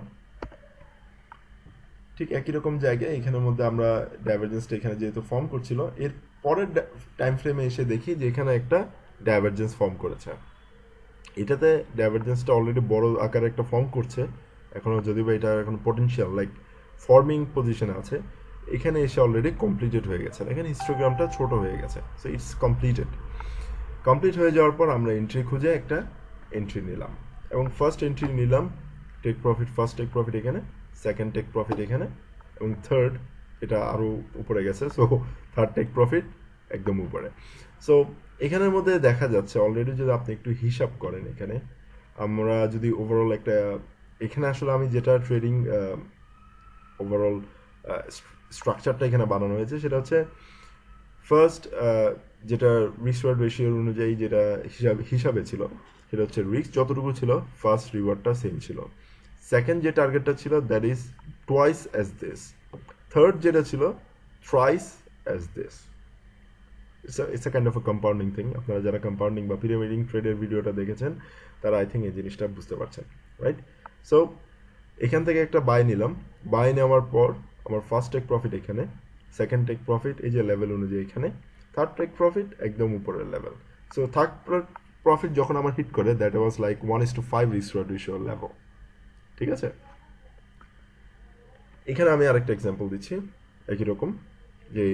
[SPEAKER 1] ঠিক একই রকম জায়গায় এখানের মধ্যে আমরা ডাইভারজেন্সটা এখানে যেহেতু ফর্ম করছিল, এর পরের টাইম ফ্রেমে এসে দেখি যে এখানে একটা ডাইভারজেন্স ফর্ম করেছে। এটাতে ডাইভারজেন্সটা অলরেডি বড় আকারে একটা ফর্ম করছে এখনও যদিও বা এটা এখন পটেনশিয়াল লাইক ফর্মিং পজিশনে আছে, এখানে এসে অলরেডি কমপ্লিটেড হয়ে গেছে, এখানে হিস্টোগ্রামটা ছোট হয়ে গেছে, সো ইটস কমপ্লিট হয়ে যাওয়ার পর আমরা এন্ট্রি খুঁজে একটা এন্ট্রি নিলাম, এবং ফার্স্ট এন্ট্রি নিলাম ফার্স্ট টেক প্রফিট এখানে, সেকেন্ড টেক প্রফিট এখানে, এবং থার্ড এটা আরও উপরে গেছে, সো থার্ড টেক প্রফিট একদম উপরে। সো এখানের মধ্যে দেখা যাচ্ছে অলরেডি যদি আপনি একটু হিসাব করেন, এখানে আমরা যদি ওভারঅল একটা, এখানে আসলে আমি যেটা ট্রেডিং ওভারঅল স্ট্রাকচারটা এখানে বানানো হয়েছে সেটা হচ্ছে ফার্স্ট যেটা রিস্ক রিওয়ার্ড রেশিওর অনুযায়ী যেটা হিসাবে ছিল সেটা হচ্ছে রিস্ক যতটুকু ছিল ফার্স্ট রিওয়ার্ডটা সেম ছিল, সেকেন্ড যে টার্গেটটা ছিল that is twice as this, third যেটা ছিল thrice as this. It's a kind of a compounding thing. আপনারা যারা কম্পাউন্ডিং বা পিরামিডিং ট্রেডের ভিডিওটা দেখেছেন তারা আই থিঙ্ক এই জিনিসটা বুঝতে পারছেন, রাইট? সো এখান থেকে একটা বাই নিলাম, বাই নেওয়ার পর আমার ফার্স্ট টেক প্রফিট এখানে, সেকেন্ড টেক প্রফিট এই যে লেভেল অনুযায়ী এখানে, থার্ড টেক প্রফিট একদম উপরের লেভেল। সো থার্ড প্রফিট যখন আমার হিট করে that was like 1:5 risk reward ratio level, ঠিক আছে? এখানে আমি আরেকটা এক্সাম্পল দিচ্ছি একই রকম, যে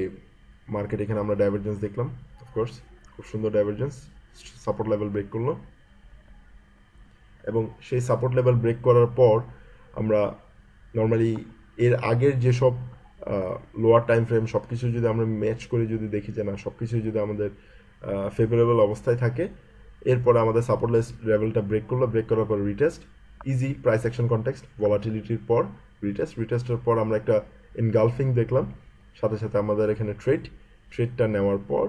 [SPEAKER 1] মার্কেট এখানে আমরা ডাইভারজেন্স দেখলাম, অফকোর্স খুব সুন্দর ডাইভারজেন্স, সাপোর্ট লেভেল ব্রেক করলো, এবং সেই সাপোর্ট লেভেল ব্রেক করার পর আমরা নর্মালি এর আগের যেসব লোয়ার টাইম ফ্রেম সব কিছু যদি আমরা ম্যাচ করে যদি দেখি যে না সব কিছুই যদি আমাদের ফেভারেবল অবস্থায় থাকে, এরপরে আমাদের সাপোর্ট লেভেলটা ব্রেক করলো, ব্রেক করার পর retest, easy price action context, ভলাটিলিটির পর রিটেস্টের পর আমরা একটা এনগালফিং দেখলাম, সাথে সাথে আমাদের এখানে ট্রেডটা নেওয়ার পর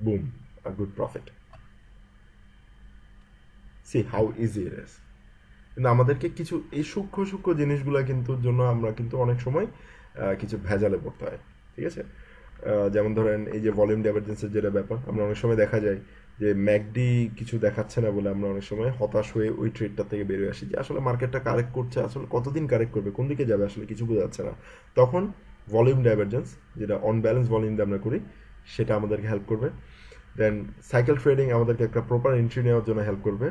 [SPEAKER 1] broom a good profit. C how easy it is. কিন্তু আমাদেরকে কিছু এই সূক্ষ্ম জিনিসগুলো কিন্তু জন্য আমরা কিন্তু অনেক সময় কিছু ভেজালে পড়তে হয়, ঠিক আছে? যেমন ধরেন এই যে ভলিউম ডাইভারজেন্সের যেটা ব্যাপার, আমরা অনেক সময় দেখা যায় যে ম্যাকডি কিছু দেখাচ্ছে না বলে আমরা অনেক সময় হতাশ হয়ে ওই ট্রেডটা থেকে বেরিয়ে আসি, যে আসলে মার্কেটটা কারেক্ট করছে, আসলে কতদিন কারেক্ট করবে, কোন দিকে যাবে আসলে কিছু বোঝা যাচ্ছে না। তখন ভলিউম ডাইভারজেন্স যেটা অন ব্যালেন্স ভলিউম দিয়ে আমরা করি সেটা আমাদেরকে হেল্প করবে। দেন সাইকেল ট্রেডিং আমাদেরকে একটা প্রপার এন্ট্রি নেওয়ার জন্য হেল্প করবে।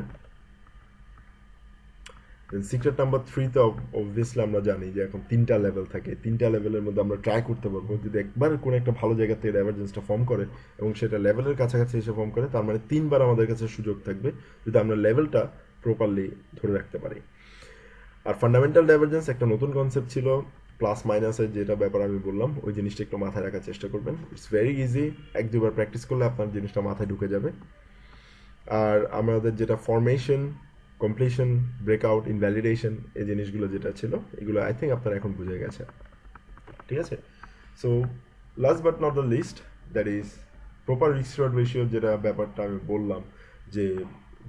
[SPEAKER 1] সিক্রেট নাম্বার 3তে অবভিয়াসলি আমরা জানি যে এখন 3টা লেভেল থাকে, 3টা লেভেলের মধ্যে আমরা ট্রাই করতে পারবো, যদি একবার কোনো একটা ভালো জায়গা থেকে ডাইভারজেন্সটা ফর্ম করে এবং সেটা লেভেলের কাছাকাছি এসে ফর্ম করে, তার মানে 3বার আমাদের কাছে সুযোগ থাকবে যদি আমরা লেভেলটা প্রপারলি ধরে রাখতে পারি। আর ফান্ডামেন্টাল ডাইভারজেন্স একটা নতুন কনসেপ্ট ছিল, প্লাস মাইনাসের যেটা ব্যাপার আমি বললাম, ওই জিনিসটা একটু মাথায় রাখার চেষ্টা করবেন। ইটস ভেরি ইজি, 1-2বার প্র্যাকটিস করলে আপনার জিনিসটা মাথায় ঢুকে যাবে। আর আমাদের যেটা ফরমেশন, কমপ্লিশন, ব্রেকআউট, ইনভ্যালিডেশন, এই জিনিসগুলো যেটা ছিল এগুলো আই থিঙ্ক আপনারা এখন বুঝে গেছে, ঠিক আছে? So last but not the least, that is proper risk reward ratio, যেটা ব্যাপারটা আমি বললাম যে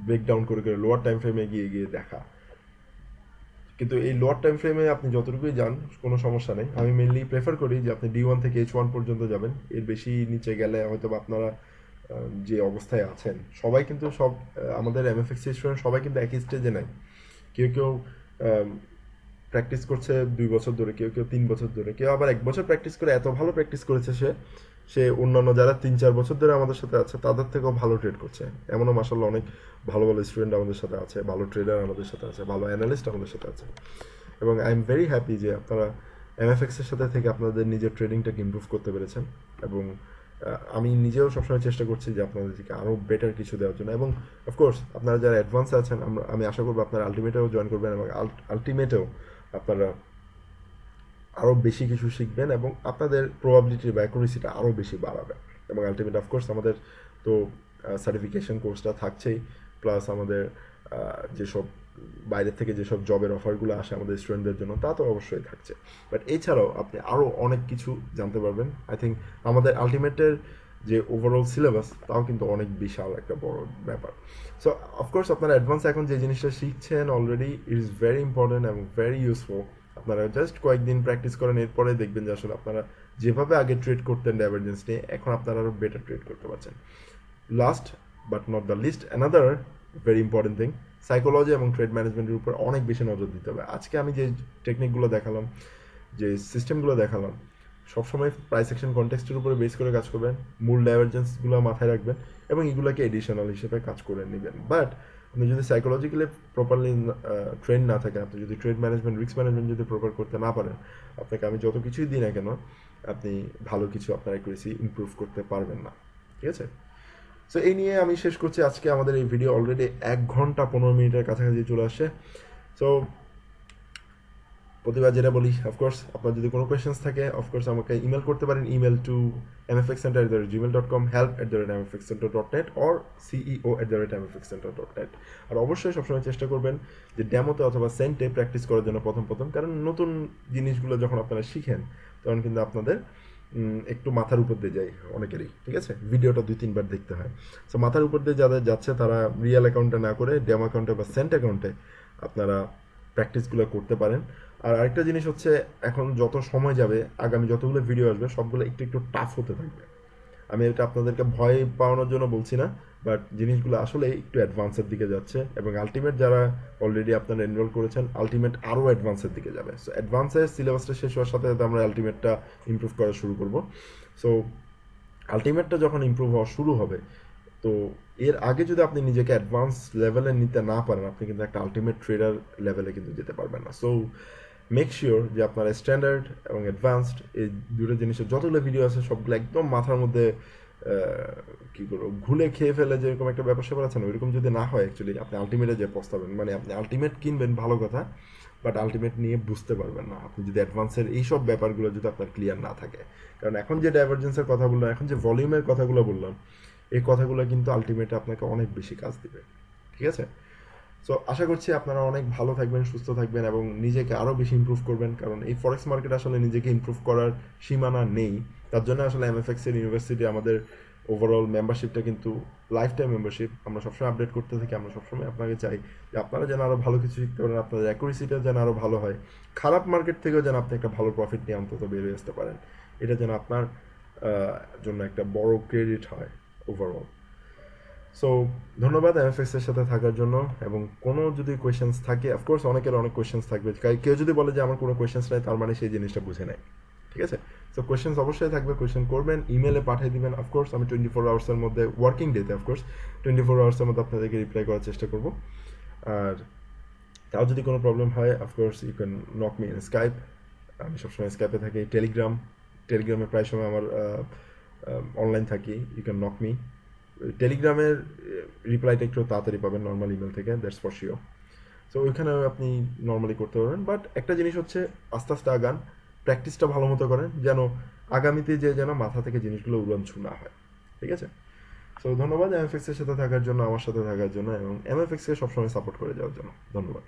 [SPEAKER 1] ব্রেকডাউন করে লোয়ার টাইম ফ্রেমে গিয়ে দেখা। কিন্তু এই লোয়ার টাইম ফ্রেমে আপনি যতটুকুই যান কোনো সমস্যা নেই, আমি মেনলি প্রেফার করি যে আপনি D1 থেকে H1 পর্যন্ত যাবেন, এর বেশি নিচে গেলে হয়তো আপনারা যে অবস্থায় আছেন সবাই কিন্তু আমাদের MFX স্টুডেন্ট সবাই কিন্তু একই স্টেজে নাই, কেউ প্র্যাকটিস করছে 2 বছর ধরে, কেউ 3 বছর ধরে, কেউ আবার 1 বছর প্র্যাকটিস করে এত ভালো প্র্যাকটিস করেছে সে অন্যান্য যারা 3-4 বছর ধরে আমাদের সাথে আছে তাদের থেকেও ভালো ট্রেড করছে। এমনও মাশাআল্লাহ অনেক ভালো স্টুডেন্ট আমাদের সাথে আছে, ভালো ট্রেডার আমাদের সাথে আছে, ভালো অ্যানালিস্ট আমাদের সাথে আছে, এবং আই এম ভেরি হ্যাপি যে আপনারা MFX এর সাথে থেকে আপনাদের নিজের ট্রেডিংটাকে ইমপ্রুভ করতে পেরেছেন। এবং আমি নিজেও সবসময় চেষ্টা করছি যে আপনাদেরকে আরও বেটার কিছু দেওয়ার জন্য, এবং অফকোর্স আপনারা যারা অ্যাডভান্সে আছেন আমি আশা করবো আপনারা আলটিমেটেও জয়েন করবেন, এবং আলটিমেটেও আপনারা আরও বেশি কিছু শিখবেন এবং আপনাদের প্রবাবিলিটি বা অ্যাকুরেসিটা আরও বেশি বাড়াবে। এবং আলটিমেট অফকোর্স আমাদের তো সার্টিফিকেশন কোর্সটা থাকছেই, প্লাস আমাদের যেসব বাইরের থেকে যেসব জবের অফারগুলো আসে আমাদের স্টুডেন্টদের জন্য তা তো অবশ্যই থাকছে, বাট এছাড়াও আপনি আরও অনেক কিছু জানতে পারবেন। আই থিঙ্ক আমাদের আলটিমেটের যে ওভারঅল সিলেবাস তাও কিন্তু অনেক বিশাল একটা বড় ব্যাপার। সো অফকোর্স আপনারা অ্যাডভান্স এখন যে জিনিসটা শিখছেন already, it is very important এবং ভেরি ইউজফুল। আপনারা জাস্ট কয়েকদিন প্র্যাকটিস করেন, এরপরে দেখবেন যে আসলে আপনারা যেভাবে আগে ট্রেড করতেন ডাইভারজেন্স নিয়ে এখন আপনারা আরও বেটার ট্রেড করতে পারছেন। Last but not the least, another very important thing, psychology এবং ট্রেড ম্যানেজমেন্টের উপর অনেক বেশি নজর দিতে হবে। আজকে আমি যে টেকনিকগুলো দেখালাম, যে সিস্টেমগুলো দেখালাম, সবসময় প্রাইস অ্যাকশন কনটেক্সটের উপরে বেস করে কাজ করবেন, মূল ডাইভারজেন্সগুলো মাথায় রাখবেন এবং এগুলোকে এডিশনাল হিসেবে কাজ করে নেবেন। বাট আপনি যদি সাইকোলজিক্যালি প্রপারলি ট্রেন না থাকেন, আপনি যদি ট্রেড ম্যানেজমেন্ট, রিস্ক ম্যানেজমেন্ট যদি প্রপার করতে না পারেন, আপনাকে আমি যত কিছুই দিই না কেন, আপনি ভালো কিছু আপনার অ্যাকুরেসি ইমপ্রুভ করতে পারবেন না। ঠিক আছে? সো এই নিয়ে আমি শেষ করছি আজকে আমাদের এই ভিডিও। অলরেডি 1 ঘন্টা 15 মিনিটের কাছাকাছি চলে আসছে। সো প্রতিবার যেটা বলি, অফকোর্স আপনার যদি কোনো কোয়েশ্চেন্স থাকে অফকোর্স আমাকে ইমেল করতে পারেন, email to mfxcenter@gmail.com, help@mfxcenter.net or ceo@mfxcenter.net। আর অবশ্যই সবসময় চেষ্টা করবেন যে ডেমোতে অথবা সেন্টে প্র্যাকটিস করার জন্য প্রথম প্রথম, কারণ নতুন জিনিসগুলো যখন আপনারা শিখেন তখন কিন্তু আপনাদের একটু মাথার উপর দিয়ে যায় অনেকেরই। ঠিক আছে? ভিডিওটা 2-3 বার দেখতে হয়। সো মাথার উপর দিয়ে যাদের যাচ্ছে তারা রিয়েল অ্যাকাউন্টে না করে ডেমো অ্যাকাউন্টে বা সেন্ট অ্যাকাউন্টে আপনারা প্র্যাকটিসগুলো করতে পারেন। আর আরেকটা জিনিস হচ্ছে, এখন যত সময় যাবে আগামী যতগুলো ভিডিও আসবে সবগুলো একটু একটু টাফ হতে থাকবে। আমি এটা আপনাদেরকে ভয় পাওয়ানোর জন্য বলছি না, বাট জিনিসগুলো আসলে একটু অ্যাডভান্সের দিকে যাচ্ছে এবং আলটিমেট যারা অলরেডি আপনারা এনরোল করেছেন আলটিমেট আরও অ্যাডভান্সের দিকে যাবে। সো অ্যাডভান্সের সিলেবাসটা শেষ হওয়ার সাথে সাথে আমরা আলটিমেটটা ইমপ্রুভ করা শুরু করব। সো আলটিমেটটা যখন ইমপ্রুভ হওয়া শুরু হবে, তো এর আগে যদি আপনি নিজেকে অ্যাডভান্স লেভেলে নিতে না পারেন, আপনি কিন্তু একটা আলটিমেট ট্রেডার লেভেলে কিন্তু যেতে পারবেন না। সো মেক শিওর যে আপনার স্ট্যান্ডার্ড এবং অ্যাডভান্সড এই দুটো জিনিসের যতগুলো ভিডিও আছে সবগুলো একদম মাথার মধ্যে কী করবো ঘুলে খেয়ে ফেলে যেরকম একটা ব্যাপার স্যাপার আছে না, ওইরকম যদি না হয় অ্যাকচুয়ালি আপনি আলটিমেটে যে পস্তাবেন। মানে আপনি আলটিমেট কিনবেন ভালো কথা, বাট আলটিমেট নিয়ে বুঝতে পারবেন না আপনি যদি অ্যাডভান্সের এইসব ব্যাপারগুলো যদি আপনার ক্লিয়ার না থাকে। কারণ এখন যে ডাইভারজেন্সের কথা বললাম, এখন যে ভলিউমের কথাগুলো বললাম, এই কথাগুলো কিন্তু আলটিমেটে আপনাকে অনেক বেশি কাজ দিবে। ঠিক আছে? সো আশা করছি আপনারা অনেক ভালো থাকবেন, সুস্থ থাকবেন এবং নিজেকে আরও বেশি ইমপ্রুভ করবেন, কারণ এই ফরেক্স মার্কেট আসলে নিজেকে ইমপ্রুভ করার সীমানা নেই। তার জন্য আসলে এমএফএক্সের ইউনিভার্সিটি আমাদের ওভারঅল মেম্বারশিপটা কিন্তু লাইফ টাইম মেম্বারশিপ। আমরা সবসময় আপডেট করতে থাকি, আমরা সবসময় আপনাকে চাই যে আপনারা যেন আরও ভালো কিছু শিখতে পারেন, আপনাদের অ্যাকুরেসিটা যেন আরও ভালো হয়, খারাপ মার্কেট থেকেও যেন আপনি একটা ভালো প্রফিট নিয়ে অন্তত বেরিয়ে আসতে পারেন। এটা যেন আপনার জন্য একটা বড় ক্রেডিট হয় ওভারঅল। সো ধন্যবাদ এমএফএক্স এর সাথে থাকার জন্য। এবং কোনো যদি কোয়েশ্চেন্স থাকে, অফকোর্স অনেকের অনেক কোয়েশ্চেন্স থাকবে, কেউ যদি বলে যে আমার কোনো কোয়েশ্চেন্স নাই তার মানে সেই জিনিসটা বুঝে নেয়। ঠিক আছে? সো কোয়েশ্চেন্স অবশ্যই থাকবে, কোয়েশ্চেন করবেন, ইমেলে পাঠিয়ে দিবেন। অফকোর্স আমি 24 আওয়ার্সের মধ্যে, ওয়ার্কিং ডেতে অফকোর্স 24 আওয়ার্সের মধ্যে আপনাদেরকে রিপ্লাই করার চেষ্টা করব। আর তাও যদি কোনো প্রবলেম হয় of course you can knock me in Skype. আমি সবসময় স্কাইপে থাকি। টেলিগ্রামে প্রায় সময় আমার অনলাইন থাকি, ইউ ক্যান নক মি। টেলিগ্রামের রিপ্লাইটা একটু তাড়াতাড়ি পাবেন নর্মাল ইমেল থেকে, দ্যাটস ফর শিওর। সো ওইখানে আপনি নর্মালি করতে পারবেন, বাট একটা জিনিস হচ্ছে আস্তে আস্তে আগান, প্র্যাকটিসটা ভালো মতো করেন, যেন আগামীতে যেন মাথা থেকে জিনিসগুলো উড়ানছু না হয়। ঠিক আছে? সো ধন্যবাদ এমএফএক্স এর সাথে থাকার জন্য, আমার সাথে থাকার জন্য এবং এমএফএক্সকে সবসময় সাপোর্ট করে যাওয়ার জন্য। ধন্যবাদ।